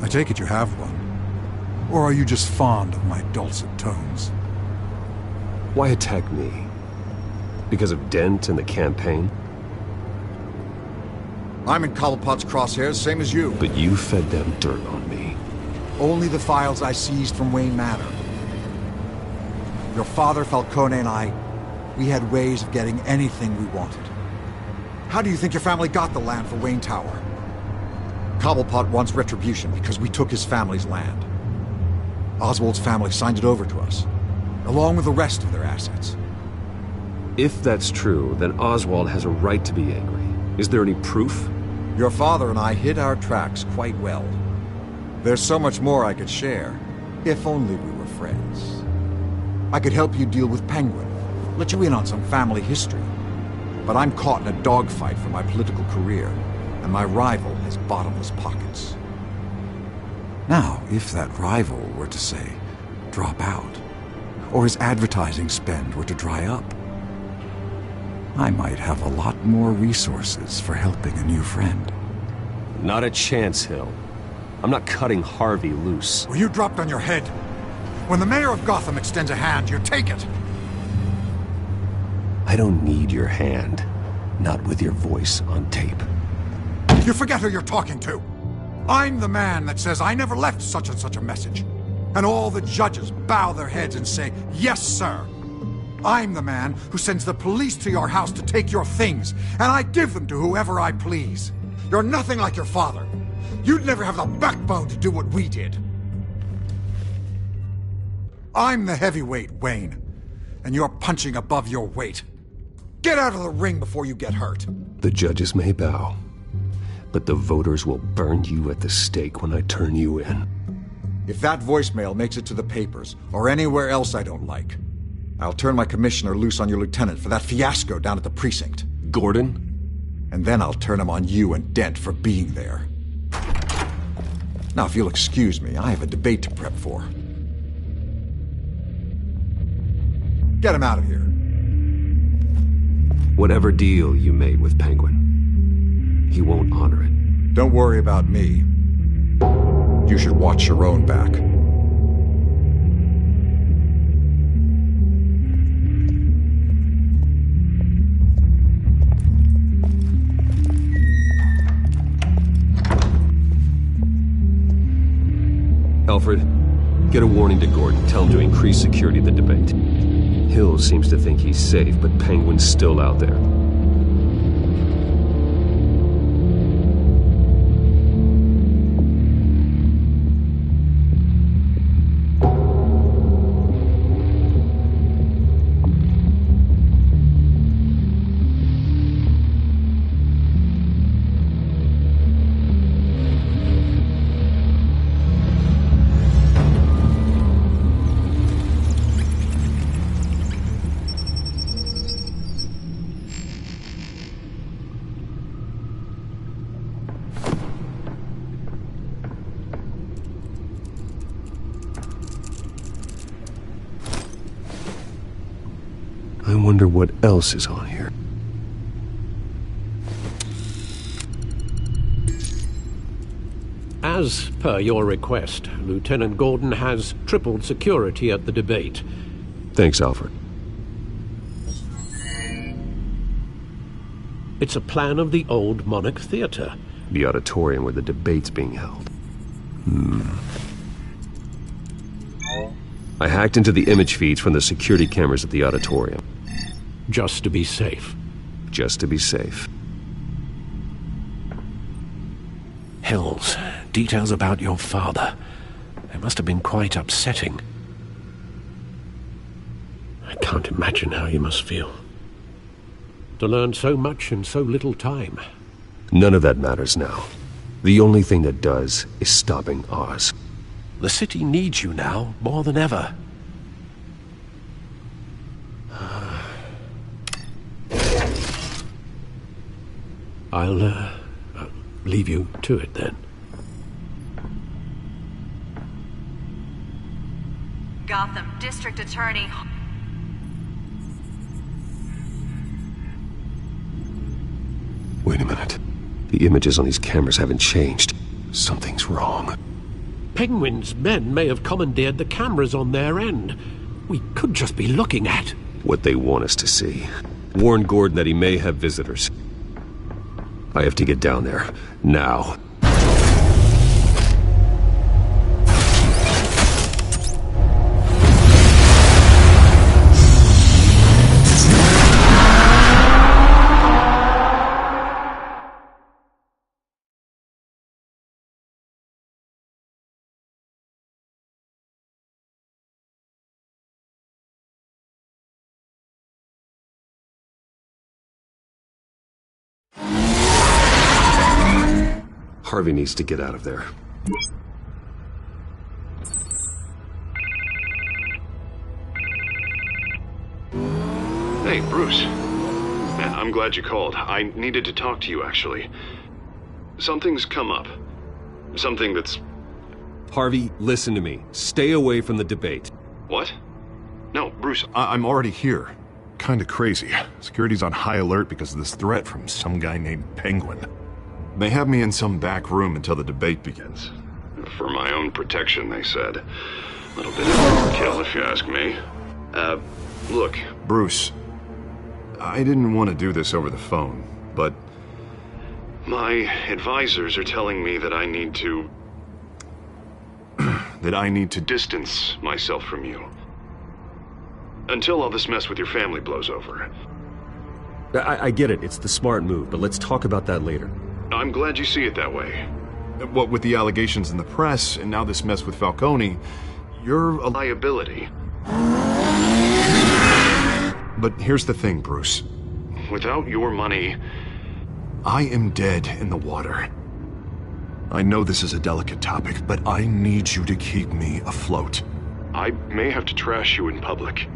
I take it you have one. Or are you just fond of my dulcet tones? Why attack me? Because of Dent and the campaign? I'm in Cobblepot's crosshairs, same as you. But you fed them dirt on me. Only the files I seized from Wayne Manor. Your father, Falcone, and I, we had ways of getting anything we wanted. How do you think your family got the land for Wayne Tower? Cobblepot wants retribution because we took his family's land. Oswald's family signed it over to us, along with the rest of their assets. If that's true, then Oswald has a right to be angry. Is there any proof? Your father and I hid our tracks quite well. There's so much more I could share, if only we were friends. I could help you deal with Penguin, let you in on some family history. But I'm caught in a dogfight for my political career, and my rival has bottomless pockets. Now, if that rival were to, say, drop out, or his advertising spend were to dry up, I might have a lot more resources for helping a new friend. Not a chance, Hill. I'm not cutting Harvey loose. Well, you dropped on your head. When the mayor of Gotham extends a hand, you take it. I don't need your hand. Not with your voice on tape. You forget who you're talking to. I'm the man that says I never left such and such a message. And all the judges bow their heads and say, yes, sir. I'm the man who sends the police to your house to take your things, and I give them to whoever I please. You're nothing like your father. You'd never have the backbone to do what we did. I'm the heavyweight, Wayne, and you're punching above your weight. Get out of the ring before you get hurt. The judges may bow, but the voters will burn you at the stake when I turn you in. If that voicemail makes it to the papers, or anywhere else I don't like, I'll turn my commissioner loose on your lieutenant for that fiasco down at the precinct. Gordon? And then I'll turn him on you and Dent for being there. Now, if you'll excuse me, I have a debate to prep for. Get him out of here. Whatever deal you made with Penguin, he won't honor it. Don't worry about me. You should watch your own back. Alfred, get a warning to Gordon. Tell him to increase security at the debate. Hill seems to think he's safe, but Penguin's still out there. I wonder what else is on here. As per your request, Lieutenant Gordon has tripled security at the debate. Thanks, Alfred. It's a plan of the old Monarch Theatre. The auditorium where the debate's being held. I hacked into the image feeds from the security cameras at the auditorium. Just to be safe. Just to be safe. Hells, details about your father. They must have been quite upsetting. I can't imagine how you must feel. To learn so much in so little time. None of that matters now. The only thing that does is stopping Oz. The city needs you now, more than ever. I'll leave you to it then. Gotham District Attorney. Wait a minute. The images on these cameras haven't changed. Something's wrong. Penguin's men may have commandeered the cameras on their end. We could just be looking at what they want us to see. Warn Gordon that he may have visitors. I have to get down there. Now. Harvey needs to get out of there. Hey, Bruce. Man, I'm glad you called. I needed to talk to you, actually. Something's come up. Something that's... Harvey, listen to me. Stay away from the debate. What? No, Bruce, I'm already here. Kinda crazy. Security's on high alert because of this threat from some guy named Penguin. They have me in some back room until the debate begins. For my own protection, they said. A little bit of overkill, if you ask me. Look, Bruce, I didn't want to do this over the phone, but my advisors are telling me that I need to... that I need to distance myself from you. Until all this mess with your family blows over. I get it. It's the smart move, but let's talk about that later. I'm glad you see it that way. What with the allegations in the press, and now this mess with Falcone, you're a liability. But here's the thing, Bruce. Without your money, I am dead in the water. I know this is a delicate topic, but I need you to keep me afloat. I may have to trash you in public,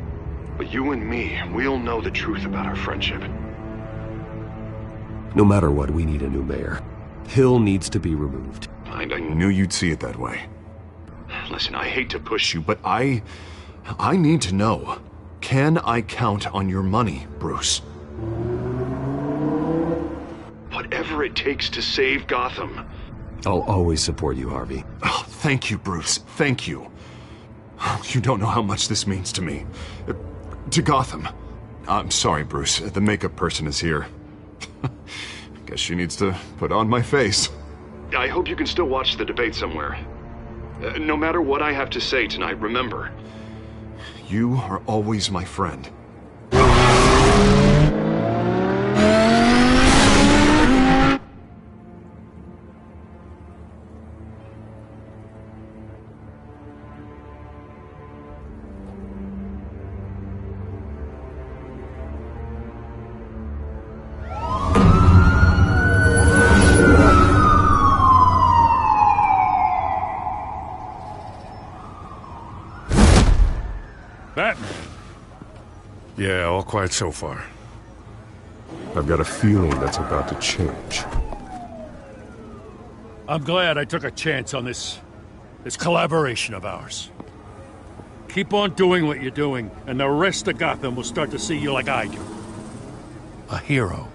but you and me, we'll know the truth about our friendship. No matter what, we need a new mayor. Hill needs to be removed. I knew you'd see it that way. Listen, I hate to push you, but I need to know. Can I count on your money, Bruce? Whatever it takes to save Gotham. I'll always support you, Harvey. Oh, thank you, Bruce. Thank you. You don't know how much this means to me. To Gotham. I'm sorry, Bruce. The makeup person is here. Guess she needs to put on my face. I hope you can still watch the debate somewhere. No matter what I have to say tonight, remember, you are always my friend. Batman. Yeah, all quiet so far. I've got a feeling that's about to change. I'm glad I took a chance on this collaboration of ours. Keep on doing what you're doing, and the rest of Gotham will start to see you like I do. A hero.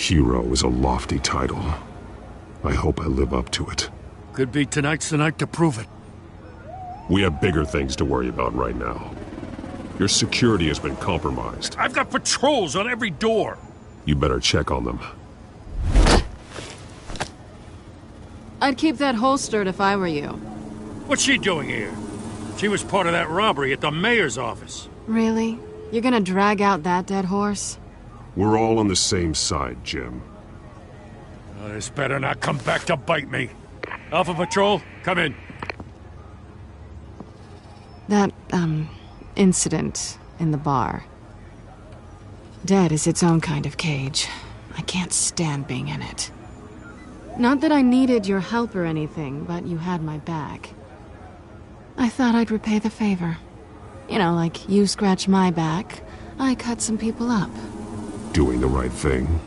Hero is a lofty title. I hope I live up to it. Could be tonight's the night to prove it. We have bigger things to worry about right now. Your security has been compromised. I've got patrols on every door. You better check on them. I'd keep that holstered if I were you. What's she doing here? She was part of that robbery at the mayor's office. Really? You're gonna drag out that dead horse? We're all on the same side, Jim. Oh, this better not come back to bite me. Alpha Patrol, come in. That, incident in the bar. Dead is its own kind of cage. I can't stand being in it. Not that I needed your help or anything, but you had my back. I thought I'd repay the favor. You know, like you scratch my back, I cut some people up. Doing the right thing.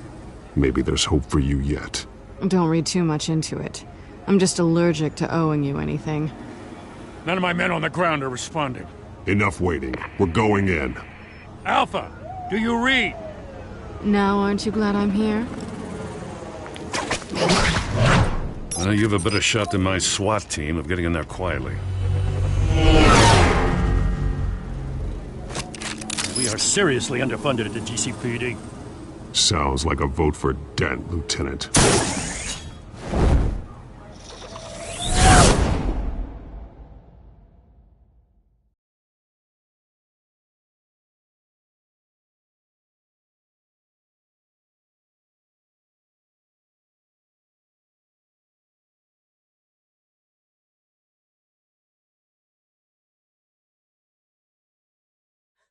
Maybe there's hope for you yet. Don't read too much into it. I'm just allergic to owing you anything. None of my men on the ground are responding. Enough waiting. We're going in. Alpha, do you read? Now aren't you glad I'm here? You have a better shot than my SWAT team of getting in there quietly. We are seriously underfunded at the GCPD. Sounds like a vote for Dent, Lieutenant.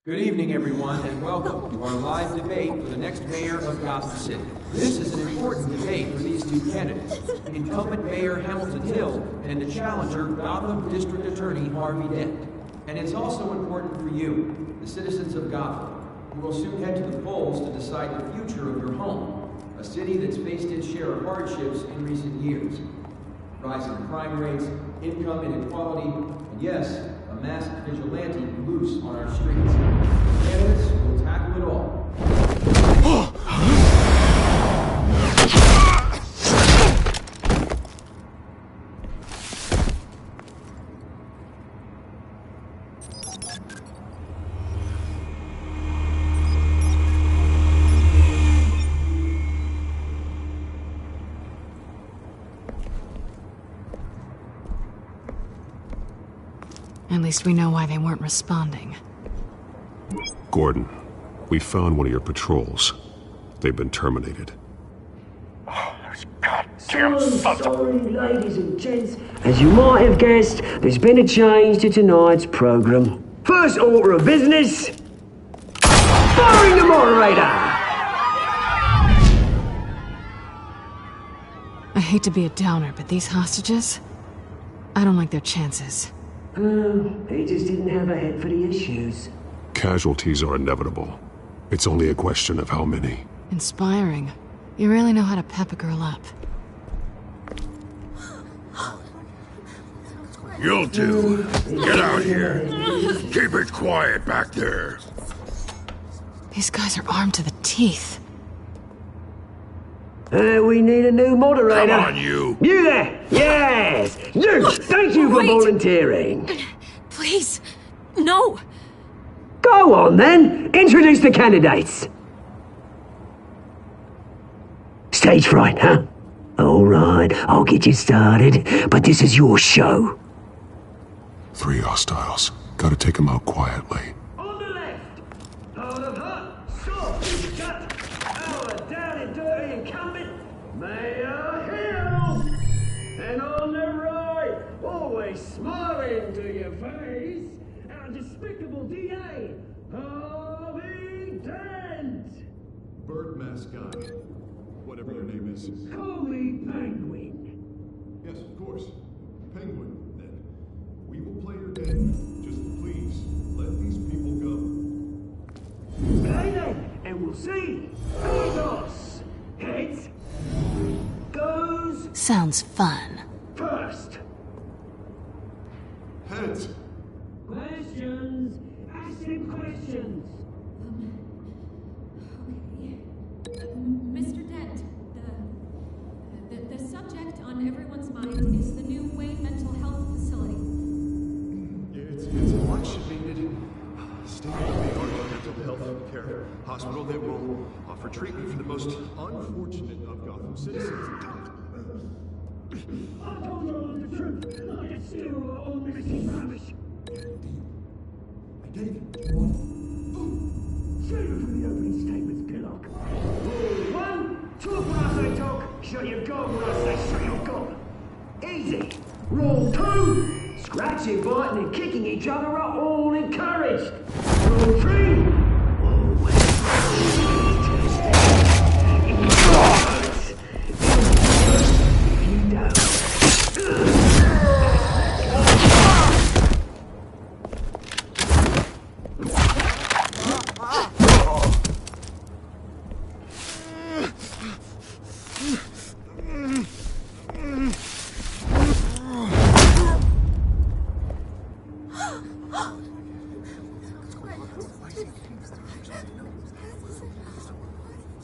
Good evening, everyone, and welcome to our live debate for the next mayor of Gotham City. This is an important debate for these two candidates, incumbent Mayor Hamilton Hill and the challenger, Gotham District Attorney Harvey Dent. And it's also important for you, the citizens of Gotham, who will soon head to the polls to decide the future of your home, a city that's faced its share of hardships in recent years. Rising crime rates, income inequality, and yes, a masked vigilante loose on our streets. Candidates will tackle it all. At least we know why they weren't responding. Gordon, we found one of your patrols. They've been terminated. So sorry, ladies and gents. As you might have guessed, there's been a change to tonight's program. First order of business, firing the moderator! I hate to be a downer, but these hostages? I don't like their chances. He just didn't have a head for the issues. Casualties are inevitable. It's only a question of how many. Inspiring. You really know how to pep a girl up. You'll do. Get out here. Keep it quiet back there. These guys are armed to the teeth. We need a new moderator. Come on, you. You there! Yes! You! Thank you for volunteering. Please, no. Go on, then. Introduce the candidates. Stage fright, huh? All right, I'll get you started, but this is your show. 3 hostiles. Gotta take them out quietly. On the left, hard of hut, soft and gut, our down and dirty incumbent, Mayor Hill. And on the right, always smiling to your face, our despicable DA, Harvey Dent. Bird mascot. Whatever your name is. Call me Penguin. Yes, of course. Penguin, then. We will play your game. Just please, let these people go. Play then, and we'll see who goes. Heads goes Sounds fun. first. Heads. Questions. Ask him questions. Mr. Dent, hospital that will offer treatment for the most unfortunate of Gotham citizens. I told you all the truth. I can steal all Mrs. Ravish. I gave you. Save it for the opening statements, Pillock. Rule 1, talk when I say talk, shut your gob when I say shut your gob. Easy. Rule 2, scratching, biting and kicking each other are all encouraged. Rule 3, always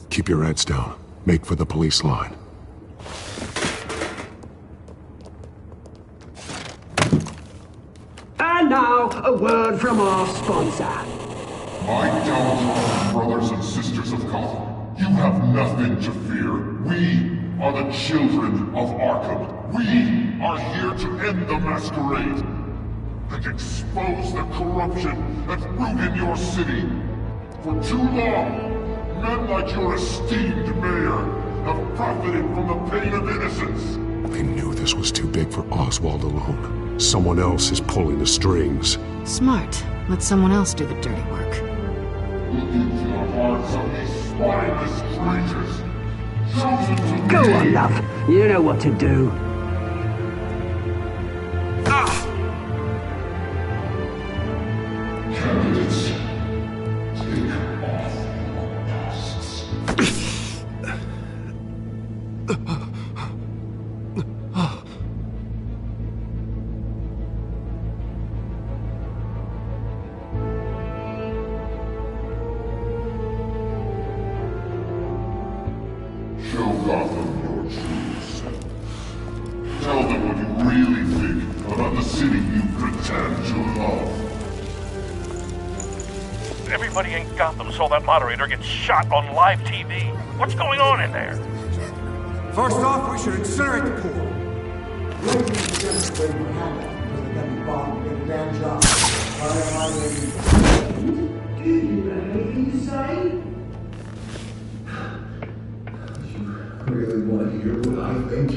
Keep your heads down. Make for the police line. And now, a word from our sponsor. My downtrodden brothers and sisters of Gotham, you have nothing to fear. We are the children of Arkham. We are here to end the masquerade and expose the corruption that rooted your city. For too long, men like your esteemed mayor have profited from the pain of innocence. I knew this was too big for Oswald alone. Someone else is pulling the strings. Smart. Let someone else do the dirty work. Look into the hearts of these spineless creatures. Chosen to Go on, love. You know what to do. Candidates, take off your masks. Show Gotham your true self. Tell them what you really think about the city you pretend to love. Everybody in Gotham saw that moderator get shot on live TV. What's going on in there? First off, we should incinerate the pool. Do you know anything to say? Really want to hear what I think?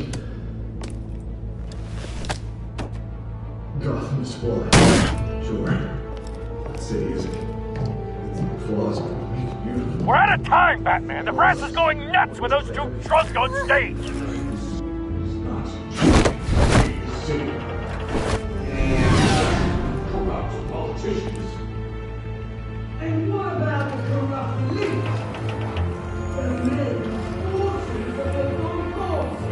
Gotham's flawed. Sure. The city isn't. Flaws but make it beautiful. We're out of time, Batman. The brass is going nuts with those two drunks on stage. Corrupt politicians. And what about the corrupt police? The men, forces of the wrong cause.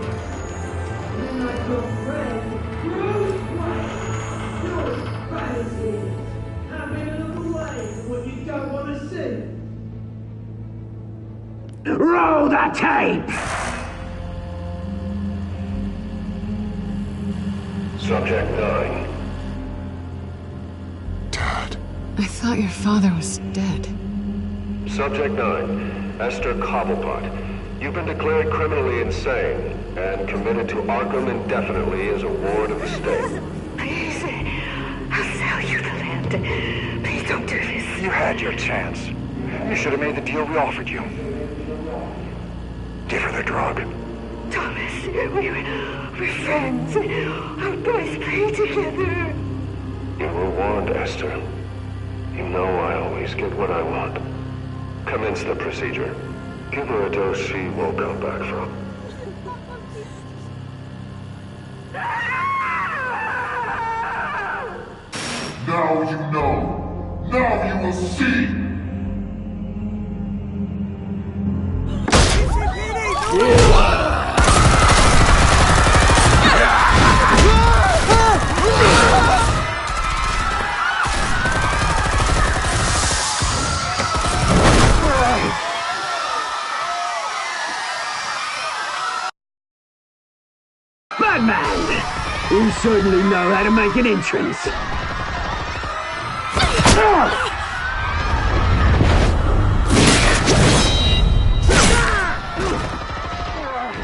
And like your friend, Bruce Wayne, you're as bad as he is. Having another way for what you don't want to see. Roll the tape! Subject 9. I thought your father was dead. Subject 9, Esther Cobblepot. You've been declared criminally insane and committed to Arkham indefinitely as a ward of the state. Please, I'll sell you the land. Please don't do this. You had your chance. You should have made the deal we offered you. Give her the drug. Thomas, we're friends. Our boys play together. You were warned, Esther. You know I always get what I want. Commence the procedure. Give her a dose she won't come back from. Now you know. Now you will see. Batman! You certainly know how to make an entrance.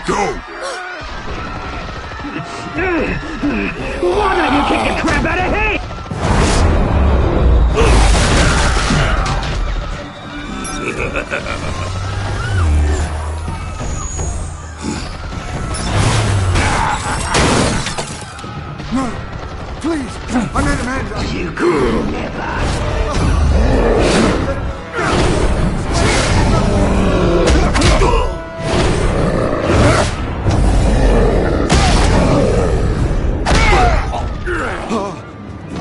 Go! Why don't you kick the crap out of him? No, please, I made Amanda. You could never.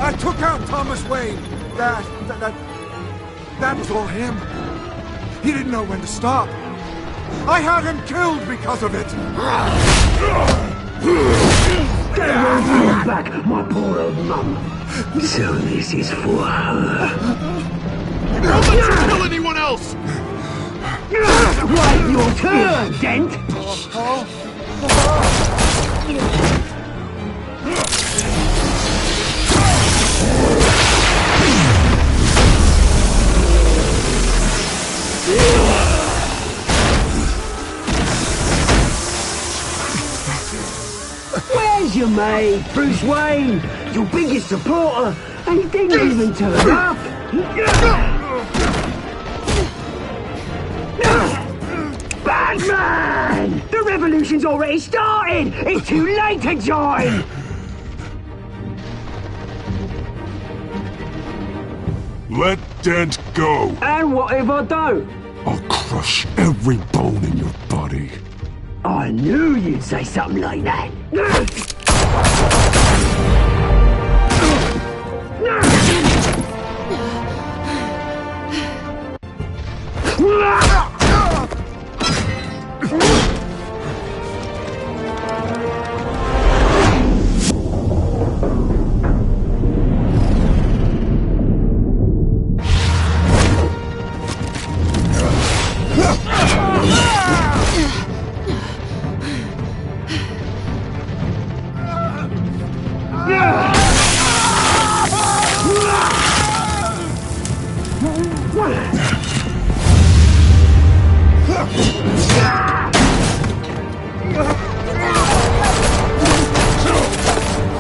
I took out Thomas Wayne. That was all him. He didn't know when to stop. I had him killed because of it. Get away from back, my poor old mum. So this is for her. Don't let you kill anyone else! Right, your turn, Dent. Where's your mate, Bruce Wayne? Your biggest supporter, and he didn't even turn up. Batman! The revolution's already started! It's too late to join! Let Dent go. And what if I don't? I'll crush every bone in your body. I knew you'd say something like that.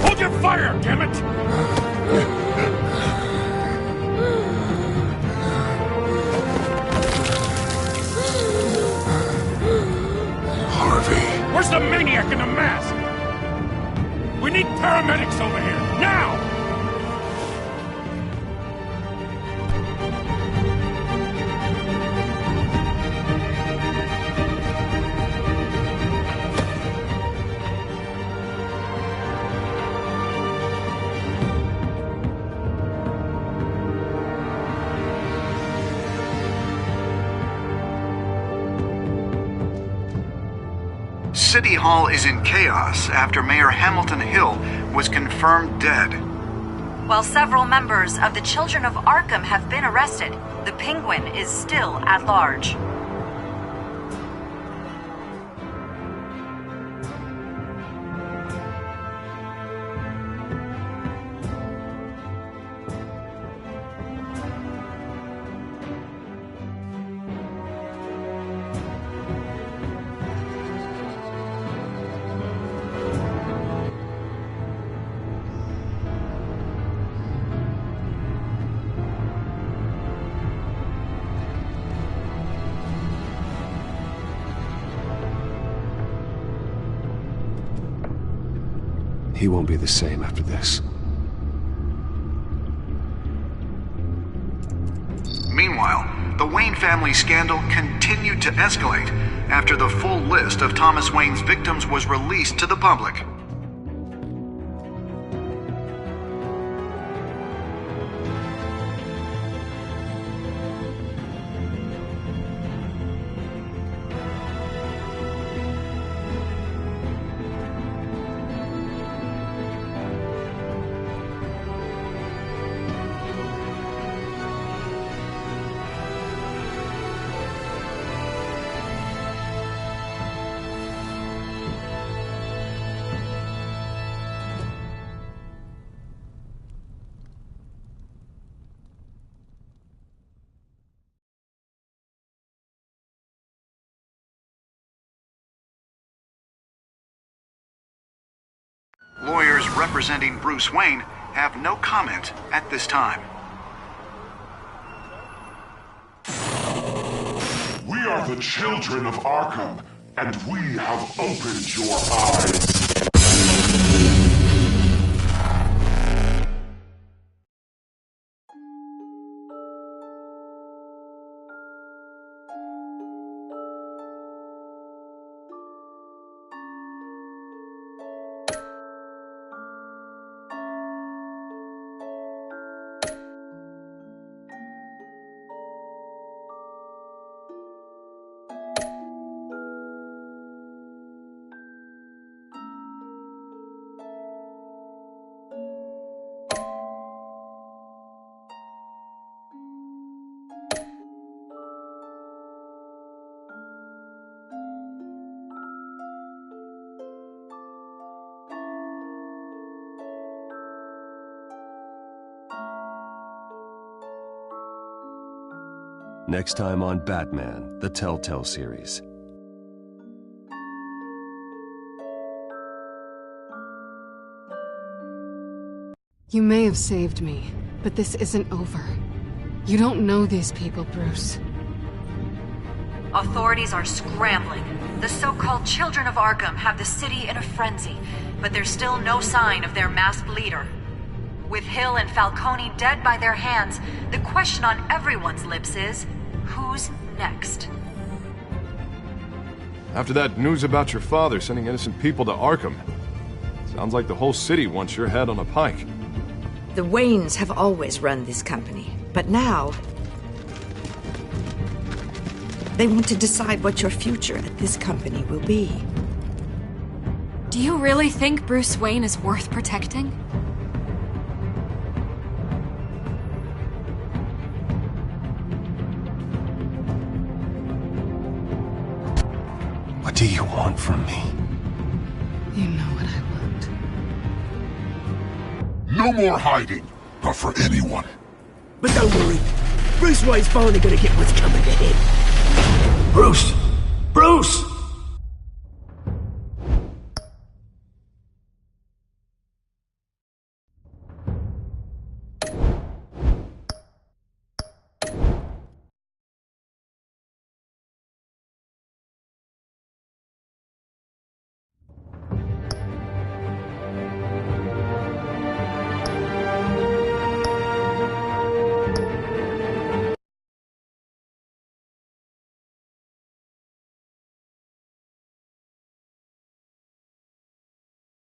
Hold your fire, damn it! Harvey. Where's the maniac in the mask? We need paramedics over here, now! City Hall is in chaos after Mayor Hamilton Hill was confirmed dead. While several members of the Children of Arkham have been arrested, the Penguin is still at large. He won't be the same after this. Meanwhile, the Wayne family scandal continued to escalate after the full list of Thomas Wayne's victims was released to the public. lawyers representing Bruce Wayne have no comment at this time. We are the children of Arkham, and we have opened your eyes. Next time on Batman, the Telltale series. You may have saved me, but this isn't over. You don't know these people, Bruce. Authorities are scrambling. The so-called Children of Arkham have the city in a frenzy, but there's still no sign of their masked leader. With Hill and Falcone dead by their hands, the question on everyone's lips is, who's next? After that news about your father sending innocent people to Arkham, sounds like the whole city wants your head on a pike. The Waynes have always run this company, but now they want to decide what your future at this company will be. Do you really think Bruce Wayne is worth protecting? What do you want from me? You know what I want. No more hiding, not for anyone. But don't worry, Bruce Wayne's finally gonna get what's coming to him. Bruce! Bruce!